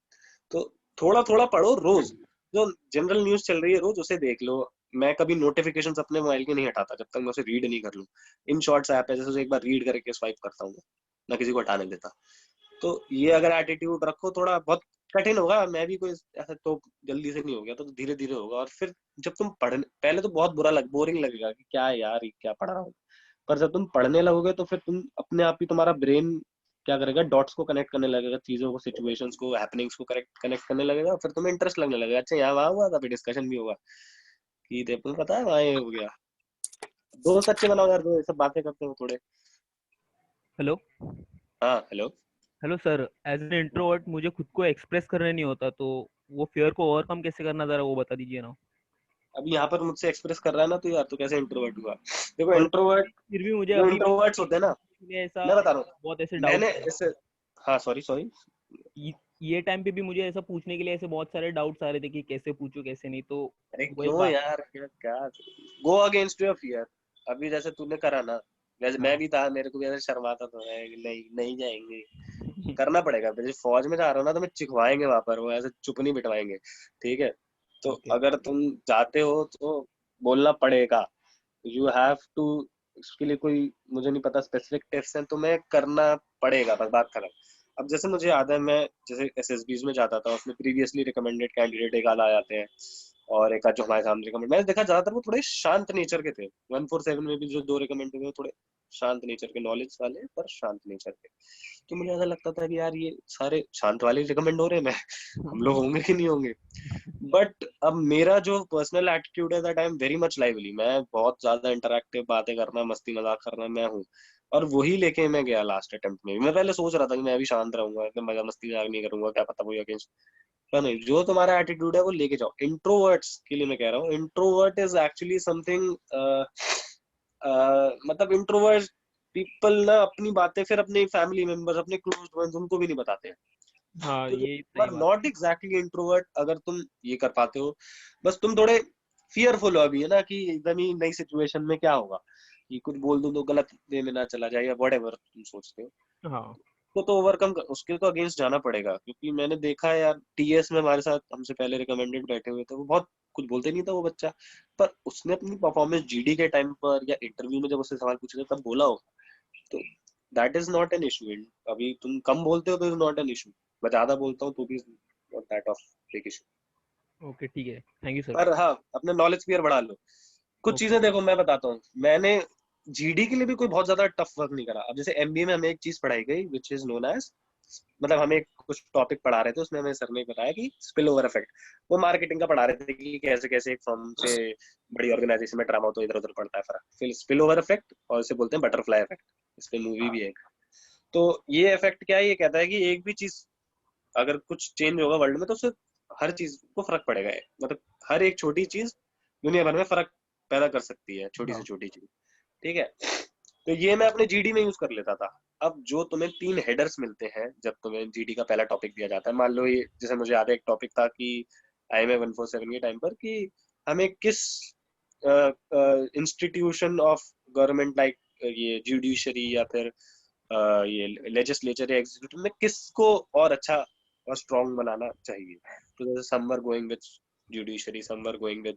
Speaker 1: तो थोड़ा थोड़ा पढ़ो रोज, जो जनरल न्यूज चल रही है रोज उसे देख लो। मैं कभी नोटिफिकेशंस अपने मोबाइल के नहीं हटाता जब तक मैं उसे रीड नहीं कर लूं। इन शॉर्ट्स ऐप है, जैसे उसे एक बार रीड करके स्वाइप करता हूँ, ना किसी को हटाने देता। तो ये अगर एटीट्यूड रखो, थोड़ा बहुत कठिन होगा, मैं भी कोई ऐसा तो जल्दी से नहीं हो गया, तो धीरे धीरे होगा। और फिर जब तुम पढ़ने, पहले तो बहुत बोरिंग लगेगा कि क्या है यार ये क्या पढ़ रहा हूँ, पर जब तुम पढ़ने लगोगे तो फिर तुम अपने आप ही, तुम्हारा ब्रेन क्या करेगा, डॉट्स को कनेक्ट करने लगेगा, चीजों को, सिचुएशंस को, हैपनिंग्स को कनेक्ट करने लगेगा। फिर तुम्हें इंटरेस्ट लगने लगेगा, अच्छा यहाँ वहाँ हुआ था, फिर डिस्कशन भी होगा कि देखो पता है वहाँ ये हो गया। दोस्त अच्छे बनाओ यार, जो ये सब बातें करते हो थोड़े।
Speaker 10: हेलो
Speaker 1: हाँ hello.
Speaker 10: Hello sir, as an introvert मुझे खुद को एक्सप्रेस करने नहीं होता, तो वो फियर को ओवरकम कैसे करना, जरा वो बता दीजिए ना।
Speaker 1: अभी यहाँ पर मुझसे एक्सप्रेस कर रहा है ना, तो यार तो कैसे इंट्रोवर्ट हुआ? देखो
Speaker 10: पर
Speaker 1: इंट्रोवर्ट,
Speaker 10: फिर भी मुझे
Speaker 1: जो
Speaker 10: अभी
Speaker 1: इंट्रोवर्ट्स होते हैं ना,
Speaker 10: में ऐसा
Speaker 1: मैं बता रहा हूँ,
Speaker 10: बहुत ऐसे
Speaker 1: मैंने
Speaker 10: डाउट,
Speaker 1: इससे, हाँ सॉरी सॉरी,
Speaker 10: ये टाइम पे भी मुझे ऐसा पूछने के लिए ऐसे बहुत सारे डाउट्स आ रहे थे कि कैसे पूछूं कैसे नहीं, तो
Speaker 1: अरे
Speaker 10: वही
Speaker 1: क्यों
Speaker 10: बात।
Speaker 1: यार, क्या क्या गो अगेंस्ट योर फियर। अभी जैसे तूने करा ना, वैसे मैं
Speaker 10: हाँ
Speaker 1: भी था, मेरे को भी ऐसे शर्माता तो है कि नहीं नहीं जाएंगे, करना पड़ेगा। जैसे फौज में जा रहा हूँ ना, तो मैं चिखवाएंगे वहां पर, वो ऐसे चुप नहीं बिठवाएंगे, ठीक है? तो
Speaker 10: ओके
Speaker 1: अगर तुम जाते हो तो बोलना पड़ेगा, यू हैव टू। इसके लिए कोई मुझे नहीं पता स्पेसिफिक टिप्स हैं, तुम्हें करना पड़ेगा, बस बात खत्म। अब जैसे मुझे याद है, मैं जैसे एसएसबीज में जाता था, उसमें प्रीवियसली रिकमेंडेड कैंडिडेट एक आध आ जाते हैं, और एक आध जो हमारे सामने रिकमेंड, मैंने देखा ज्यादातर वो थोड़े शांत नेचर के थे। 147 में भी जो दो रिकमेंड हुए, थोड़े शांत नेचर के, नॉलेज वाले पर शांत नेचर के। तो मुझे ऐसा लगता था कि यार ये सारे शांत वाले रिकमेंड हो रहे हैं, मैं हम लोग होंगे कि नहीं होंगे? बट अब मेरा जो पर्सनल एटीट्यूड है that I am very much lively, मैं बहुत ज्यादा इंटरैक्टिव, बातें करना, मस्ती मजाक करना मैं हूँ। और वही लेके मैं गया लास्ट अटेम्प्ट में। मैं पहले सोच रहा था कि मैं भी शांत रहूंगा, इतना मजा मस्ती मजाक नहीं करूंगा, क्या पता कोई अगेंस्ट, पर नहीं, जो तुम्हारा एटीट्यूड है वो लेके जाओ। इंट्रोवर्ट्स के लिए मैं कह रहा हूँ, इंट्रोवर्ट इज एक्चुअली समथिंग, मतलब इंट्रोवर्ट पीपल ना अपनी बातें फिर अपने फैमिली मेंबर्स, अपने क्लोज वंस, उनको भी नहीं बताते हैं।
Speaker 10: हाँ,
Speaker 1: तो
Speaker 10: ये
Speaker 1: यू
Speaker 10: सही
Speaker 1: आर
Speaker 10: बात
Speaker 1: नॉट एग्जैक्टली इंट्रोवर्ट अगर तुम ये कर पाते हो। बस तुम थोड़े फियरफुल हो अभी, है ना, कि एकदम ही नई सिचुएशन में क्या होगा, कि कुछ बोल दूं तो गलत वे में ना चला जाए, या व्हाटएवर तुम सोचते हो।
Speaker 10: है। हाँ
Speaker 1: तो ओवरकम उसके तो अगेंस्ट जाना पड़ेगा, क्योंकि मैंने देखा है यार, टीएस में हमारे साथ हमसे पहले रिकमेंडेड बैठे हुए थे, वो बहुत कुछ बोलते नहीं था वो बच्चा, पर उसने अपनी परफॉर्मेंस जीडी के टाइम पर या इंटरव्यू में जब उससे सवाल पूछे थे तब बोला होगा। तो that is not an issue. अभी तुम कम बोलते हो तो इज नॉट एन इशू, मैं ज्यादा बोलता हूँ तो भी not that of big issue.
Speaker 10: Okay, ठीक है, थैंक यू सर।
Speaker 1: पर हाँ, अपने नॉलेज स्फीयर बढ़ा लो। कुछ
Speaker 10: ओके
Speaker 1: चीजें देखो, मैं बताता हूँ, मैंने जीडी के लिए भी कोई बहुत ज्यादा टफ वर्क नहीं करा। अब जैसे एमबीए में हमें एक चीज पढ़ाई गई विच इज नोन एज, मतलब हमें कुछ टॉपिक पढ़ा रहे थे, उसमें हमें सर ने बताया कि स्पिल ओवर इफेक्ट। वो मार्केटिंग का पढ़ा रहे थे कि कैसे कैसे एक फर्म से बड़ी ऑर्गेनाइजेशन में ड्रामा, तो इधर उधर पड़ता है फर्क, फिर स्पिल ओवर इफेक्ट, और इसे बोलते हैं बटरफ्लाई इफेक्ट। इस पे मूवी भी है एक। तो ये इफेक्ट क्या है, ये कहता है कि एक भी चीज अगर कुछ चेंज होगा वर्ल्ड में, तो उससे हर चीज को फर्क पड़ेगा, मतलब हर एक छोटी चीज दुनिया भर में फर्क पैदा कर सकती है, छोटी से
Speaker 10: हाँ
Speaker 1: छोटी चीज, ठीक है? तो ये मैं अपने जीडी में यूज कर लेता था। अब जो तुम्हें 3 हेडर्स मिलते हैं जब तुम्हें जीडी का पहला टॉपिक दिया जाता है, मान लो ये, जैसे मुझे याद है एक टॉपिक था कि IMA 147 के टाइम पर, कि हमें किस इंस्टीट्यूशन ऑफ गवर्नमेंट, लाइक ये जुडिशरी या फिर ये लेजिस्लेचर या एग्जीक्यूटिव में, किसको और अच्छा और स्ट्रॉन्ग बनाना चाहिए। तो जैसे some were going with judiciary, some were going with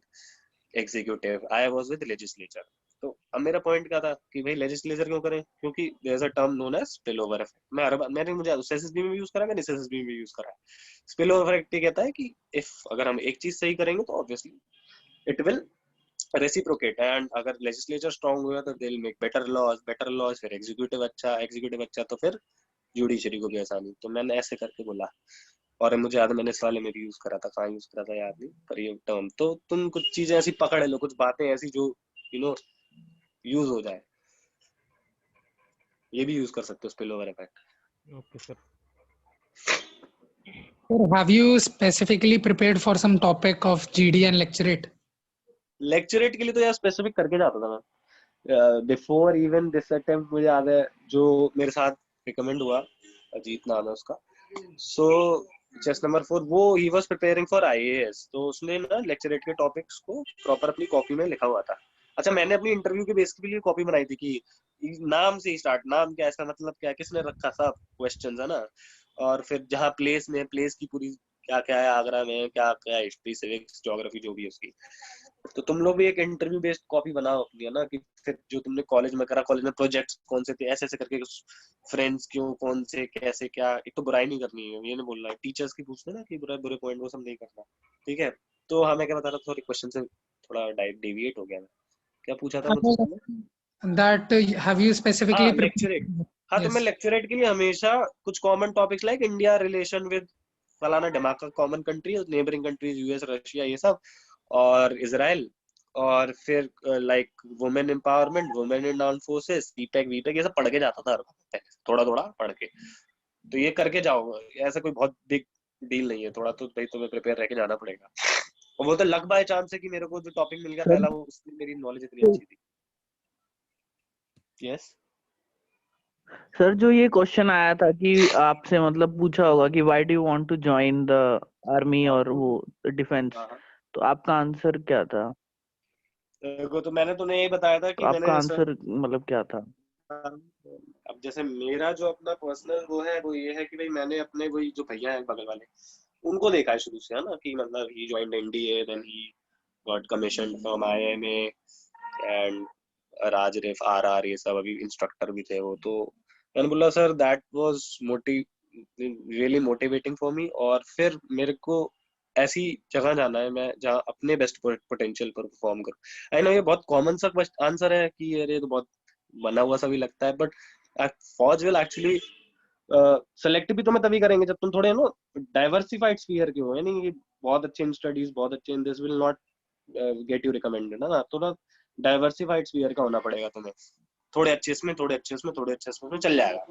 Speaker 1: executive, I was with legislature. तो अब मेरा पॉइंट क्या था कि भाई लेजिस्लेचर क्यों करें, क्योंकि there is a term known as spill over effect. मैं हर बार, मैंने मुझे एसएसबी में भी यूज करा, मैंने एसएसबी में भी यूज करा है। स्पिल ओवर इफेक्ट ये कहता है कि इफ अगर हम एक चीज सही करेंगे तो obviously it will reciprocate, and अगर लेजिस्लेचर स्ट्रांग हुआ तो they will make better laws, फिर एग्जीक्यूटिव अच्छा तो फिर जुडिशरी को भी आसानी। तो मैंने ऐसे करके बोला, और मुझे याद है मैंने इस वाले में भी यूज करा था, कहाँ यूज करा था याद नहीं, पर ये टर्म तो तुम कुछ चीजें ऐसी पकड़ लो, कुछ बातें ऐसी जो यू नो यूज हो जाए, ये भी यूज कर सकते हो spill over effect.
Speaker 10: Okay sir.
Speaker 11: Sir, have you specifically prepared for some topic of GD and lecturate?
Speaker 1: Lecturette के लिए तो यार स्पेसिफिक करके जाता था मैं, बिफोर इवन दिस अटेम्प्ट। मुझे याद है जो मेरे साथ रिकमेंड हुआ, अजीत नाम है उसका, सो चेस नंबर 4 वो he was preparing for IAS, तो उसने ना लेक्चरेट के टॉपिक्स को प्रॉपर अपनी कॉपी में लिखा हुआ था। अच्छा, मैंने अपनी इंटरव्यू के बेस के लिए कॉपी बनाई थी कि नाम से ही स्टार्ट, नाम क्या, इसका मतलब क्या, किसने रखा, सब क्वेश्चंस है ना। और फिर जहाँ प्लेस में, प्लेस की पूरी क्या क्या है आगरा में, क्या क्या हिस्ट्री, सिविक्स, ज्योग्राफी जो भी है उसकी। तो तुम लोग भी एक इंटरव्यू बेस्ड कॉपी बनाओ अपनी, है ना, कि फिर जो तुमने कॉलेज में करा, कॉलेज में प्रोजेक्ट्स कौन से थे, ऐसे ऐसे करके फ्रेंड्स क्यों, कौन से, कैसे, क्या। एक तो बुराई नहीं करनी है, ये नहीं बोलना है, टीचर्स की पूछना ना कि बुरे बुरे पॉइंट वो सब नहीं करना, ठीक है। तो हाँ, मैं क्या बता रहा था, सॉरी, क्वेश्चन से थोड़ा डेविएट हो गया मैं। क्या पूछा था मुझसे तुमने?
Speaker 11: That have you specifically
Speaker 1: हाँ,
Speaker 11: prepared?
Speaker 1: लेक्चरेट। हाँ, तो मैं
Speaker 11: Yes.
Speaker 1: लेक्चरेट के लिए हमेशा कुछ common topics like India relation with फलाना ढमाका, common country, neighbouring countries, US, Russia, ये सब, और इजराइल, और फिर like women empowerment, women in armed forces, वीपैक वीपैक, ये सब पढ़ के जाता था हर वक्त, थोड़ा थोड़ा पढ़ के। तो ये करके जाओ, ऐसा कोई बहुत बिग डील नहीं है, थोड़ा तो भाई तुम्हें प्रिपेयर रह के जाना पड़ेगा। और वो तो लक बाय चांस है कि मेरे को जो टॉपिक मिल गया
Speaker 10: सर
Speaker 1: पहला, वो उसमें मेरी नॉलेज इतनी अच्छी थी। यस
Speaker 10: सर, जो ये क्वेश्चन आया था कि आपसे मतलब पूछा होगा कि why do you want to join the army और वो डिफेंस,
Speaker 1: हाँ,
Speaker 10: तो आपका आंसर क्या था?
Speaker 1: देखो, तो मैंने तुम्हें यही बताया था
Speaker 10: तो
Speaker 1: कि
Speaker 10: आपका
Speaker 1: मैंने
Speaker 10: आंसर मतलब क्या था?
Speaker 1: अब जैसे मेरा जो अपना पर्सनल वो है, वो ये है कि भाई मैंने अपने वही जो भैया हैं बगल वाले, उनको देखा है शुरू से, है ना, कि मतलब he joined NDA, then he got commission from IMA, and Raj rif RR, ये सब अभी इंस्ट्रक्टर भी थे वो। तो मैंने बोला sir that was really motivating for me, और फिर मेरे को ऐसी जगह जाना है मैं जहाँ अपने बेस्ट पोटेंशियल पर परफॉर्म करूँ। आई नो ये बहुत कॉमन सा आंसर है कि अरे तो बहुत बना हुआ सा भी लगता है, बट फौज विल एक्चुअली सेलेक्ट भी तुम्हें तभी करेंगे जब तुम थोड़े नो डाइवर्सिफाइड स्फीयर के हो, यानी कि बहुत अच्छे इन स्टडीज, बहुत अच्छे in this will not get you recommended, है ना। तो ना डाइवर्सिफाइड स्फीयर का होना पड़ेगा तुम्हें, थोड़े अच्छे इसमें, थोड़े अच्छे इसमें, थोड़े अच्छे इसमें, चल जाएगा।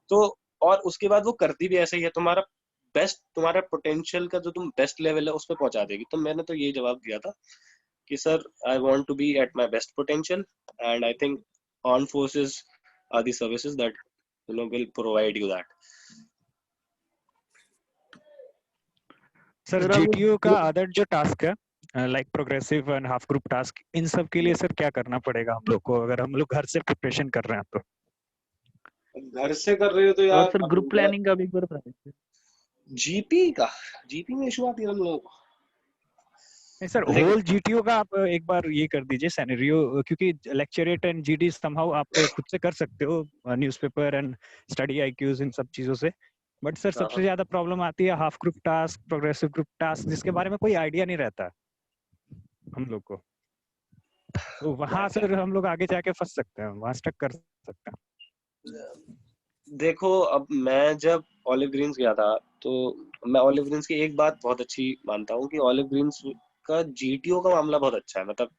Speaker 1: तो और उसके बाद वो करती भी ऐसा ही है, तुम्हारा बेस्ट, तुम्हारा पोटेंशियल का जो तुम बेस्ट लेवल है उस पर पहुंचा देगी। तो मैंने तो ये जवाब दिया था कि sir I want to be at my best potential, and I think arm forces are the services that will provide you that.
Speaker 8: Sir
Speaker 10: sir
Speaker 8: GTO का अदर जो टास्क है like progressive and half group task, इन सब के लिए sir क्या करना पड़ेगा हम लोग को, अगर हम लोग घर से प्रिपरेशन कर रहे हैं तो?
Speaker 1: घर से कर रहे हो तो
Speaker 10: और
Speaker 1: यार
Speaker 10: सर ग्रुप प्लानिंग का भी एक बार बता दीजिए।
Speaker 1: जीपी में इशू आती है हम लोगों को।
Speaker 8: नहीं सर, होल जीटीओ का आप एक बार ये कर दीजिए सिनेरियो, क्योंकि लेक्चरेट एंड जीडी समहाउ आप खुद से कर सकते हो, न्यूज़पेपर एंड स्टडी आईक्यूज इन सब चीजों से। बट सर सबसे ज्यादा प्रॉब्लम आती है half group task, progressive group task, जिसके बारे में कोई आइडिया नहीं रहता हम लोग को। तो वहां सर हम लोग आगे जाके फंस सकते हैं, वहां स्टक कर सकते हैं।
Speaker 1: देखो, अब मैं जब ऑलिव ग्रीन्स गया था, तो मैं ऑलिव ग्रीन्स की एक बात बहुत अच्छी मानता हूँ कि ऑलिव ग्रीन्स का जीटीओ का मामला बहुत अच्छा है, मतलब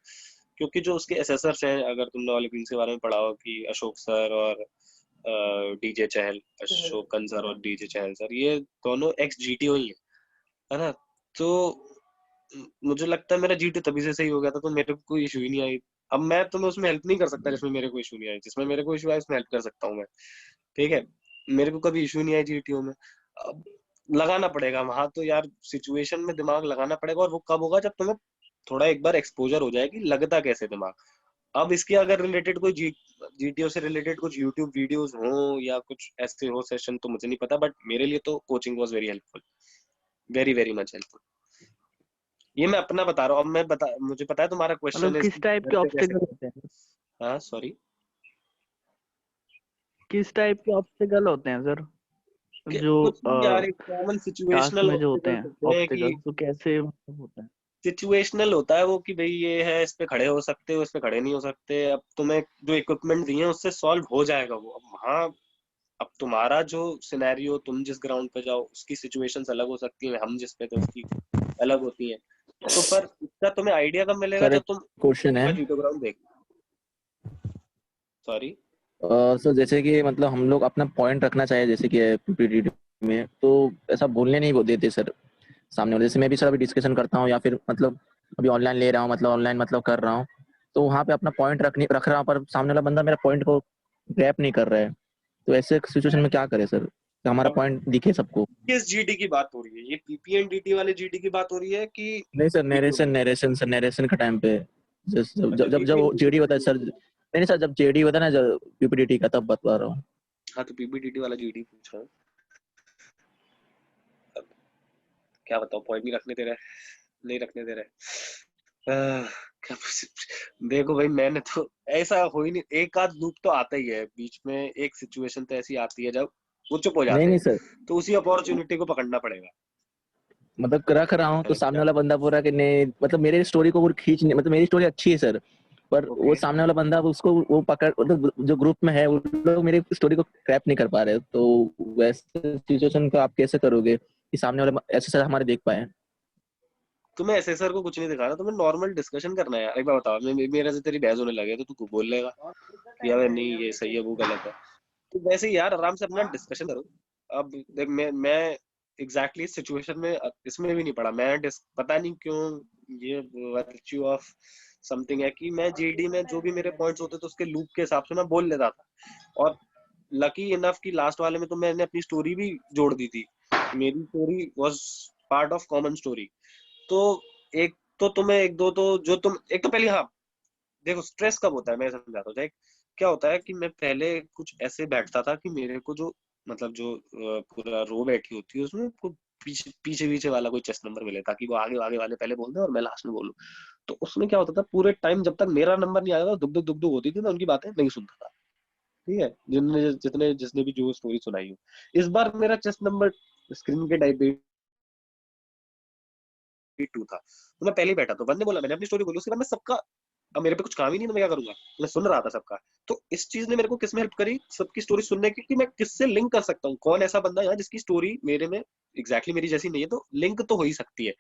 Speaker 1: क्योंकि जो उसके एसेसर्स हैं, अगर तुमने ऑलिव ग्रीन्स के बारे में पढ़ा हो कि अशोक सर और डीजे चहल, अशोकन सर और डीजे चहल सर, ये दोनों एक्स जीटीओ ही है ना। तो मुझे लगता है मेरा जीटीओ तभी से सही हो गया था, तो मेरे को कोई इशू ही नहीं आई। अब मैं तुम्हें उसमें हेल्प नहीं कर सकता जिसमें मेरे को इशू नहीं आई, जिसमें मेरे को इशू आया उसमें हेल्प कर सकता हूँ मैं, ठीक है। मेरे को कभी इशू नहीं आया जीटीओ में। अब लगाना पड़ेगा वहां तो यार, सिचुएशन में दिमाग लगाना पड़ेगा, और वो कब होगा जब तुम्हें थोड़ा एक बार एक्सपोजर हो जाए कि लगता कैसे दिमाग। अब इसके अगर रिलेटेड कोई जीटीओ से रिलेटेड कुछ यूट्यूब वीडियोस हो या कुछ ऐसे हो सेशन, तो मुझे नहीं पता, बट मेरे लिए तो coaching was very helpful, very very much helpful. ये मैं अपना बता रहा हूँ। अब मुझे पता है तुम्हारा क्वेश्चन
Speaker 10: मतलब
Speaker 1: है
Speaker 10: किस टाइप के ऑब्स्टिकल होते हैं?
Speaker 1: हाँ सॉरी,
Speaker 10: किस टाइप के ऑब्स्टिकल होते हैं सर, जो
Speaker 1: कुछ नहीं यार, एक कॉमन
Speaker 10: टास्क
Speaker 1: सिचुएशनल
Speaker 10: में जो होते
Speaker 1: ऑब्स्टिकल्स
Speaker 10: हैं
Speaker 1: होते हैं कि
Speaker 10: ऑब्स्टिकल, तो कैसे होते हैं?
Speaker 1: सिचुएशनल होता है वो कि भाई ये है, इस पे खड़े हो सकते हो, इस पे खड़े नहीं हो सकते। अब तुम्हें जो इक्विपमेंट दिए हैं उससे सॉल्व हो जाएगा वो। अब वहाँ अब तुम्हारा जो सिनेरियो, तुम जिस ग्राउंड पे जाओ उसकी सिचुएशंस अलग हो सकती है, हम जिस पे थे उसकी अलग होती है। तो पर इसका तुम्हें आइडिया कब मिलेगा
Speaker 7: सर
Speaker 1: जब
Speaker 7: एक
Speaker 1: तुम
Speaker 7: क्वेश्चन है।
Speaker 1: जीटो ग्राउंड देख। सॉरी
Speaker 7: सर जैसे कि मतलब हम लोग अपना पॉइंट रखना चाहिए जैसे कि पीपीटी में, तो ऐसा बोलने नहीं देते सर सामने वाले। जैसे मैं भी सर अभी डिस्कशन करता हूँ या फिर मतलब अभी ऑनलाइन ले रहा हूँ, मतलब ऑनलाइन मतलब कर रहा हूँ, तो वहाँ पे अपना पॉइंट रख रहा हूँ, पर सामने वाला बंदा मेरा पॉइंट को ग्रैप नहीं कर रहा है। तो ऐसे सिचुएशन में क्या करे सर कि हमारा पॉइंट दिखे सबको?
Speaker 1: किस जीडी की बात हो रही है? ये पीपीएनडीटी वाले जीडी की बात हो रही है कि
Speaker 7: नहीं सर, नरेशन का टाइम पे जब जब जब जब
Speaker 1: PPNDT?
Speaker 7: जेडी होता है सर, नहीं सर, जब जेडी होता है ना, जब पीपीडीटी का, तब बता रहा हूँ।
Speaker 1: हाँ तो पीपीडीटी वाला जीडी पूछ रहा हूँ। अब क्या बताओ, पॉइंट नहीं रखने दे रहा है, नहीं रखने दे रहा है। देखो भाई, मैंने तो ऐसा हो ही नहीं, एक आध लूप तो आता ही है बीच में, एक सिचुएशन तो ऐसी आती है जब वो चुप हो
Speaker 7: नहीं
Speaker 1: जाते
Speaker 7: नहीं
Speaker 1: हैं,
Speaker 7: सर,
Speaker 1: तो उसी अपॉर्चुनिटी को पकड़ना पड़ेगा।
Speaker 7: मतलब रख रहा हूँ तो
Speaker 1: अरे
Speaker 7: सामने
Speaker 1: क्या?
Speaker 7: वाला बंदा पूरा कि नहीं, मतलब मेरे स्टोरी को वो खींच नहीं, मतलब मेरी स्टोरी अच्छी है सर, पर वो
Speaker 1: ओके,
Speaker 7: सामने वाला बंदा उसको वो पकड़, मतलब जो ग्रुप में है वो लोग मेरी स्टोरी को क्रैप नहीं कर पा रहे, तो वैसे सिचुएशन को आप कैसे करोगे कि सामने वाला ऐसे सर हमारे देख पाए?
Speaker 1: तुम्हें एसएसआर को कुछ नहीं दिखाना, तुम्हें नॉर्मल डिस्कशन करना है यार। एक बार बताओ, मेरे से तेरी बहस होने लगे तो तू बोल लेगा कि यार नहीं ये सही है वो गलत है, तो वैसे ही यार आराम से अपना डिस्कशन करो। अब देख, मैं एग्जैक्टली इस सिचुएशन में इसमें भी नहीं पड़ा। पता नहीं क्यों ये वर्च्यू ऑफ समथिंग है कि मैं जीडी में जो भी मेरे पॉइंट्स होते थे उसके लूप के हिसाब से मैं बोल लेता था, और लकी इनफ कि लास्ट वाले में तो मैंने अपनी स्टोरी भी जोड़ दी थी। मेरी story was part of common story. तो एक तो तुम्हें एक दो तो जो तुम एक तो पहले, हाँ देखो स्ट्रेस कब होता है मैं समझाता हूँ। लाइक क्या होता है कि मैं पहले कुछ ऐसे बैठता था कि मेरे को जो मतलब जो पूरा रो बैठी होती है उसमें पीछे पीछे पीछे वाला कोई चेस्ट नंबर मिले, ताकि वो आगे आगे वाले पहले बोल दे और मैं लास्ट में बोलूं। तो उसमें क्या होता था, पूरे टाइम जब तक मेरा नंबर नहीं आया था दुख दुख दुख दुख होती थी, मैं उनकी बातें नहीं सुनता था। ठीक है, जिसने भी जो स्टोरी सुनाई हो। इस बार मेरा चेस्ट नंबर स्क्रीन के टाइप 2 था, तो मैं पहले ही बैठा, तो बंदे बोला, मैंने अपनी स्टोरी बोली, उसके बाद मैं सबका, अब मेरे पे कुछ काम ही नहीं तो मैं क्या करूंगा, मैं सुन रहा था सबका। तो इस चीज ने मेरे को किस में हेल्प करी, सबकी स्टोरी सुनने की, कि मैं किससे लिंक कर सकता हूँ, कौन ऐसा बंदा है जिसकी स्टोरी मेरे में एग्जैक्टली मेरी जैसी नहीं है, तो लिंक तो हो ही सकती है।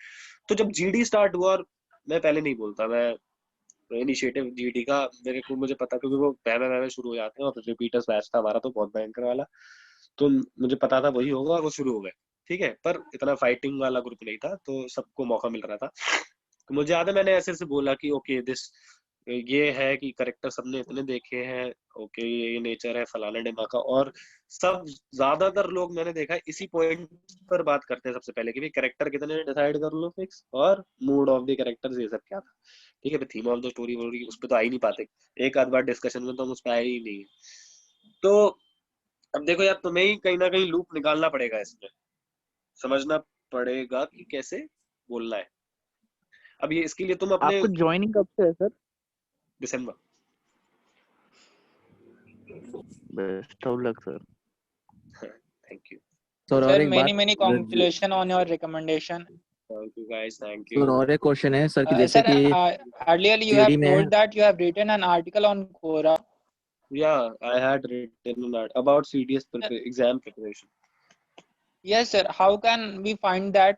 Speaker 1: तो जब जीडी स्टार्ट हुआ, और मैं पहले नहीं बोलता, मैं इनिशिएटिव जीडी का मेरे को मुझे पता, क्योंकि वो बहमे शुरू हो जाते हैं, और रिपीटर्स बैच था हमारा तो बहुत भयंकर वाला, तो मुझे पता था वही होगा और वो शुरू हो गए। ठीक है, पर इतना फाइटिंग वाला ग्रुप नहीं था, तो सबको मौका मिल रहा था। तो मुझे याद है मैंने ऐसे से बोला कि ओके दिस, ये है कि करेक्टर सबने इतने देखे हैं, ओके ये नेचर है फलाना ढिमाका, और सब ज्यादातर लोग मैंने देखा है इसी पॉइंट पर बात करते हैं सबसे पहले कि भाई करेक्टर कितने डिसाइड कर लो फिक्स, और मूड ऑफ द कैरेक्टर्स ये सब क्या था। ठीक है, थीम ऑफ द स्टोरी उस पर तो आ ही नहीं पाते, एक आध बार डिस्कशन में तो हम उस पर आए ही नहीं। तो अब देखो यार, तुम्हें ही कहीं ना कहीं लूप निकालना पड़ेगा, इसमें समझना पड़ेगा कि कैसे बोलना है। अब ये इसके लिए तुम अपने
Speaker 10: आपको ज्वाइनिंग कब से है sir?
Speaker 1: December.
Speaker 10: Best of luck sir.
Speaker 1: Thank you
Speaker 7: sir और
Speaker 12: Sir,
Speaker 7: एक बात,
Speaker 12: many congratulations on your recommendation.
Speaker 1: Guys, thank
Speaker 7: sir
Speaker 1: you.
Speaker 7: और एक क्वेश्चन है सर कि जैसे
Speaker 12: Sir,
Speaker 7: कि
Speaker 12: earlier you
Speaker 7: जीडी
Speaker 12: have
Speaker 7: में,
Speaker 12: told that you have written an article on Quora.
Speaker 1: Yeah, I had written about CDS exam preparation.
Speaker 12: Yes, sir. How can we find that?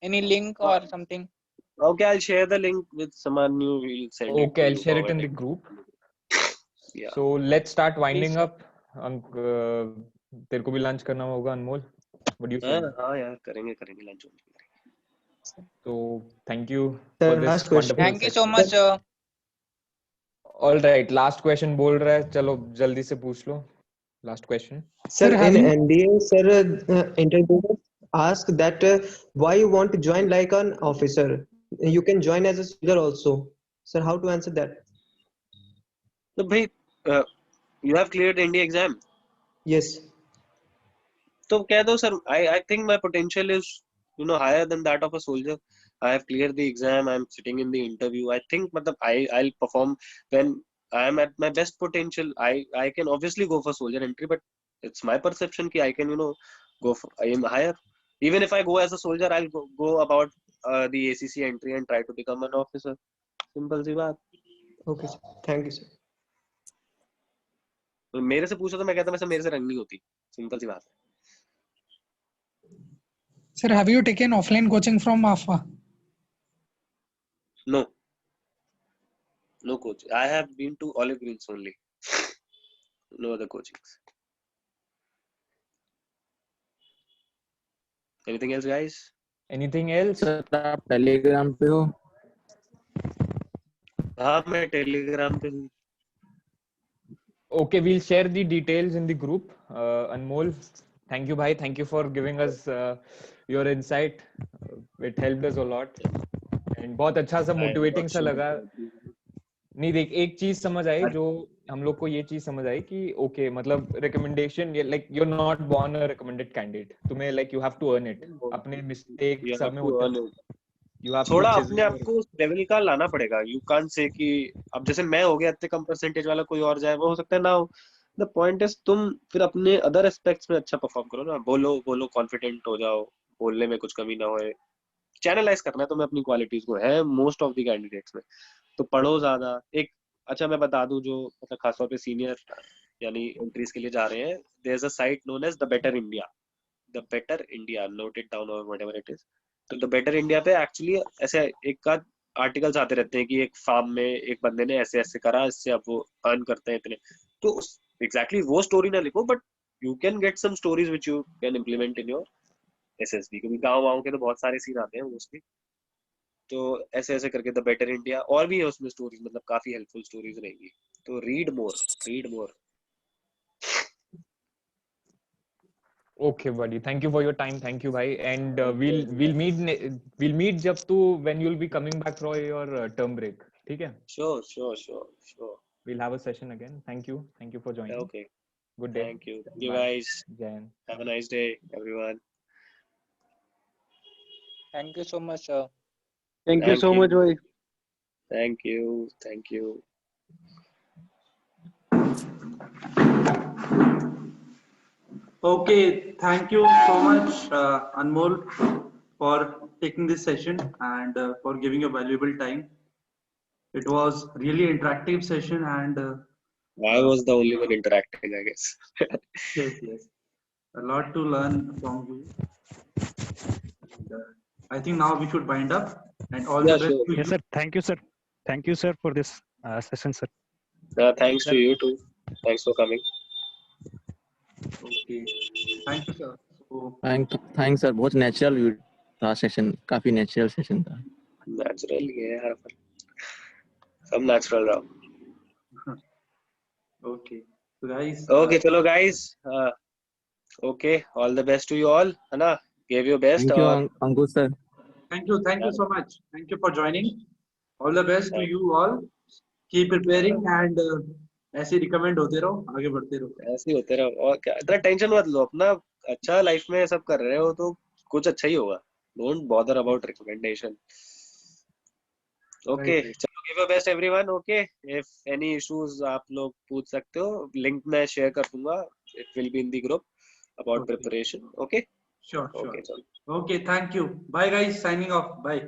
Speaker 12: Any link or something?
Speaker 1: Okay, I'll share the link with someone new. We'll send it to
Speaker 6: Okay, I'll
Speaker 1: you.
Speaker 6: share it in the group.
Speaker 1: Yeah.
Speaker 6: So let's start winding
Speaker 12: Please.
Speaker 6: up. तेरे को भी lunch करना होगा अनमोल. What do you say?
Speaker 1: हाँ यार, करेंगे lunch.
Speaker 6: So thank you
Speaker 13: Sir,
Speaker 6: for this
Speaker 13: last question.
Speaker 6: wonderful
Speaker 12: Thank you so
Speaker 6: session.
Speaker 12: much, sir.
Speaker 6: All right, last question बोल रहा है, चलो जल्दी से पूछ लो. Last question.
Speaker 13: Sir,
Speaker 11: have
Speaker 13: in
Speaker 11: you
Speaker 13: NDA, sir, interviewers ask that why you want to join like an officer. You can join as a soldier also. Sir, how to answer that?
Speaker 1: तो भाई, you have cleared the India exam.
Speaker 13: Yes.
Speaker 1: तो कह दो sir, I think my potential is higher than that of a soldier. I have cleared the exam. I'm sitting in the interview. I think मतलब I'll perform when I am at my best potential. I can obviously go for soldier entry, but it's my perception कि I can go for aim higher. Even if I go as a soldier, I'll go about the ACC entry and try to become an officer. Simple सी बात.
Speaker 13: Okay, sir. Thank you, sir.
Speaker 1: तो मेरे से पूछो तो मैं कहता वैसे मेरे से रंग नहीं होती. सिंपल सी बात है.
Speaker 11: sir have you taken offline coaching from AFA?
Speaker 1: No coach. I have been to Olive Greens only. No other coachings. Anything else, guys?
Speaker 6: Anything else?
Speaker 7: Sir आप टेलीग्राम पे हो?
Speaker 1: हाँ, मैं टेलीग्राम पे हूँ.
Speaker 6: Okay, we'll share the details in the group. Anmol, Thank you, bhai. Thank you for giving us your insight. It helped us a lot. And बहुत अच्छा सा मोटिवेटिंग सा लगा. नहीं देख, एक चीज समझ आई जो हम लोग को ये चीज समझ आई कि ओके मतलब recommendation like you are not born a recommended candidate. तुम्हें like you have to earn it. अपने मिस्टेक
Speaker 1: You
Speaker 6: सब
Speaker 1: have
Speaker 6: में
Speaker 1: to
Speaker 6: होते
Speaker 1: earn
Speaker 6: हैं.
Speaker 1: it.
Speaker 6: You have to
Speaker 1: थोड़ा
Speaker 6: chisel
Speaker 1: अपने आप
Speaker 6: your-
Speaker 1: को उस लेवल का लाना पड़ेगा. यू कांट से कि अब जैसे मैं हो गया इतने कम परसेंटेज वाला कोई और जाए, वो हो सकता है ना हो. द पॉइंट इज तुम फिर अपने अदर एस्पेक्ट्स में अच्छा परफॉर्म करो ना. बोलो बोलो, कॉन्फिडेंट हो जाओ, बोलने में कुछ कमी ना होए. चैनलाइज करना है तुम्हें अपनी क्वालिटीज को, है मोस्ट ऑफ द कैंडिडेट्स में. तो पढ़ो ज्यादा. एक अच्छा मैं बता दूं, जो मतलब खासतौर पे सीनियर यानी एंट्रीज के लिए जा रहे हैं, there is a site known as the Better India. The Better India, note it down और व्हाटएवर इट इज. तो द बेटर इंडिया पे एक्चुअली ऐसे एक का आर्टिकल्स आते रहते हैं कि एक फार्म में एक बंदे ने ऐसे ऐसे करा, इससे अब वो अर्न करते हैं इतने. तो एग्जैक्टली वो स्टोरी ना लिखो, but you can get some stories which you can implement in your SSB. क्योंकि गाँव के तो बहुत सारे सीन आते हैं मोस्टली. तो ऐसे ऐसे करके द बेटर इंडिया, और भी है उसमें स्टोरीज, मतलब काफी हेल्पफुल स्टोरीज रहेंगी. तो read more, read more.
Speaker 6: Okay, buddy. Thank you for your time. Thank you, bhai. And we'll meet जब तू when you'll be coming back for your term break. ठीक है?
Speaker 1: Sure.
Speaker 6: We'll have a session again. Thank you. Thank you for joining.
Speaker 1: Okay.
Speaker 6: Good day.
Speaker 1: Thank you
Speaker 6: Bye.
Speaker 1: guys.
Speaker 6: Jan.
Speaker 1: Have a nice day, everyone.
Speaker 12: Thank you so much, sir.
Speaker 2: Thank you so much, bhai.
Speaker 1: Thank you.
Speaker 3: Okay, thank you so much, Anmol, for taking this session and for giving your valuable time. It was really interactive session and
Speaker 1: I was the only one interacting, I guess.
Speaker 3: yes, a lot to learn from you. And, I think now we should wind up. And all the best to
Speaker 8: Yes,
Speaker 3: you.
Speaker 8: sir. Thank you, sir. Thank you, sir, for this session, sir.
Speaker 1: Thanks to you too. Thanks for coming.
Speaker 3: Okay, thank you, sir. So,
Speaker 7: thanks sir. बहुत natural था session. काफी natural session था.
Speaker 1: Natural ही है यार, सब natural रहा.
Speaker 3: okay, so guys.
Speaker 1: Okay, चलो guys. Okay, all the best to you all. है ना? Gave your best.
Speaker 7: Thank you Ankush sir.
Speaker 3: Thank you so much. Thank you for joining. All the best to you all. Keep preparing and ऐसे recommend होते रहो, आगे बढ़ते रहो.
Speaker 1: ऐसे ही होते रहो. और क्या, इतना टेंशन मत लो. अपना अच्छा लाइफ में सब कर रहे हो तो कुछ अच्छा ही होगा. Don't bother about recommendation. Okay, चलो give your best everyone. Okay, if any issues आप लोग पूछ सकते हो. लिंक मैं शेयर कर दूंगा. It will be in the group about preparation. Okay.
Speaker 3: Sure.
Speaker 1: Okay, चलो.
Speaker 3: Okay, thank you. Bye guys, signing off. Bye.